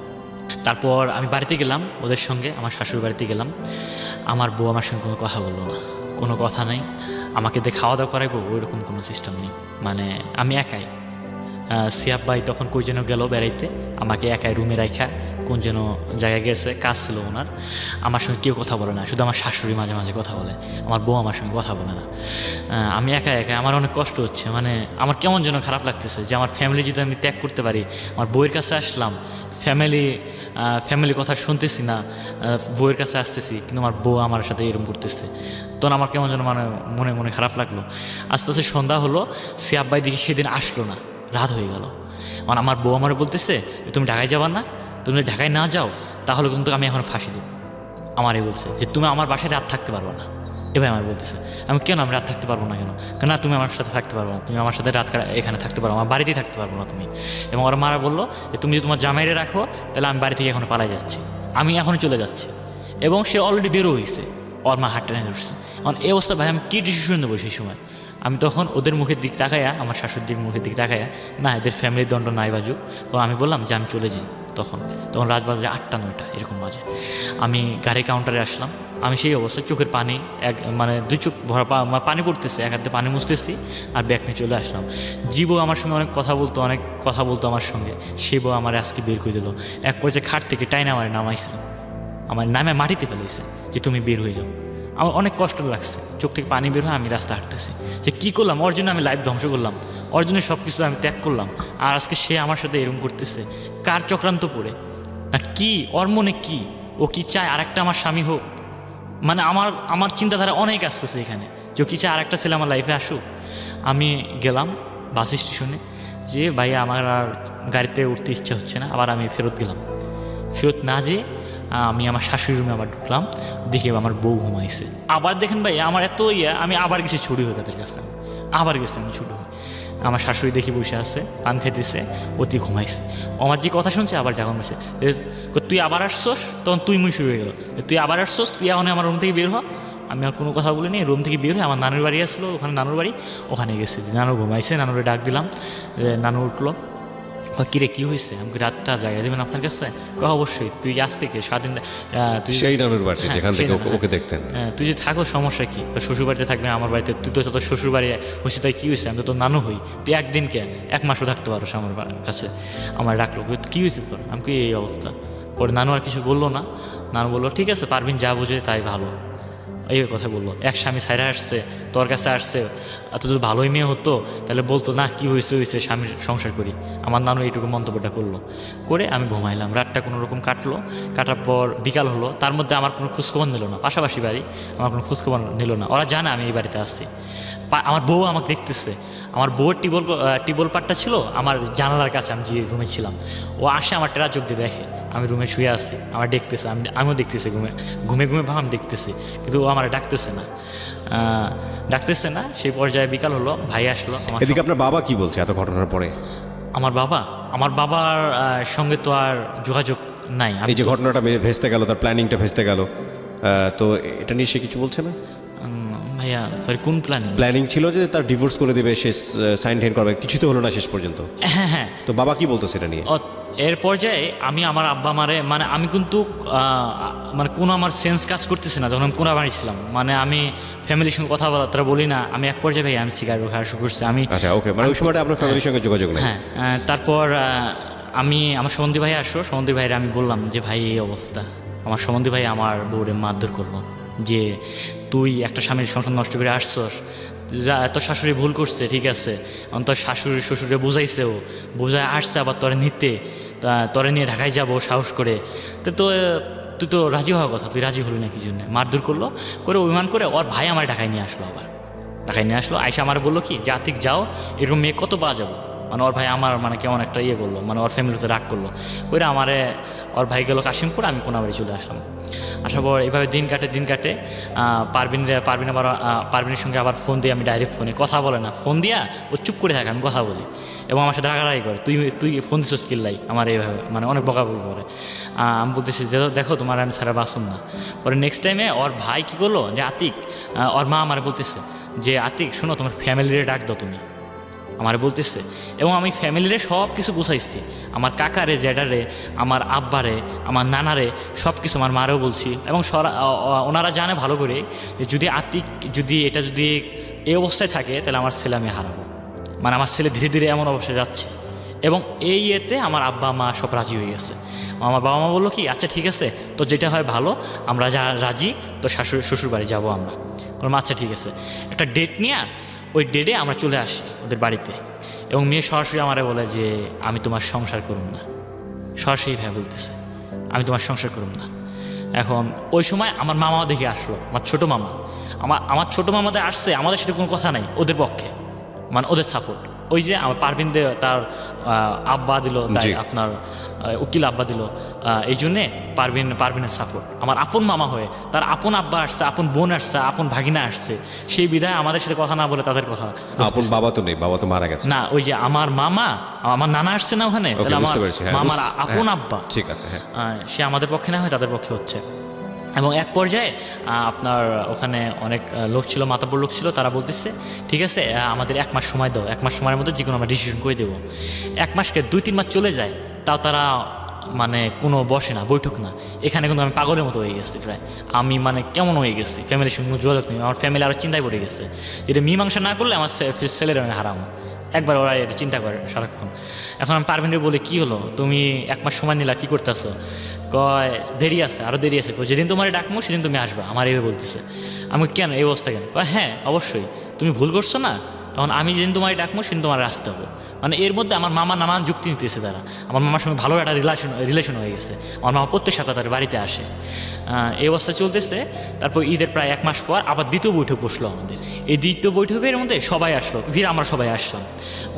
তারপর আমি বাড়িতে গেলাম ওদের সঙ্গে, আমার শাশুড়ি বাড়িতে গেলাম, আমার বউ আমার সঙ্গে কোনো কথা বললো না, কোনো কথা নেই, আমাকে দিয়ে খাওয়া দাওয়া করাইবো ওইরকম কোনো সিস্টেম নেই, মানে আমি একাই। সিয়াব ভাই তখন কই যেন গেল বেড়াইতে, আমাকে একাই রুমে রাখা, কোন যেন জায়গায় গেছে, কাজ ছিল ওনার, আমার সঙ্গে কেউ কথা বলে না, শুধু আমার শাশুড়ি মাঝে মাঝে কথা বলে, আমার বউ আমার সঙ্গে কথা বলে না। আমি একা আমার অনেক কষ্ট হচ্ছে, মানে আমার কেমন যেন খারাপ লাগতেছে যে আমার ফ্যামিলি যদি আমি ত্যাগ করতে পারি, আমার বউয়ের কাছে আসলাম, ফ্যামিলি কথা শুনতেছি না, বউয়ের কাছে আসতেছি, কিন্তু আমার বউ আমার সাথে এরকম করতেছে, তখন আমার কেমন যেন মানে মনে খারাপ লাগলো। আস্তে আস্তে সন্ধ্যা হলো, সিয়াব ভাই দেখি সেদিন আসলো না, রাত হয়ে গেল। কারণ আমার বউ আমার বলতেছে যে তুমি ঢাকায় যাবা না, তুমি যদি ঢাকায় না যাও তাহলে কিন্তু আমি এখন ফাঁসি দেবো। আমারই বলছে যে তুমি আমার বাসায় রাত থাকতে পারবো না, এবার আমার বলতেছে। আমি কেন আমি রাত থাকতে পারবো না কেন? কেন না তুমি আমার সাথে থাকতে পারবো না, তুমি আমার সাথে রাত এখানে থাকতে পারবো, আমার বাড়িতেই থাকতে পারবো না তুমি। এবং ওর মারা বললো যে তুমি যদি তোমার জামাইরে রাখো তাহলে আমি বাড়ি থেকে এখন পালাই যাচ্ছি, আমি এখনই চলে যাচ্ছি। এবং সে অলরেডি বেরো হয়েছে, ওর মা হাত টেনে ধরছে। কারণ এই অবস্থা ভাই আমি কী ডিসিশন নেবো সেই সময়? আমি তখন ওদের মুখের দিক তাকাইয়া, আমার শাশুড়ির দিক মুখের দিক তাকাইয়া, না এদের ফ্যামিলির দণ্ড নাই বাজুক, তো আমি বললাম যে আমি চলে যাই। তখন রাত বাজে 8টা-9টা এরকম বাজে। আমি গাড়ি কাউন্টারে আসলাম, আমি সেই অবস্থায় চোখের পানি মানে 2 চোখ ভরা পানি পড়তেছে, এক হাতে পানি মুছতেছি আর ব্যাগ নিয়ে চলে আসলাম। জীবও আমার সঙ্গে অনেক কথা বলতো আমার সঙ্গে, সে বউ আমার আজকে বের করে দিল। এক পর্যায়ে খাট থেকে টাইনা আমার নামাইছিল, আমার নামে মাটিতে ফেলেছে যে তুমি বের হয়ে যাও। আমার অনেক কষ্ট লাগছে, চোখ থেকে পানি বের হয়, আমি রাস্তা হাঁটতেছি যে কী করলাম, ওর জন্য আমি লাইফ ধ্বংস করলাম, ওর জন্য সব কিছু আমি ত্যাগ করলাম, আর আজকে সে আমার সাথে এরকম করতেছে। কার চক্রান্ত পড়ে না কি, ওর মনে কি, ও কি চায় আরেকটা আমার স্বামী হোক? মানে আমার চিন্তাধারা অনেক আসতেছে এখানে, যে কি চায় আরেকটা ছেলে আমার লাইফে আসুক। আমি গেলাম বাস স্টেশনে, যে ভাইয়া আমার আর গাড়িতে উঠতে ইচ্ছা হচ্ছে না, আবার আমি ফেরত গেলাম। ফেরত না যেয়ে আমি আমার শাশুড়ি রুমে আবার ঢুকলাম, দেখি আমার বউ ঘুমাইছে। আবার দেখেন ভাই আমার এত আমি আবার গেছি ছুটি হয়ে তাদের কাছে, আবার গেছি আমি ছুটি হয়ে। আমার শাশুড়ি দেখি বসে আছে, পান খাইতেছে, অতি ঘুমাইছে। আমার যে কথা শুনছে আবার জাগন হয়েছে, তুই আবার আসছোস, তখন তুই মুই শুরু হয়ে গেল, তুই আবার আসছোস, তুই এখন আমার রুম থেকে বের হ। আমি আর কোনো কথা বলিনি, রুম থেকে বের হয়ে আমার নানুর বাড়ি আসলো, ওখানে নানুর বাড়ি, ওখানে গেছি। নানু ঘুমাইছে, নানুরে ডাক দিলাম, নানু উঠলো, কিরে কী হয়েছে? আমাকে রাতটা জায়গা দেবেন আপনার কাছে? অবশ্যই, তুই আজ থেকে স্বাধীন, তুই সেই নানুর বাড়ি যেখান থেকে ওকে দেখতেন, তুই যে থাকো সমস্যা কি, তোর শ্বশুর বাড়িতে থাকবে আমার বাড়িতে, তুই তো তোর শ্বশুর বাড়ি হয়েছে, তাই কী হয়েছে? আমি তো তোর নানু হই, তুই একদিন কে 1 মাসও থাকতে পারোস আমার কাছে। আমার ডাকলো, কী হয়েছে তোর? আমি কি এই অবস্থা। পরে নানু আর কিছু বললো না, নানু বললো ঠিক আছে পারবিন, যা বুঝে তাই ভালো, এই কথা বললো। এক স্বামী ছাইরা আসছে, তোর কাছে আসছে, এত যদি ভালোই মেয়ে হতো তাহলে বলতো না কি হয়েছে স্বামীর সংসার করি। আমার নানু এইটুকু মন্তব্যটা করলো, করে আমি ঘুমাইলাম। রাতটা কোনো রকম কাটার পর বিকাল হলো, তার মধ্যে আমার কোনো খোঁজখবর নিল না, পাশাপাশি বাড়ি, আমার কোনো খোঁজখবর নিল না। ওরা জানে আমি এই বাড়িতে আসছি। আমার বউ আমাকে দেখতেছে, আমার বউয়ের টিবল পাটটা ছিল আমার জানালার কাছে, আমি যে রুমে ছিলাম। ও আসে আমার টেরা চোখ দিয়ে দেখে আমি রুমে শুয়ে আছি, আমার দেখতেছে, আমিও দেখতেছি, ঘুমে ভাব আমি দেখতেছি, কিন্তু ও আমার ডাকতেছে না। সেই পর্যায়ে বিকাল হলো, ভাই আসলো। এদিকে আপনার বাবা কি বলছে এত ঘটনার পরে? আমার বাবার সঙ্গে তো আর যোগাযোগ নাই। এই যে ঘটনাটা ভেস্তে গেল, তার প্ল্যানিংটা ভেস্তে গেল, তো এটা নিয়ে সে কিছু বলছে না? ভাইয়া সরি, কোন প্ল্যানিং ছিল যে তার ডিভোর্স করে দেবে, সে সাইন টেন করবে, কিছু তো হলো না শেষ পর্যন্ত। হ্যাঁ, তো বাবা কি বলতো সেটা নিয়ে? এর পর্যায়ে আমি আমার আব্বা মারে, মানে আমি কিন্তু মানে কোনো আমার সেন্স কাজ করতেছে না যখন আমি কোনা বাড়ি ছিলাম, মানে আমি ফ্যামিলির সঙ্গে কথাবার্তা বলি না। আমি এক পর্যায়ে ভাই আমি সিগারেট খাওয়া শুরু করছি। আচ্ছা ওকে, মানে ওই সময়টা আপনার ফ্যামিলির সঙ্গে যোগাযোগ নেই? হ্যাঁ, তারপর আমার সম্বন্ধী ভাই আসলো, সম্বন্ধী ভাইরা আমি বললাম যে ভাই এই অবস্থা। আমার সম্বন্ধী ভাই আমার বউরে মারধর করলো যে তুই একটা স্বামীর সংসার নষ্ট করে আসছস, যা তোর শাশুড়ি ভুল করছে, ঠিক আছে, তোর শাশুড়ি শ্বশুরে বুঝায় আসছে, আবার তোরে নিয়ে ঢাকায় যাবো সাহস করে, তুই তো রাজি হওয়ার কথা, তুই রাজি হলি না কি জন্য? মারধর করলো, অভিমান করে ওর ভাই আমার ঢাকায় নিয়ে আসলো। আয়সা আমার বললো কি যে আতিক যাও, এরকম মেয়ে কত পাওয়া যাবো, মানে ওর ভাই আমার মানে কেমন একটা করলো, মানে ওর ফ্যামিলিতে রাগ করলো, আমারে ওর ভাই গেলো কাশিমপুর, আমি কোনাবাড়ি চলে আসলাম। আসার পর এইভাবে দিন কাটে। পারবিনের সঙ্গে আবার ফোন দিয়ে, আমি ডাইরেক্ট ফোনে কথা বলে না, ফোন দিয়া ও চুপ করে থাকে, আমি কথা বলি, এবং আমার সাথে রাগারাগি করে, তুই ফোন দিস কিল্লাই, আমার এইভাবে মানে অনেক বকাবকি করে। আমি বলতেছি যে দেখো তোমার আমি সারা বাসন না। পরে নেক্সট টাইমে ওর ভাই কী করলো যে আতিক, ওর মা আমার বলতেছে যে আতিক শোনো, তোমার ফ্যামিলিরে ডাক দাও তুমি, আমার বলতেছে। এবং আমি ফ্যামিলিরে সব কিছু গুছাইছি, আমার কাকারে, জ্যাডারে, আমার আব্বারে, আমার নানারে, সব কিছু আমার মারেও বলছি। এবং ওনারা জানে ভালো করে যদি আতিক যদি এই অবস্থায় থাকে তাহলে আমার ছেলে আমি হারাবো, মানে আমার ছেলে ধীরে ধীরে এমন অবস্থায় যাচ্ছে। এবং এই আমার আব্বা মা সব রাজি হয়ে গেছে। আমার বাবা মা বললো কি আচ্ছা ঠিক আছে, তো যেটা হয় ভালো, আমরা যা রাজি, তো শ্বশুর বাড়ি যাবো আমরা। আচ্ছা ঠিক আছে, একটা ডেট নিয়ে ওই ডেটে আমরা চলে আসি ওদের বাড়িতে। এবং মেয়ে সরাসরি আমারে বলে যে আমি তোমার সংসার করুম না, সরাসরি ভাই বলতেছে আমি তোমার সংসার করুম না। এখন ওই সময় আমার মামাও দেখে আসলো, আমার ছোটো মামা, আমার ছোটো মামাদের আসছে, আমাদের সাথে কোনো কথা নাই ওদের পক্ষে, মানে ওদের সাপোর্ট, ওই যে আমার পারভিন দে তার আব্বা দিল, তাই জি। আপনার উকিল আব্বা দিল, এই জন্যে পারভিনের সাপোর্ট। আমার আপন মামা হয়ে তার আপন আব্বা আসছে, আপন বোন আসছে, আপন ভাগিনা আসছে, সেই বিধায় আমাদের সাথে কথা না বলে তাদের কথা আপন বাবা তো নেই, বাবা তো মারা গেছে। না, ওই যে আমার মামা, আমার নানা আসছে না ওখানে, ওকে, তাহলে আমার বুঝতে পেরেছি, হ্যাঁ, মামার আপন হ্যাঁ, আব্বা, ঠিক আছে, হ্যাঁ। সে আমাদের পক্ষে না হয় তাদের পক্ষে হচ্ছে। এবং এক পর্যায়ে আপনার ওখানে অনেক লোক ছিল, মাতাব্বর লোক ছিল, তারা বলতেছে ঠিক আছে আমাদের 1 মাস সময় দাও, 1 মাস সময়ের মধ্যে যে কোনো আমরা ডিসিশন করে দেবো। 1 মাসকে 2-3 মাস চলে যায়, তাও তারা মানে কোনো বসে না, বৈঠক না। এখানে কিন্তু আমি পাগলের মতো হয়ে গেছি প্রায়, আমি মানে কেমন হয়ে গেছি, ফ্যামিলির সঙ্গে কোনো যোগাযোগ নেই, আমার ফ্যামিলি আরও চিন্তায় পড়ে গেছে, যেটা মীমাংসা না করলে আমার ছেলের আমি হারাম, একবার ওরা এটা চিন্তা করে সারাক্ষণ। এখন আমি পারভিনের বলে কি হলো, তুমি 1 মাস সময় নিলা, কী করতেছো? কয় দেরি আছে, আরও দেরি আছে। যেদিন তোমার ডাকবো সেদিন তুমি আসবা, আমার এভাবে বলতেছে। আমি কেন এই অবস্থা কেন? কয় হ্যাঁ অবশ্যই, তুমি ভুল করছো না, এখন আমি যেদিন তোমার ডাকবো সেদিন তোমার আসতে হবে। মানে এর মধ্যে আমার মামা নানান যুক্তি নিতেছে তারা, আমার মামার সঙ্গে ভালো একটা রিলেশন হয়ে গেছে, আমার মামা প্রত্যেক সপ্তাহে তার বাড়িতে আসে। এই অবস্থা চলতেছে। তারপর ঈদের প্রায় 1 মাস পর আবার দ্বিতীয় বৈঠক বসলো আমাদের। এই দ্বিতীয় বৈঠকের মধ্যে সবাই আসলো, ফির আমরা সবাই আসলাম,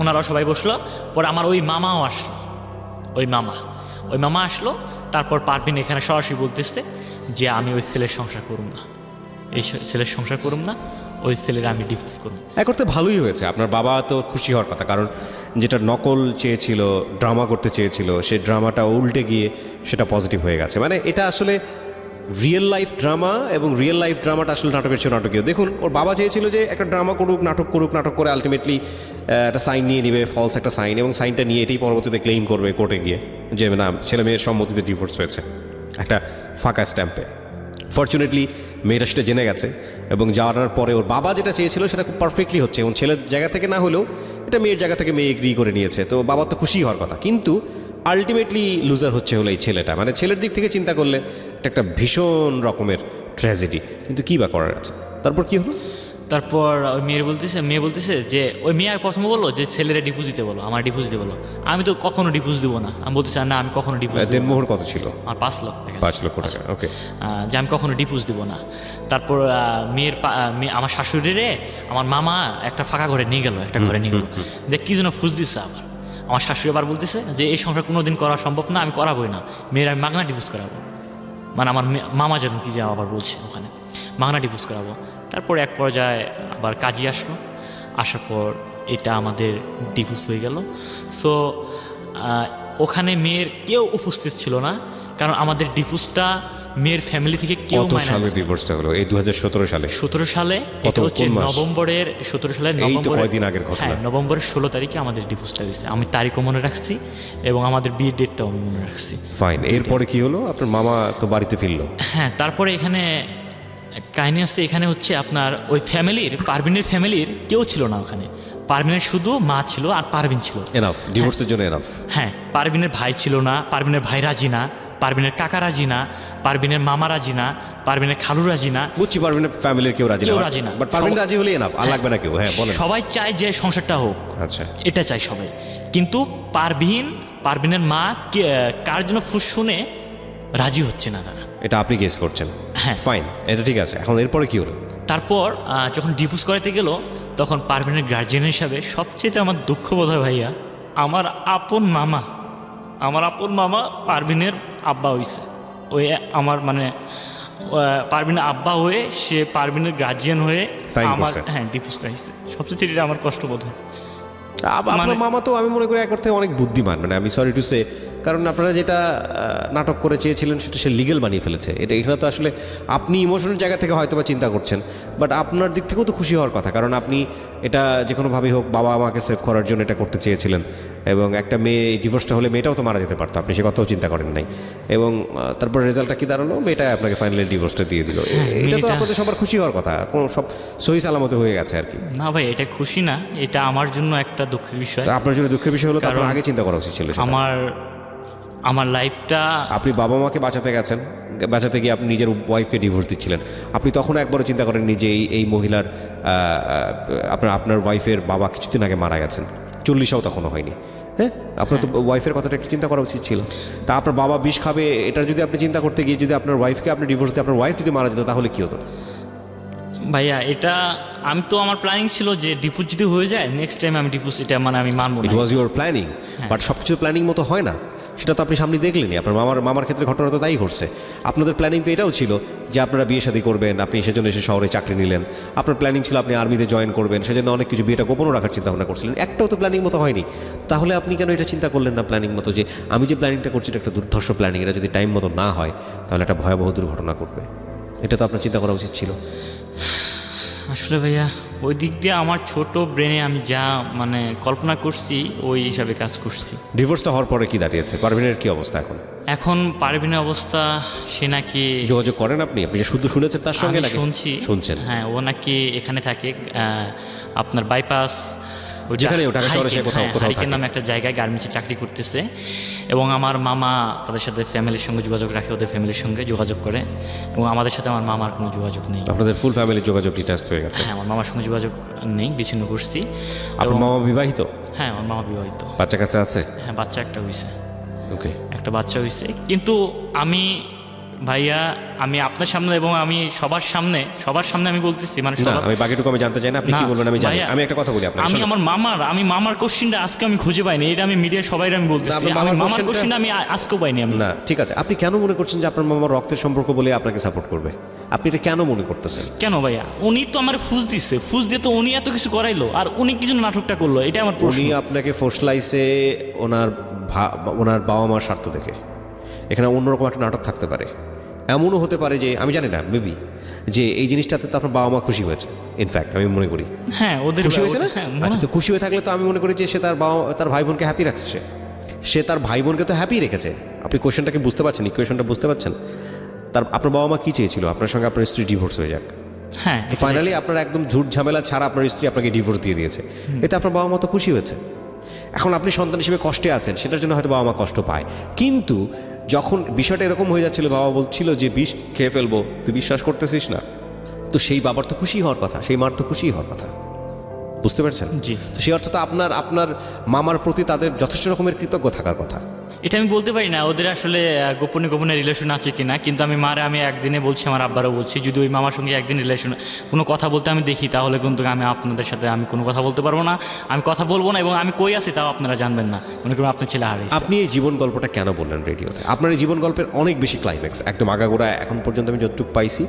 ওনারাও সবাই বসলো। পরে আমার ওই মামাও আসলো, ওই মামা আসলো। তারপর পারভিন এখানে সরাসরি বলতেছে যে আমি ওই ছেলের সংসার করুম না, এই ছেলের সংসার করুম না, ওই ছেলের আমি ডিভোর্স করুম। এক করতে ভালোই হয়েছে, আপনার বাবা তো খুশি হওয়ার কথা, কারণ যেটা নকল চেয়েছিল, ড্রামা করতে চেয়েছিল, সেই ড্রামাটা উল্টে গিয়ে সেটা পজিটিভ হয়ে গেছে। মানে এটা আসলে রিয়েল লাইফ ড্রামা, এবং রিয়েল লাইফ ড্রামাটা আসলে নাটকের চেয়ে নাটকীয়। দেখুন, ওর বাবা চেয়েছিল যে একটা ড্রামা করুক, নাটক করে আলটিমেটলি একটা সাইন নিয়ে নেবে, ফলস একটা সাইন, এবং সাইনটা নিয়ে এটাই পরবর্তীতে ক্লেইম করবে কোর্টে গিয়ে যে না, ছেলে মেয়ের সম্মতিতে ডিভোর্স হয়েছে, একটা ফাঁকা স্ট্যাম্পে। ফর্চুনেটলি মেয়েটা সেটা জেনে গেছে, এবং জানার পরে ওর বাবা যেটা চেয়েছিল সেটা খুব পারফেক্টলি হচ্ছে, এবং ছেলের জায়গা থেকে না হলেও এটা মেয়ের জায়গা থেকে মেয়ে এগ্রি করে নিয়েছে। তো বাবা তো খুশি হওয়ার কথা, কিন্তু আলটিমেটলি লুজার হচ্ছে হলো এই ছেলেটা। মানে ছেলের দিক থেকে চিন্তা করলে এটা একটা ভীষণ রকমের ট্র্যাজেডি, কিন্তু কী বা করার আছে। তারপর কি হলো? তারপর ওই মেয়ে বলতেছে যে ওই মেয়ে প্রথমে বললো যে ছেলেরা ডিভোর্স দিতে বলো, আমার ডিভোর্স দিতে বলো। আমি তো কখনো ডিভোর্স দিব না, আমি বলতেছি না, আমি কখনো ডিভোর্স দিব না। দেনমোহর কত ছিল? আমার 5 লাখ টাকা। 5 লক্ষ টাকা, ওকে। যে আমি কখনো ডিভোর্স দিব না। তারপর আমার শাশুড়িরে আমার মামা একটা ফাঁকা ঘরে নিয়ে গেল, একটা ঘরে নিয়ে গেল, যে কি যেন ফুস দিচ্ছে। আবার আমার শাশুড়ি আবার বলতেছে যে এই সংসার কোনোদিন করা সম্ভব না, আমি করাবোই না, মেয়ের আমি মাগনা ডিভোর্স করাবো। মানে আমার মামা যেন কি যে আবার বলছে ওখানে মাগনা ডিভোর্স করাবো। তারপর এক পর্যায়ে আবার কাজী আসলো, আসার পর এটা আমাদের ডিভোর্স হয়ে গেল। সো ওখানে মেয়ের কেউ উপস্থিত ছিল না, কারণ আমাদের ডিভোর্সটা মেয়ের ফ্যামিলি থেকে কেউ কত সালে ডিভোর্সটা হলো? এই 2017 সালে। 17 সালে, এটা হচ্ছে নভেম্বরের 17 সালের কয়দিন আগের ঘটনা। হ্যাঁ, নভেম্বরের 16 তারিখে আমাদের ডিভোর্সটা হয়েছে। আমি তারিখও মনে রাখছি এবং আমাদের বিয়ের ডেটটাও মনে রাখছি। ফাইন, এরপরে কি হলো? আপনার মামা তো বাড়িতে ফিরলো। হ্যাঁ, তারপরে এখানে কাহিনী আসছে, এখানে হচ্ছে আপনার ওই পারভিনের ফ্যামিলির কেউ ছিল না ওখানে। পারভিনের শুধু মা ছিল আর পারভিন ছিল। এনাফ, ডিভোর্সের জন্য এনাফ। হ্যাঁ, পারভিনের ভাই ছিল না, পারভিনের ভাই রাজি না, পারভিনের কাকা রাজি না, পারভিনের মামা রাজি না, পারভিনের খালু রাজি না। বুঝছি, পারভিনের ফ্যামিলির কেউ রাজি না, বাট পারভিন রাজি হলে এনাফ, আর লাগবে না কেউ। হ্যাঁ, বলেন। সবাই চায় যে সংসারটা হোক, আচ্ছা, এটা চাই সবাই, কিন্তু পারভিনের মা কার জন্য ফুস শুনে রাজি হচ্ছে না তারা। এটা আপনি গেস করছেন? হ্যাঁ, ফাইন, এটা ঠিক আছে। এখন এরপরে কি হলো? তারপর যখন ডিভোর্স করাতে গেল, তখন পারভিনের গার্জিয়ান হিসাবে সবচেয়ে আমার দুঃখ বোধ হয় ভাইয়া, আমার আপন মামা পারভিনের আব্বা হইছে। ওই আমার মানে পারভিনের আব্বা হয়ে সে পারভিনের গার্জিয়ান হয়ে আমার ডিভোর্স করাইছে। সবচেয়ে এটা আমার কষ্ট বোধ হয়। আপনার মামা তো আমি মনে করি এক অর্থে অনেক বুদ্ধিমান, মানে আমি সরি টু সে, কারণ আপনারা যেটা নাটক করে চেয়েছিলেন সেটা সে লিগেল বানিয়ে ফেলেছে। এটা এখানে তো আসলে আপনি ইমোশনাল জায়গা থেকে হয়তো বা চিন্তা করছেন, বাট আপনার দিক থেকেও তো খুশি হওয়ার কথা, কারণ আপনি এটা যে কোনোভাবেই হোক বাবা মাকে সেভ করার জন্য এটা করতে চেয়েছিলেন। এবং একটা মেয়ে ডিভোর্সটা হলে মেয়েটাও তো মারা যেতে পারতো, আপনি সে কথাও চিন্তা করেন নাই। এবং তারপর রেজাল্টটা কি দাঁড়ালো? মেয়েটা আপনাকে ফাইনালি ডিভোর্সটা দিয়ে দিল। এটা তো আপনাদের সবার খুশি হওয়ার কথা, কোনো সব সহি সালামতে হয়ে গেছে আর কি। না ভাই, এটা খুশি না, এটা আমার জন্য একটা দুঃখের বিষয়। আপনার জন্য দুঃখের বিষয় হলো, কারণ আগে চিন্তা করা উচিত ছিল। আমার লাইফটা, আপনি বাবা মাকে বাঁচাতে গিয়ে আপনি নিজের ওয়াইফকে ডিভোর্স দিচ্ছিলেন। আপনি তখন একবারও চিন্তা করেননি যে এই মহিলার আপনার ওয়াইফের বাবা কিছুদিন আগে মারা গেছেন, 40ও তখনও হয়নি। হ্যাঁ, আপনার তো ওয়াইফের কথাটা একটু চিন্তা করা উচিত ছিল। তা আপনার বাবা বিষ খাবে, এটা যদি আপনি চিন্তা করতে গিয়ে যদি আপনার ওয়াইফকে আপনি ডিভোর্স দিয়ে আপনার ওয়াইফ যদি মারা যেত, তাহলে কী হতো? ভাইয়া এটা আমি তো আমার প্ল্যানিং ছিল যে ডিপোজ যদি হয়ে যায় নেক্সট টাইম আমি ডিপোজ এটা মানে আমি মানবো ইট না। ওয়াজ ইউর প্ল্যানিং, বাট সব কিছু প্ল্যানিং মতো হয় না, সেটা তো আপনি সামনে দেখলেনই। আপনার মামার ক্ষেত্রে ঘটনা তো তাই ঘটছে। আপনাদের প্ল্যানিং তো এটাও ছিল যে আপনারা বিয়ে শাদী করবেন, আপনি সেজন্য এসে শহরে চাকরি নিলেন। আপনার প্ল্যানিং ছিল আপনি আর্মিতে জয়েন করবেন, সেজন্য অনেক কিছু বিয়েটা গোপনও রাখার চিন্তা ভাবনা করছিলেন। একটাও তো প্ল্যানিং মতো হয়নি। তাহলে আপনি কেন এটা চিন্তা করলেন না প্ল্যানিং মতো, যে আমি যে প্ল্যানিংটা করছি এটা একটা দুর্ধর্ষ প্ল্যানিং, এটা যদি টাইম মতো না হয় তাহলে একটা ভয়াবহ দুর্ঘটনা ঘটবে। এটা তো আপনার চিন্তা করা উচিত ছিল। আসলে ভাইয়া ওই দিক দিয়ে আমার ছোট ব্রেনে আমি যা মানে কল্পনা করছি ওই হিসাবে কাজ করছি। ডিভোর্সটা হওয়ার পরে কি দাঁড়িয়েছে? পারভিনের কি অবস্থা এখন? এখন পারভিনের অবস্থা, সে নাকি যোগাযোগ করেন আপনি যে শুধু শুনেছেন তার সঙ্গে আমি নাকি শুনছেন? হ্যাঁ, ও নাকি এখানে থাকে আপনার বাইপাস যেখানে ঢাকা শহরে সে কোথাও হারিকেন নামে একটা জায়গায় গার্মেন্টসে চাকরি করতেছে। এবং আমার মামা তাদের সাথে ফ্যামিলির সঙ্গে যোগাযোগ রাখে, ওদের ফ্যামিলির সঙ্গে যোগাযোগ করে। এবং আমাদের সাথে আমার মামার কোনো যোগাযোগ নেই। আপনাদের ফুল ফ্যামিলির যোগাযোগ ডিটাচড হয়ে গেছে? হ্যাঁ, আমার মামার সঙ্গে যোগাযোগ নেই, বিচ্ছিন্ন করছি। আপনার মামা বিবাহিত? হ্যাঁ, আমার মামা বিবাহিত। বাচ্চা কাচ্চা আছে? হ্যাঁ, বাচ্চা একটা হয়েছে। ওকে, একটা বাচ্চা হয়েছে। কিন্তু আমি ভাইয়া আমি আপনার সামনে এবং আমি সবার সামনে আমি বলতেছি, মানে আমি বাকিটুকু আমি জানতে চাই না, আপনি কি বলবেন আমি জানি। আমি একটা কথা বলি আপনাকে, আমি আমার মামার কোশ্চেনটা আজকে আমি খুঁজে পাইনি। এটা আমি মিডিয়া সবাই আমি বলতেছি, আমার মামার কোশ্চেনটা আমি আজকেও পাইনি আমি। না ঠিক আছে, আপনি কেন মনে করছেন যে আপনার মামার রক্তের সম্পর্ক বলে আপনাকে সাপোর্ট করবে? আপনি এটা কেন মনে করতেছেন? কেন ভাইয়া? উনি তো আমার ফুজ দিয়ে তো উনি এত কিছু করাইলো, আর উনি কি জন্য নাটকটা করলো, এটা আমার প্রশ্ন। উনি আপনাকে ফোসলাইছে ওনার বাবা মার স্বার্থ দেখে। এখানে অন্যরকম একটা নাটক থাকতে পারে। এমনও হতে পারে যে আমি জানি না, মেবি যে এই জিনিসটাতে তো আপনার বাবা মা খুশি হয়েছে। ইনফ্যাক্ট আমি মনে করি হ্যাঁ ওদের খুশি হয়েছে না। আচ্ছা, তো খুশি হয়ে থাকলে তো আমি মনে করি যে সে তার ভাই বোনকে হ্যাপি রাখছে। সে তার ভাই বোনকে তো হ্যাপি রেখেছে। আপনি কোয়েশনটাকে বুঝতে পারছেন, ইকুয়েশনটা বুঝতে পারছেন? আপনার বাবা মা কী চেয়েছিল? আপনার সঙ্গে আপনার স্ত্রী ডিভোর্স হয়ে যাক। হ্যাঁ, ফাইনালি আপনার একদম ঝুট ঝামেলা ছাড়া আপনার স্ত্রী আপনাকে ডিভোর্স দিয়ে দিয়েছে। এতে আপনার বাবা মা তো খুশি হয়েছে। এখন আপনি সন্তান হিসেবে কষ্টে আছেন, সেটার জন্য হয়তো বাবা মা কষ্ট পায়। কিন্তু যখন বিষয়টা এরকম হয়ে যাচ্ছিল, বাবা বলছিল যে বিষ খেয়ে ফেলবো, তুই বিশ্বাস করতেছিস না, তো সেই বাবার তো খুশি হওয়ার কথা, সেই মার তো খুশি হওয়ার কথা। বুঝতে পারছেন? জি। তো সেই অর্থ তো আপনার মামার প্রতি তাদের যথেষ্ট রকমের কৃতজ্ঞ থাকার কথা। এটা আমি বলতে পারি না ওদের আসলে গোপনে রিলেশন আছে কিনা, কিন্তু আমি একদিনে বলছি, আমার আব্বারও বলছি, যদি ওই মামার সঙ্গে একদিন রিলেশন কোনো কথা বলতে আমি দেখি, তাহলে কিন্তু আমি আপনাদের সাথে আমি কোনো কথা বলতে পারবো না, আমি কথা বলবো না, এবং আমি কই আছি তাও আপনারা জানবেন না। মনে করুন আপনার ছেলে হারিয়েছে। আপনি এই জীবন গল্পটা কেন বললেন রেডিওতে? আপনার এই জীবন গল্পের অনেক বেশি ক্লাইম্যাক্স, একদম আগাগোড়া এখন পর্যন্ত আমি যতটুকু পাইছি,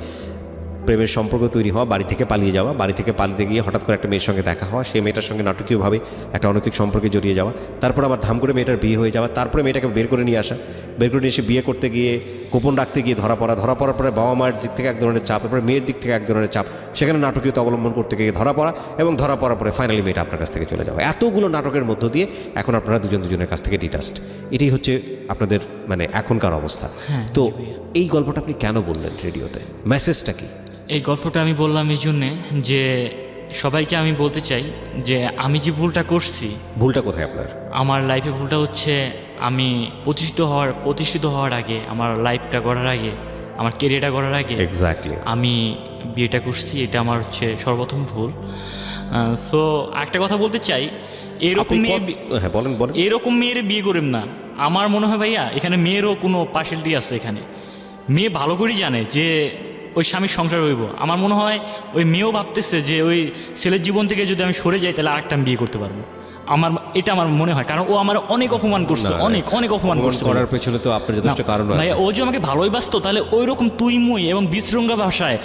প্রেমের সম্পর্ক তৈরি হওয়া, বাড়ি থেকে পালিয়ে যাওয়া, বাড়ি থেকে পালিয়ে গিয়ে হঠাৎ করে একটা মেয়ের সঙ্গে দেখা হওয়া, সেই মেয়েটার সঙ্গে নাটকীয়ভাবে একটা অনৈতিক সম্পর্কে জড়িয়ে যাওয়া, তারপর আবার ধাম করে মেয়েটার বিয়ে হয়ে যাওয়া, তারপরে মেয়েটাকে বের করে নিয়ে আসা, বের করে নিয়ে এসে বিয়ে করতে গিয়ে গোপন রাখতে গিয়ে ধরা পড়ার পরে বাবা মায়ের দিক থেকে এক ধরনের চাপ, এরপরে মেয়ের দিক থেকে এক ধরনের চাপ, সেখানে নাটকীয়তা অবলম্বন করতে গিয়ে ধরা পড়া, এবং ধরা পড়ার পরে ফাইনালি মেয়েটা আপনার কাছ থেকে চলে যাওয়া। এতগুলো নাটকের মধ্য দিয়ে এখন আপনারা দুজনের কাছ থেকে ডিটাচড। এটাই হচ্ছে আপনাদের মানে এখনকার অবস্থা। তো এই গল্পটা আপনি কেন বললেন রেডিওতে? মেসেজটা কি? এই গল্পটা আমি বললাম এই জন্যে যে সবাইকে আমি বলতে চাই যে আমি যে ভুলটা করছি। ভুলটা কোথায় আপনার? আমার লাইফে ভুলটা হচ্ছে আমি প্রতিষ্ঠিত হওয়ার আগে, আমার লাইফটা গড়ার আগে, আমার কেরিয়ারটা গড়ার আগে এক্স্যাক্টলি আমি বিয়েটা করছি। এটা আমার হচ্ছে সর্বপ্রথম ভুল। সো একটা কথা বলতে চাই, এরকম মেয়ের বিয়ে করেন না। আমার মনে হয় ভাইয়া এখানে মেয়েরও কোনো পার্সেলটি আছে। এখানে মেয়ে ভালো করেই জানে যে ওই স্বামীর সংসার হইব। আমার মনে হয় ওই মেয়েও ভাবতেছে যে ওই ছেলের জীবন থেকে যদি আমি সরে যাই তাহলে আরেকটা আমি বিয়ে করতে পারবো। এটা আমার মনে হয়, কারণ ও আমার অনেক অপমান করছে, অনেক অপমান করছে। করার পেছনে তো আপনার যথেষ্ট কারণ আছে। ভাইয়া ও যে আমাকে ভালোই বাসতো, তাহলে ওই রকম তুই মুই এবং বিশ্রঙ্গা ভাষায়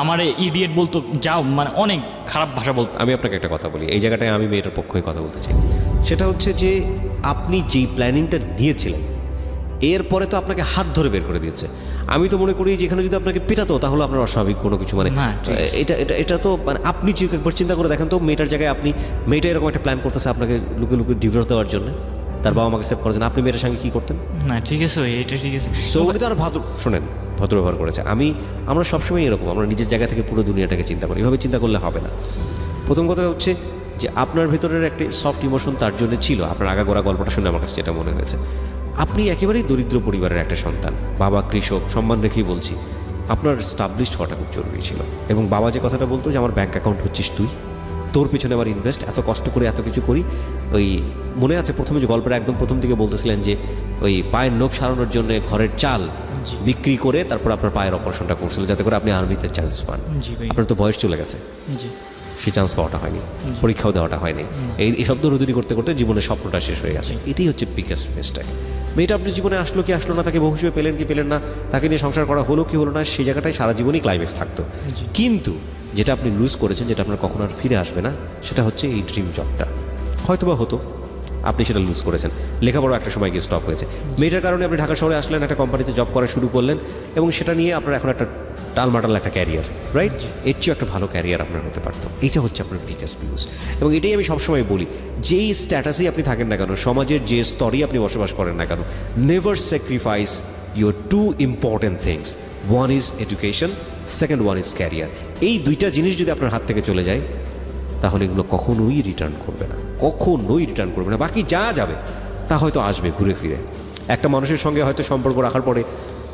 আমার ইডিয়েট বলতো, যাও মানে অনেক খারাপ ভাষা বলতো। আমি আপনাকে একটা কথা বলি, এই জায়গাটায় আমি মেয়েটার পক্ষে কথা বলতে চাই। সেটা হচ্ছে যে আপনি যেই প্ল্যানিংটা নিয়েছিলেন এরপরে তো আপনাকে হাত ধরে বের করে দিয়েছে। আমি তো মনে করি যে এখানে যদি আপনাকে পেটাতো তাহলে আপনার অস্বাভাবিক কোনো কিছু মানে এটা তো মানে আপনি যে একবার চিন্তা করে দেখেন তো, মেয়েটার জায়গায় মেয়েটা এরকম একটা প্ল্যান করতেছে আপনাকে লুকে ডিভোর্স দেওয়ার জন্য, তার বাবা মাকে সেভ করার জন্য। আপনি মেয়েটার সঙ্গে কী করতেন? না ঠিক আছে ভাই, এটা ঠিক আছে। সো উনি তো আর ভদ্র ব্যবহার করেছে। আমরা সবসময় এরকম, আমরা নিজের জায়গা থেকে পুরো দুনিয়াটাকে চিন্তা করি। এভাবে চিন্তা করলে হবে না। প্রথম কথা হচ্ছে যে আপনার ভেতরের একটা সফট ইমোশন তার জন্য ছিল। আপনার আগাগোড়া গল্পটা শুনে আমার কাছে যেটা মনে হয়েছে, আপনি একেবারেই দরিদ্র পরিবারের একটা সন্তান, বাবা কৃষক, সম্মান রেখেই বলছি, আপনার স্টাবলিশড হওয়াটা খুব জরুরি ছিল। এবং বাবা যে কথাটা বলতো যে আমার ব্যাঙ্ক অ্যাকাউন্ট হচ্ছিস তুই, তোর পিছনে আবার ইনভেস্ট, এত কষ্ট করে এত কিছু করি। ওই মনে আছে প্রথমে যে গল্পের একদম প্রথম দিকে বলতেছিলেন যে ওই পায়ের নখ সারানোর জন্য ঘরের চাল বিক্রি করে তারপর আপনার পায়ের অপারেশনটা করছিল যাতে করে আপনি আর্মিতে চান্স পান। আপনার তো বয়স চলে গেছে, সেই চান্স পাওয়াটা হয়নি, পরীক্ষাও দেওয়াটা হয়নি, এইসব দৌড়দৌড়ি করতে করতে জীবনের স্বপ্নটা শেষ হয়ে গেছে। এটাই হচ্ছে বিগেস্ট মিস্টেক। মেয়েটা আপনার জীবনে আসলো কি আসলো না, তাকে বহু হিসেবে পেলেন কি পেলেন না, তাকে নিয়ে সংসার করা হলো কি হলো না, সেই জায়গাটায় সারা জীবনই ক্লাইম্যাক্স থাকতো। কিন্তু যেটা আপনি লুজ করেছেন, যেটা আপনার কখনো আর ফিরে আসবে না, সেটা হচ্ছে এই ড্রিম জবটা। হয়তোবা হতো, আপনি সেটা লুজ করেছেন। লেখাপড়া একটা সময় গিয়ে স্টপ হয়েছে। মেয়েটার কারণে আপনি ঢাকা শহরে আসলেন, একটা কোম্পানিতে জব করা শুরু করলেন এবং সেটা নিয়ে আপনার এখন একটা টালমাটাল একটা ক্যারিয়ার, রাইট? এর চেয়েও একটা ভালো ক্যারিয়ার আপনার হতে পারতো। এইটা হচ্ছে আপনার বিগেস্ট লুজ। এবং এটাই আমি সবসময় বলি, যেই স্ট্যাটাসেই আপনি থাকেন না কেন, সমাজের যে স্তরেই আপনি বসবাস করেন না কেন, never sacrifice your two important things. One is education, second one is career. এই দুইটা জিনিস যদি আপনার হাত থেকে চলে যায় তাহলে এগুলো কখনোই রিটার্ন করবে না, কখনোই রিটার্ন করবে না। বাকি যা যাবে তা হয়তো আসবে ঘুরে ফিরে। একটা মানুষের সঙ্গে হয়তো সম্পর্ক রাখার পরে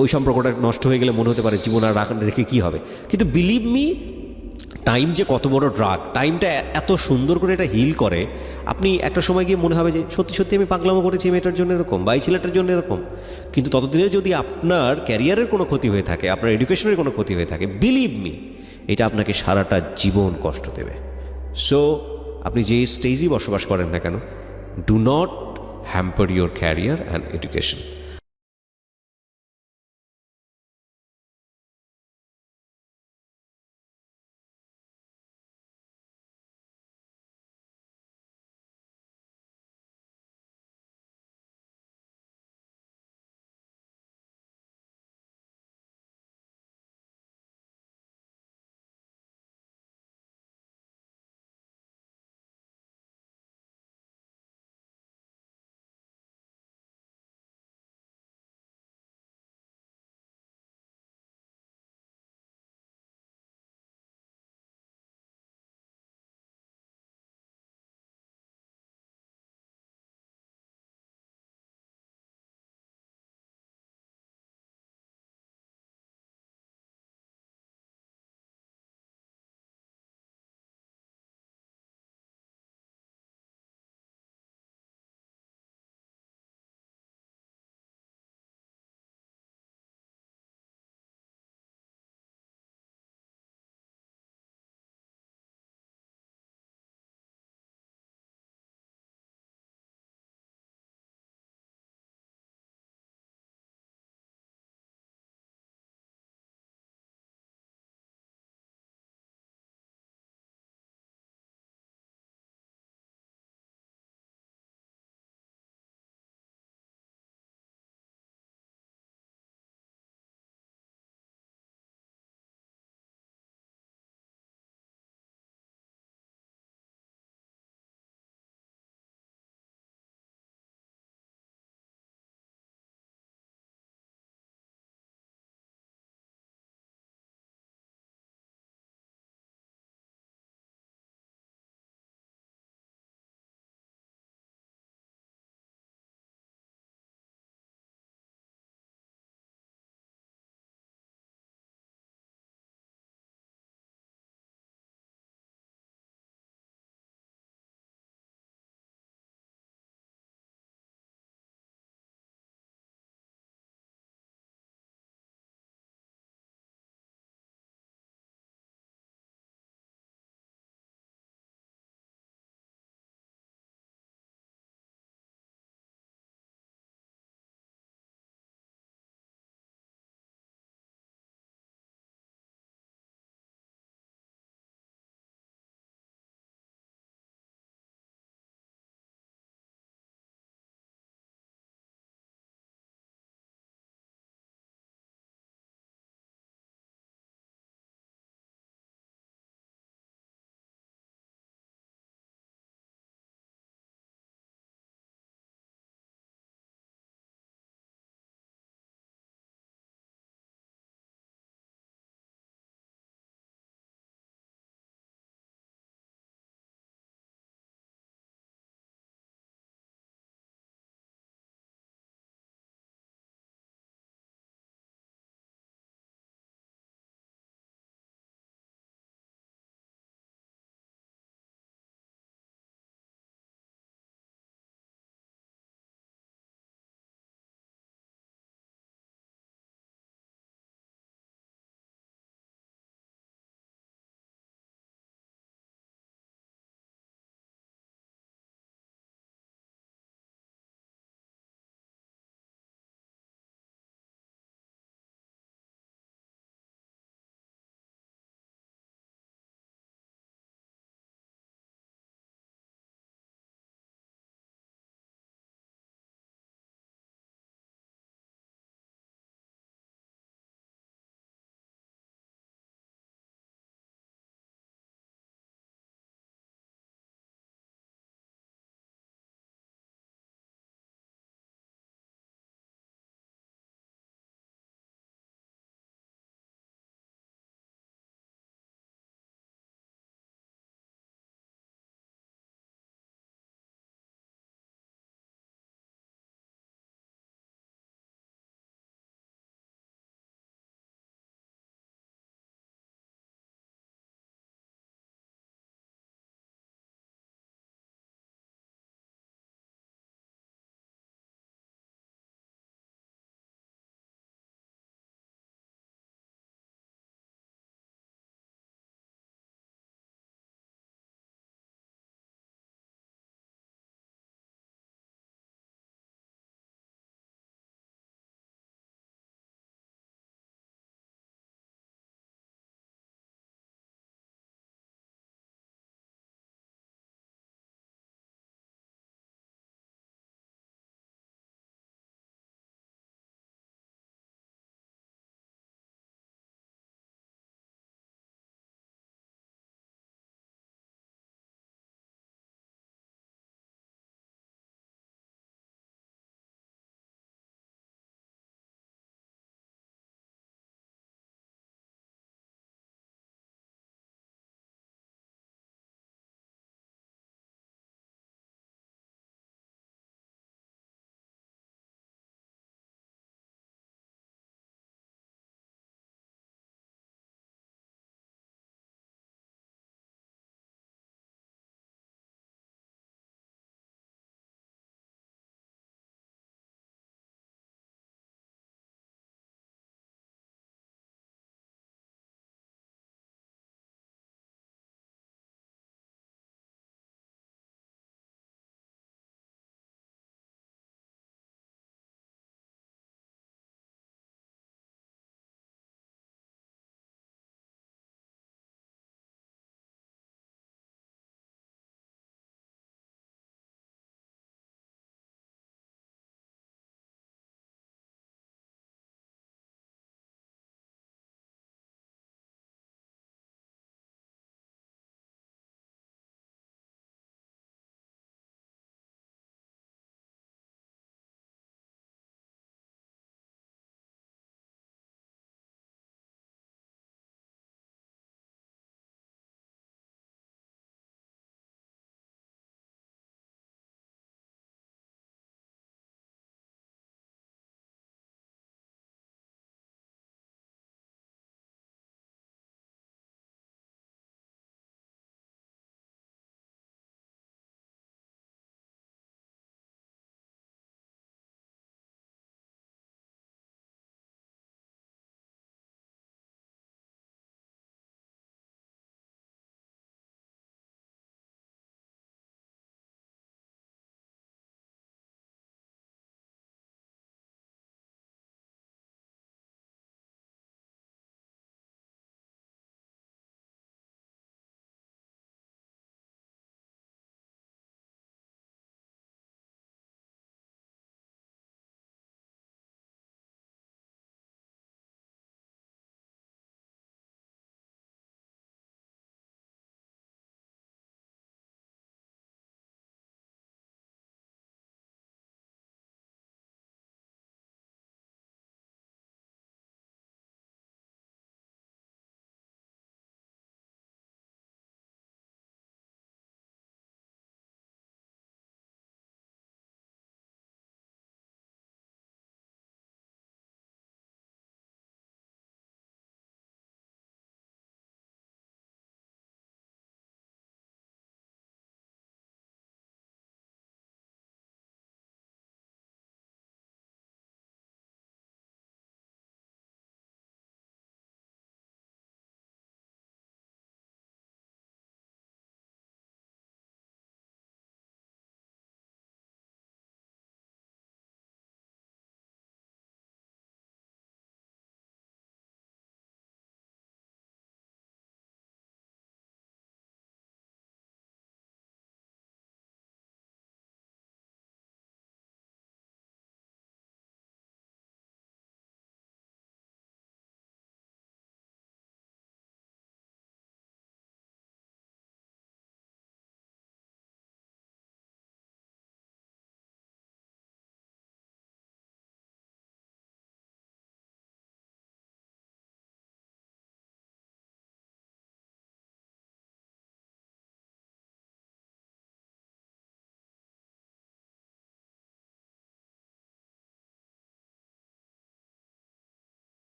ওই সম্পর্কটা নষ্ট হয়ে গেলে মনে হতে পারে জীবন আর রেখে কী হবে। কিন্তু বিলিভ মি, টাইম যে কত বড় ড্রাগ, টাইমটা এত সুন্দর করে এটা হিল করে। আপনি একটা সময় গিয়ে মনে হবে যে সত্যি সত্যি আমি পাগলামো করেছি মেয়েটার জন্য এরকম, বা এই ছেলেটার জন্য এরকম। কিন্তু ততদিনে যদি আপনার ক্যারিয়ারের কোনো ক্ষতি হয়ে থাকে, আপনার এডুকেশনের কোনো ক্ষতি হয়ে থাকে, বিলিভ মি, এটা আপনাকে সারাটা জীবন কষ্ট দেবে। সো আপনি যে স্টেজেই বসবাস করেন না কেন, do not hamper your career and education.